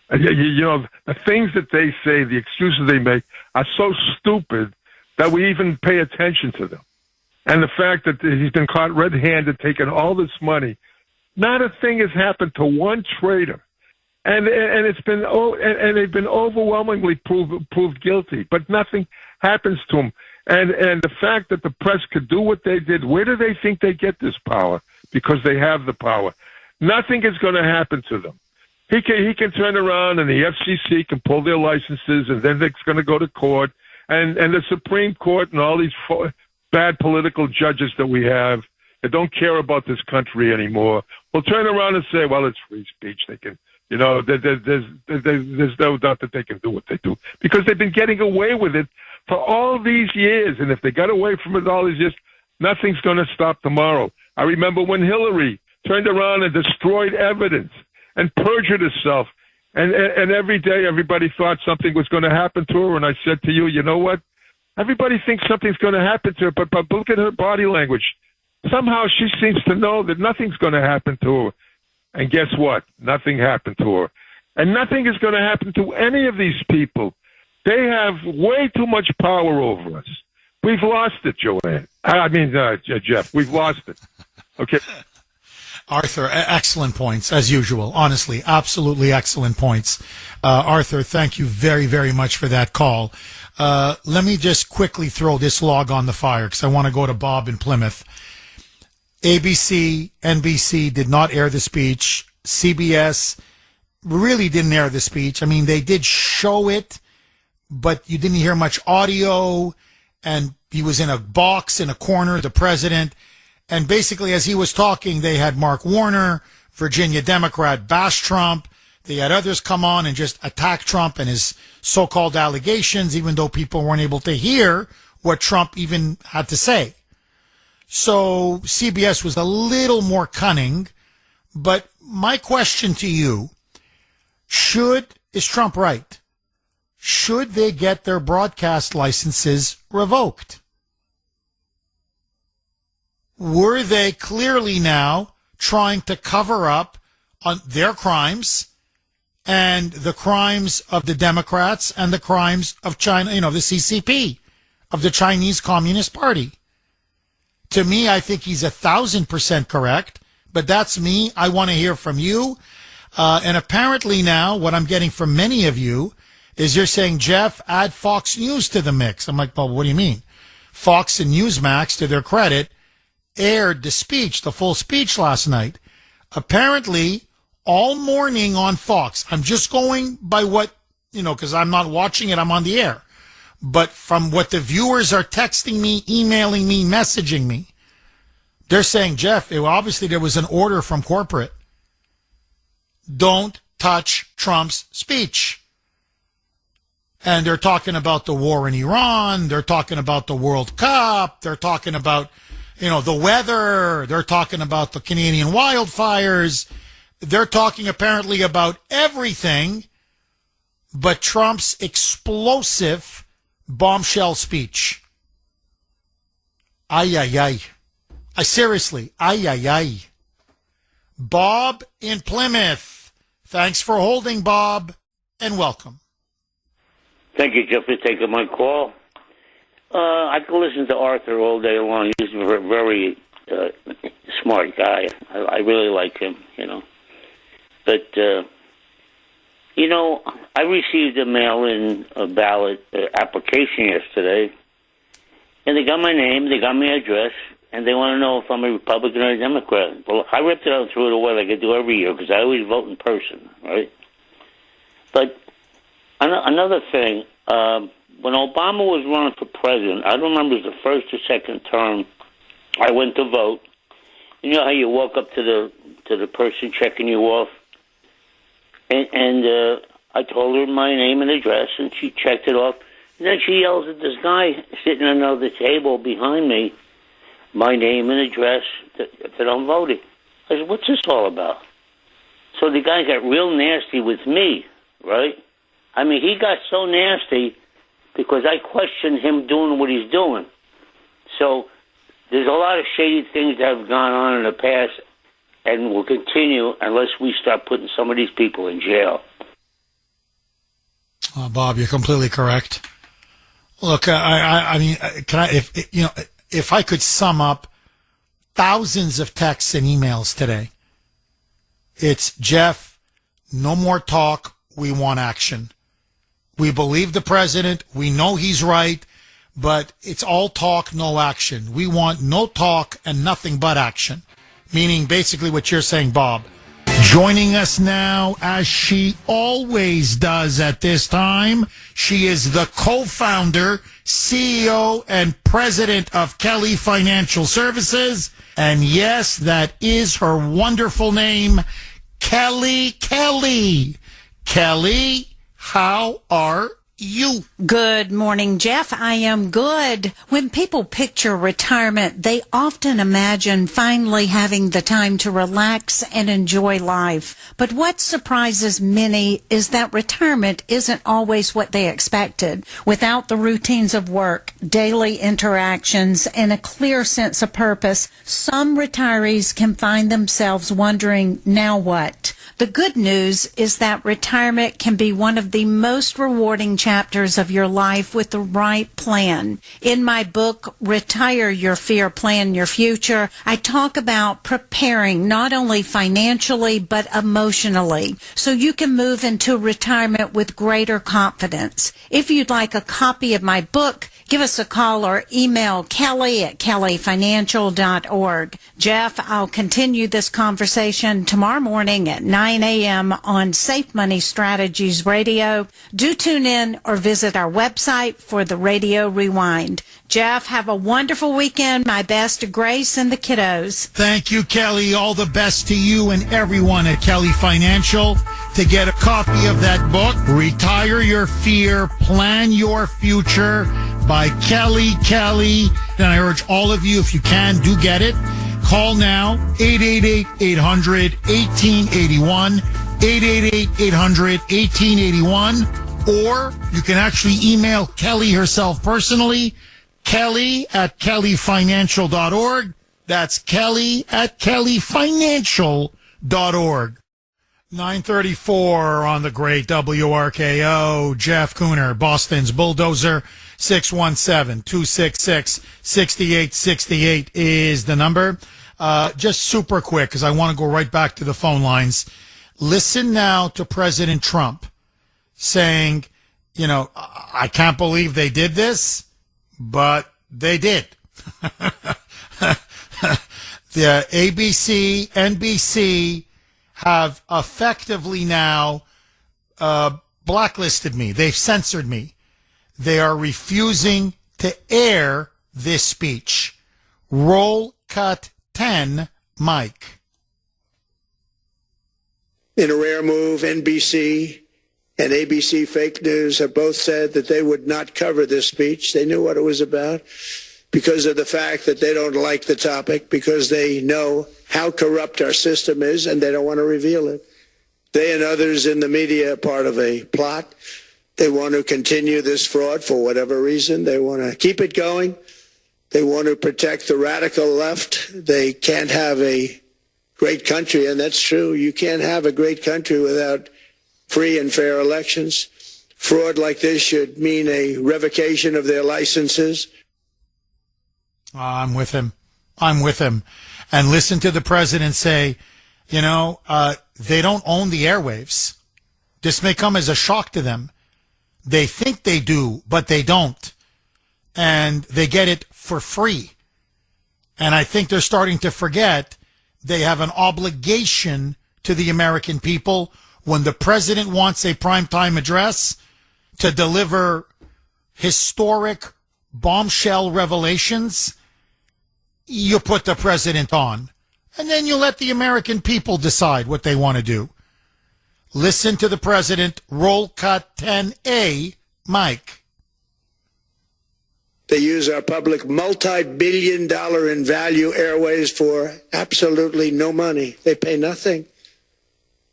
And, the things that they say, the excuses they make are so stupid that we even pay attention to them. And the fact that he's been caught red-handed taking all this money, not a thing has happened to one traitor. And it's been and they've been overwhelmingly proved guilty, but nothing happens to them. And the fact that the press could do what they did, where do they think they get this power? Because they have the power. Nothing is going to happen to them. He can turn around and the FCC can pull their licenses, and then it's going to go to court, and the Supreme Court and all these bad political judges that we have that don't care about this country anymore will turn around and say, well, it's free speech. They can. There's no doubt that they can do what they do because they've been getting away with it for all these years. And if they got away from it all these years, nothing's going to stop tomorrow. I remember when Hillary turned around and destroyed evidence and perjured herself. And every day everybody thought something was going to happen to her. And I said to you, you know what? Everybody thinks something's going to happen to her, but look at her body language. Somehow she seems to know that nothing's going to happen to her. And guess what? Nothing happened to her. And nothing is going to happen to any of these people. They have way too much power over us. We've lost it, Jeff. We've lost it. Okay. Arthur, excellent points, as usual. Honestly, absolutely excellent points. Arthur, thank you very, very much for that call. Let me just quickly throw this log on the fire because I want to go to Bob in Plymouth. ABC, NBC did not air the speech. CBS really didn't air the speech. I mean, they did show it, but you didn't hear much audio, and he was in a box in a corner, the president, and basically as he was talking, they had Mark Warner, Virginia Democrat, bash Trump. They had others come on and just attack Trump and his so-called allegations, even though people weren't able to hear what Trump even had to say. So CBS was a little more cunning, but my question to you, is Trump right? Should they get their broadcast licenses revoked? Were they clearly now trying to cover up on their crimes and the crimes of the Democrats and the crimes of China, the CCP, of the Chinese Communist Party. To me, I think he's 1,000% correct, but that's me. I want to hear from you. And apparently now what I'm getting from many of you is you're saying, Jeff, add Fox News to the mix. I'm like, well, what do you mean? Fox and Newsmax, to their credit, aired the full speech last night. Apparently, all morning on Fox, I'm just going by what, because I'm not watching it, I'm on the air. But from what the viewers are texting me, emailing me, messaging me, they're saying, Jeff, obviously there was an order from corporate. Don't touch Trump's speech. And they're talking about the war in Iran. They're talking about the World Cup. They're talking about, the weather. They're talking about the Canadian wildfires. They're talking apparently about everything but Trump's explosive bombshell speech. Ay, ay, ay. Seriously, ay, ay, ay. Bob in Plymouth. Thanks for holding, Bob, and welcome. Thank you, Jeff, for taking my call. I could listen to Arthur all day long. He's a very smart guy. I really like him, But, I received a mail-in ballot application yesterday, and they got my name, they got my address, and they want to know if I'm a Republican or a Democrat. Well, I ripped it out and threw it away like I do every year because I always vote in person, right? But another thing, when Obama was running for president, I don't remember if it was the first or second term, I went to vote. You know how you walk up to the person checking you off? And I told her my name and address, and she checked it off. And then she yells at this guy sitting at another table behind me, my name and address, that I'm voting. I said, what's this all about? So the guy got real nasty with me, right? I mean, he got so nasty because I questioned him doing what he's doing. So there's a lot of shady things that have gone on in the past and will continue unless we start putting some of these people in jail. Bob, you're completely correct. Look, I mean, if I could sum up thousands of texts and emails today, it's, Jeff, no more talk. We want action. We believe the president. We know he's right, but it's all talk, no action. We want no talk and nothing but action. Meaning basically what you're saying, Bob. Joining us now, as she always does at this time, she is the co-founder, CEO, and president of Kelly Financial Services. And yes, that is her wonderful name, Kelly. Kelly, how are you? Good morning, Jeff. I am good. When people picture retirement, they often imagine finally having the time to relax and enjoy life. But what surprises many is that retirement isn't always what they expected. Without the routines of work, daily interactions, and a clear sense of purpose, some retirees can find themselves wondering, now what? The good news is that retirement can be one of the most rewarding chapters of your life with the right plan. In my book, Retire Your Fear, Plan Your Future, I talk about preparing not only financially but emotionally so you can move into retirement with greater confidence. If you'd like a copy of my book, give us a call or email Kelly at kellyfinancial.org. Jeff, I'll continue this conversation tomorrow morning at 9 a.m. on Safe Money Strategies Radio. Do tune in or visit our website for the Radio Rewind. Jeff, have a wonderful weekend. My best to Grace and the kiddos. Thank you, Kelly. All the best to you and everyone at Kelly Financial. To get a copy of that book, Retire Your Fear, Plan Your Future by Kelly. And I urge all of you, if you can, do get it. Call now, 888-800-1881, 888-800-1881, or you can actually email Kelly herself personally, Kelly at kellyfinancial.org. That's Kelly at kellyfinancial.org. 9:34 on the great WRKO. Jeff Kuhner, Boston's Bulldozer. 617-266-6868 is the number. Just super quick, because I want to go right back to the phone lines. Listen now to President Trump saying, I can't believe they did this, but they did. The ABC, NBC have effectively now blacklisted me. They've censored me. They are refusing to air this speech. Roll cut 10, Mike. In a rare move, NBC and ABC Fake News have both said that they would not cover this speech. They knew what it was about because of the fact that they don't like the topic, because they know how corrupt our system is and they don't want to reveal it. They and others in the media are part of a plot. They want to continue this fraud for whatever reason. They want to keep it going. They want to protect the radical left. They can't have a great country, and that's true. You can't have a great country without free and fair elections. Fraud like this should mean a revocation of their licenses. I'm with him. And listen to the president say, they don't own the airwaves. This may come as a shock to them. They think they do, but they don't. And they get it for free. And I think they're starting to forget they have an obligation to the American people when the president wants a primetime address to deliver historic bombshell revelations. You put the president on, and then you let the American people decide what they want to do. Listen to the president. Roll cut 10A, Mike. They use our public multi-billion-dollar in value airways for absolutely no money. They pay nothing.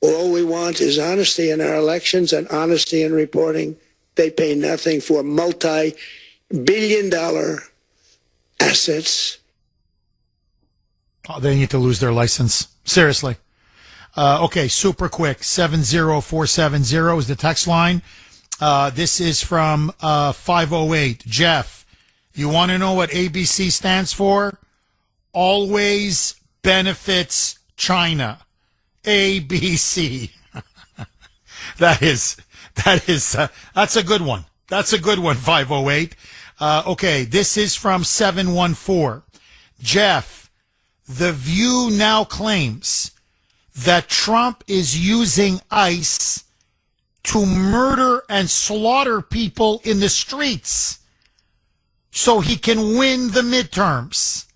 All we want is honesty in our elections and honesty in reporting. They pay nothing for multi-billion-dollar assets. Oh, they need to lose their license. Seriously. Okay, super quick. 70470 is the text line. This is from 508. Jeff, you want to know what ABC stands for? Always benefits China. ABC. That's a good one. That's a good one, 508. Okay, this is from 714. Jeff, The View now claims that Trump is using ICE to murder and slaughter people in the streets so he can win the midterms.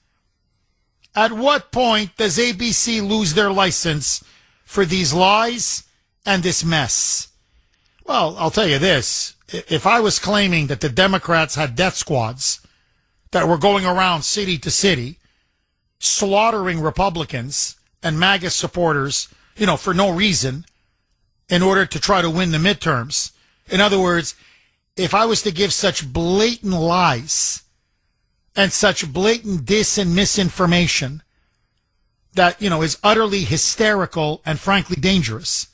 At what point does ABC lose their license for these lies and this mess? Well, I'll tell you this. If I was claiming that the Democrats had death squads that were going around city to city, slaughtering Republicans and MAGA supporters, for no reason, in order to try to win the midterms. In other words, if I was to give such blatant lies and such blatant dis and misinformation that, is utterly hysterical and frankly dangerous,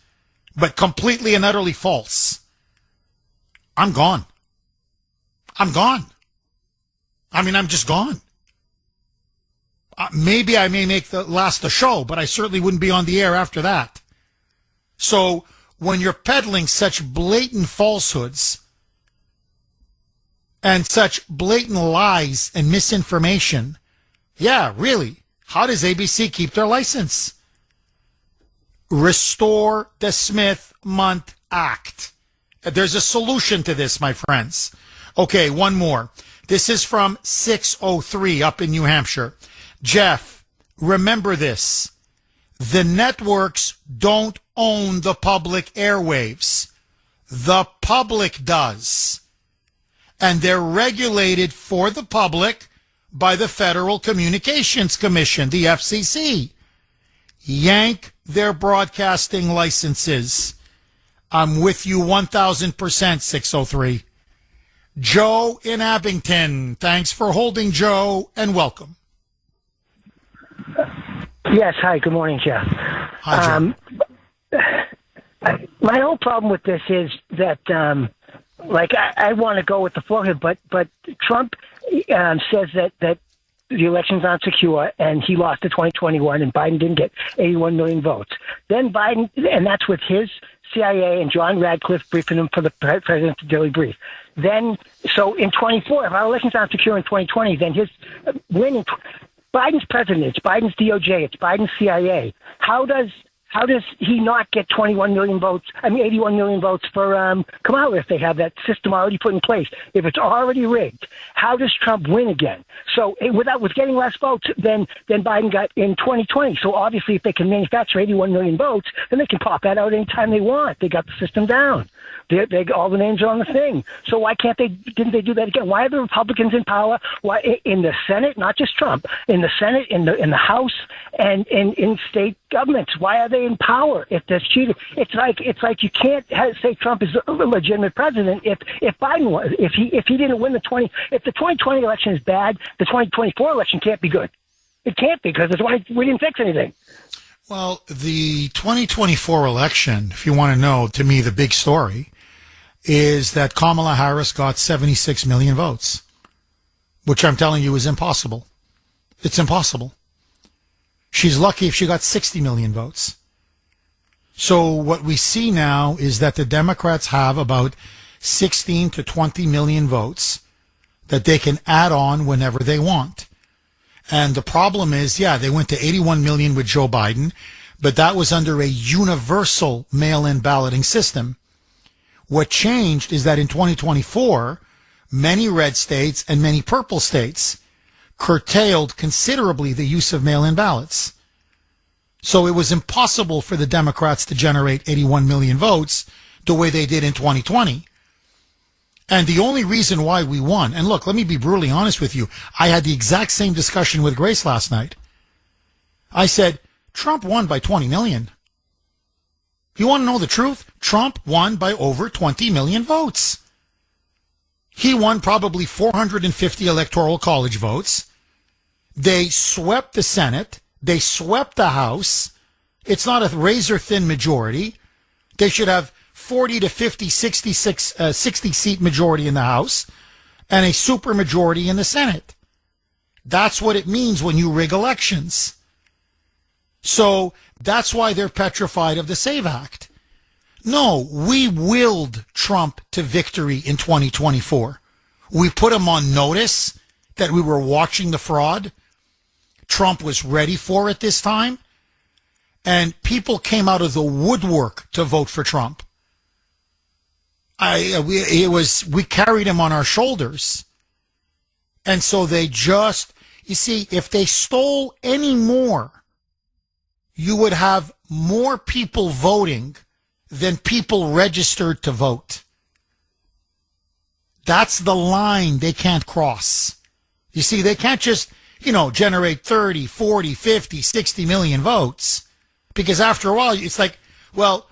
but completely and utterly false, I'm gone. I'm just gone. Maybe I may make the show, but I certainly wouldn't be on the air after that. So when you're peddling such blatant falsehoods and such blatant lies and misinformation, yeah, really, how does ABC keep their license? Restore the Smith-Mundt Act. There's a solution to this, my friends. Okay, one more. This is from 603 up in New Hampshire. Jeff, remember this. The networks don't own the public airwaves. The public does. And they're regulated for the public by the Federal Communications Commission, the FCC. Yank their broadcasting licenses. I'm with you 1,000%, 603. Joe in Abington. Thanks for holding, Joe, and welcome. Yes, hi, good morning, Jeff. Hi, Jeff. My whole problem with this is that, I want to go with the flow here, but Trump says that the election's not secure, and he lost to 2021, and Biden didn't get 81 million votes. Then Biden, and that's with his CIA and John Radcliffe briefing him for the president's daily brief. Then, so in 24, if our election's not secure in 2020, then his winning, Biden's president, it's Biden's DOJ, it's Biden's CIA. How does he not get 81 million votes for Kamala if they have that system already put in place? If it's already rigged, how does Trump win again? So with getting less votes than Biden got in 2020. So obviously if they can manufacture 81 million votes, then they can pop that out anytime they want. They got the system down. All the names are on the thing. So why didn't they do that again? Why are the Republicans in power? Why in the Senate, not just Trump, in the Senate, in the House, and in state governments? Why are they in power if there's cheating? It's like you can't say Trump is a legitimate president if Biden was. If he didn't win if the 2020 election is bad, the 2024 election can't be good. It can't be because we didn't fix anything. Well, the 2024 election, if you want to know, to me, the big story is that Kamala Harris got 76 million votes, which I'm telling you is impossible. It's impossible. She's lucky if she got 60 million votes. So what we see now is that the Democrats have about 16 to 20 million votes that they can add on whenever they want. And the problem is, they went to 81 million with Joe Biden, but that was under a universal mail-in balloting system. What changed is that in 2024, many red states and many purple states curtailed considerably the use of mail-in ballots. So it was impossible for the Democrats to generate 81 million votes the way they did in 2020. And the only reason why we won, and look, let me be brutally honest with you. I had the exact same discussion with Grace last night. I said, Trump won by 20 million. You want to know the truth? Trump won by over 20 million votes. He won probably 450 electoral college votes. They swept the Senate. They swept the House. It's not a razor-thin majority. They should have 40 to 50, 60 seat majority in the House and a super majority in the Senate. That's what it means when you rig elections. So that's why they're petrified of the SAVE Act. No, we willed Trump to victory in 2024. We put him on notice that we were watching the fraud. Trump was ready for it this time. And people came out of the woodwork to vote for Trump. We carried him on our shoulders. And so they just, you see, if they stole any more, you would have more people voting than people registered to vote. That's the line they can't cross. You see, they can't just, generate 30, 40, 50, 60 million votes. Because after a while, it's like, there's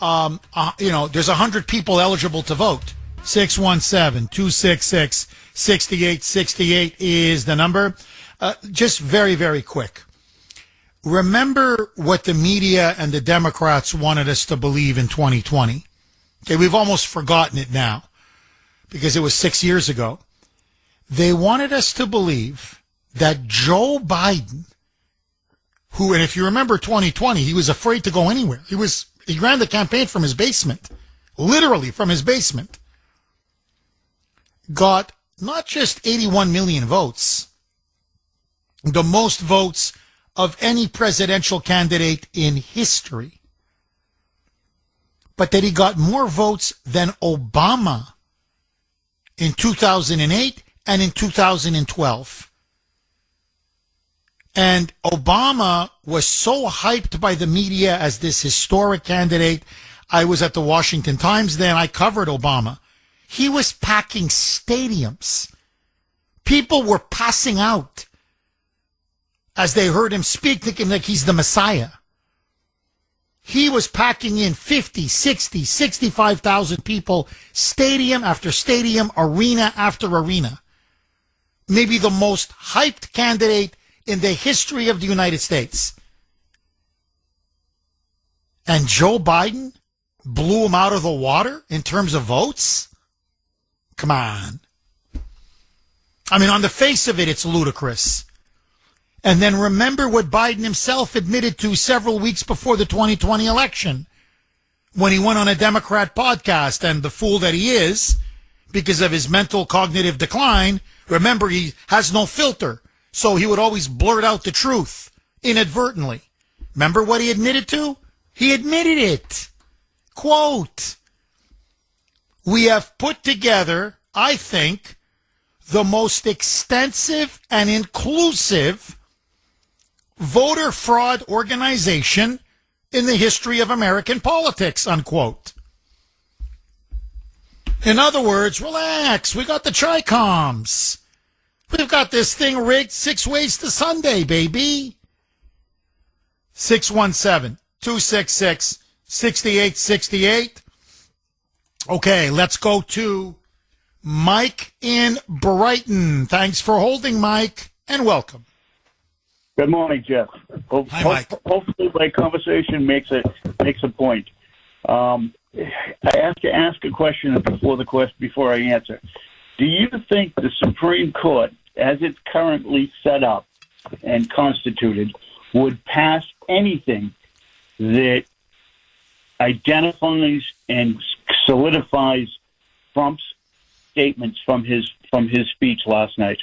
100 people eligible to vote. 617-266-6868 is the number. Just very, very quick. Remember what the media and the Democrats wanted us to believe in 2020. Okay, we've almost forgotten it now because it was 6 years ago. They wanted us to believe that Joe Biden, who, and if you remember 2020, he was afraid to go anywhere. He ran the campaign from his basement, literally from his basement, got not just 81 million votes, the most votes of any presidential candidate in history, but that he got more votes than Obama in 2008 and in 2012. And Obama was so hyped by the media as this historic candidate. I was at the Washington Times then. I covered Obama. He was packing stadiums. People were passing out as they heard him speak, thinking like he's the Messiah. He was packing in 50, 60, 65,000 people, stadium after stadium, arena after arena. Maybe the most hyped candidate in the history of the United States. And Joe Biden blew him out of the water in terms of votes? Come on. I mean, on the face of it, it's ludicrous. And then remember what Biden himself admitted to several weeks before the 2020 election when he went on a Democrat podcast, and the fool that he is, because of his mental cognitive decline, remember, he has no filter, so he would always blurt out the truth inadvertently. Remember what he admitted to? He admitted it. Quote, "We have put together, I think, the most extensive and inclusive voter fraud organization in the history of American politics," unquote. In other words, relax. We got the Tricoms. We've got this thing rigged 6 ways to Sunday, baby. 617-266-6868. Okay, let's go to Mike in Brighton. Thanks for holding, Mike, and welcome. Good morning, Jeff. Hi, Mike. Hopefully my conversation makes a point. I have to ask a question before I answer. Do you think the Supreme Court, as it's currently set up and constituted, would pass anything that identifies and solidifies Trump's statements from his speech last night?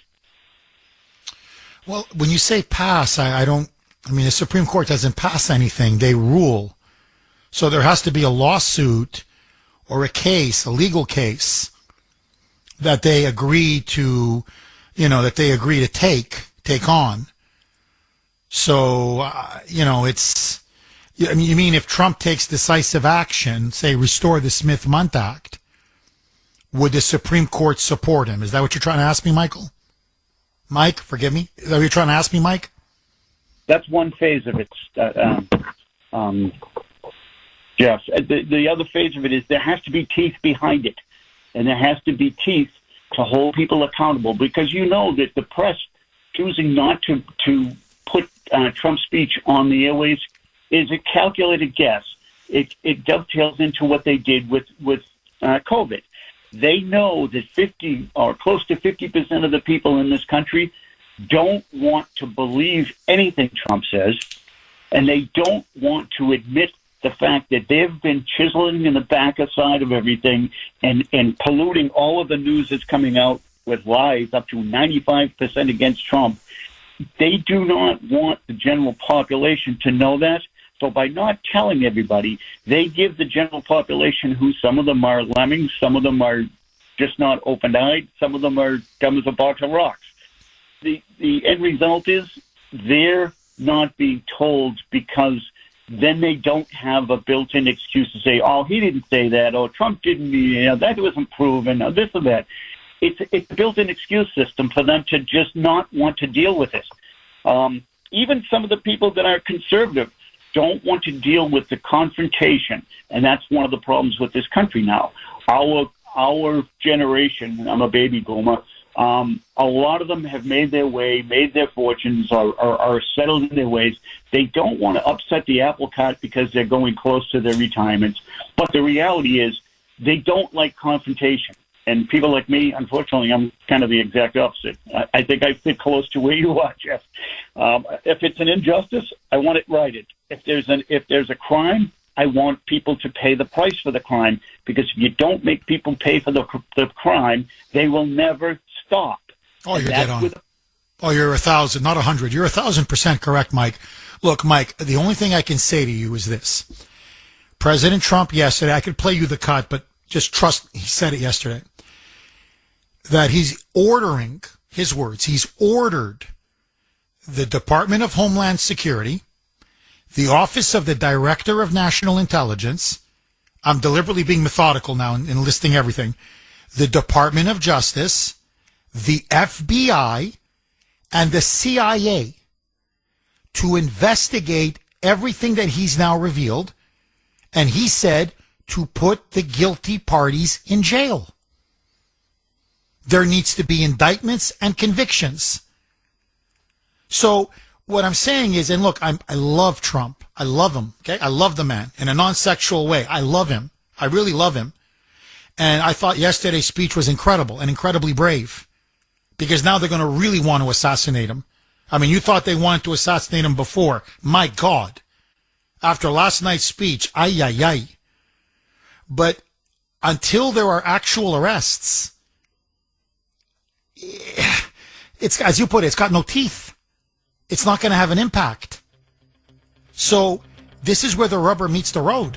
Well, when you say pass, I mean, the Supreme Court doesn't pass anything. They rule. So there has to be a lawsuit or a case, a legal case, that they agree to, take on. So, it's, I mean, you mean if Trump takes decisive action, say restore the Smith-Mundt Act, would the Supreme Court support him? Is that what you're trying to ask me, Michael? Mike, forgive me. Is that what you're trying to ask me, Mike? That's one phase of it, Jeff. The other phase of it is there has to be teeth behind it, and there has to be teeth to hold people accountable, because you know that the press choosing not to put Trump's speech on the airwaves is a calculated guess. It dovetails into what they did with COVID. They know that 50 or close to 50% of the people in this country don't want to believe anything Trump says, and they don't want to admit the fact that they've been chiseling in the back side of everything and polluting all of the news that's coming out with lies up to 95% against Trump. They do not want the general population to know that. So by not telling everybody, they give the general population, who some of them are lemmings, some of them are just not open-eyed, some of them are dumb as a box of rocks. The end result is they're not being told, because then they don't have a built-in excuse to say, oh, he didn't say that, or Trump didn't, that wasn't proven, or this or that. It's a built-in excuse system for them to just not want to deal with it. Even some of the people that are conservative don't want to deal with the confrontation, and that's one of the problems with this country now. Our generation, I'm a baby boomer, a lot of them have made their way, made their fortunes, are settled in their ways. They don't want to upset the apple cart because they're going close to their retirements. But the reality is they don't like confrontation. And people like me, unfortunately, I'm kind of the exact opposite. I think I fit close to where you are, Jeff. If it's an injustice, I want it righted. If there's a crime, I want people to pay the price for the crime, because if you don't make people pay for the crime, they will never stop. Oh, you're dead on. You're 1,000, not 100. You're 1,000% correct, Mike. Look, Mike, the only thing I can say to you is this. President Trump yesterday, I could play you the cut, but just trust, he said it yesterday, that he's ordering, his words, he's ordered the Department of Homeland Security, the Office of the Director of National Intelligence, I'm deliberately being methodical now in listing everything, the Department of Justice, the FBI, and the CIA to investigate everything that he's now revealed, and he said to put the guilty parties in jail. There needs to be indictments and convictions. So what I'm saying is, and look, I love Trump. I love him. Okay. I love the man in a non-sexual way. I love him. I really love him. And I thought yesterday's speech was incredible and incredibly brave, because now they're going to really want to assassinate him. I mean, you thought they wanted to assassinate him before. My God. After last night's speech, ay, ay, ay. But until there are actual arrests, it's, as you put it, it's got no teeth. It's not going to have an impact. So this is where the rubber meets the road.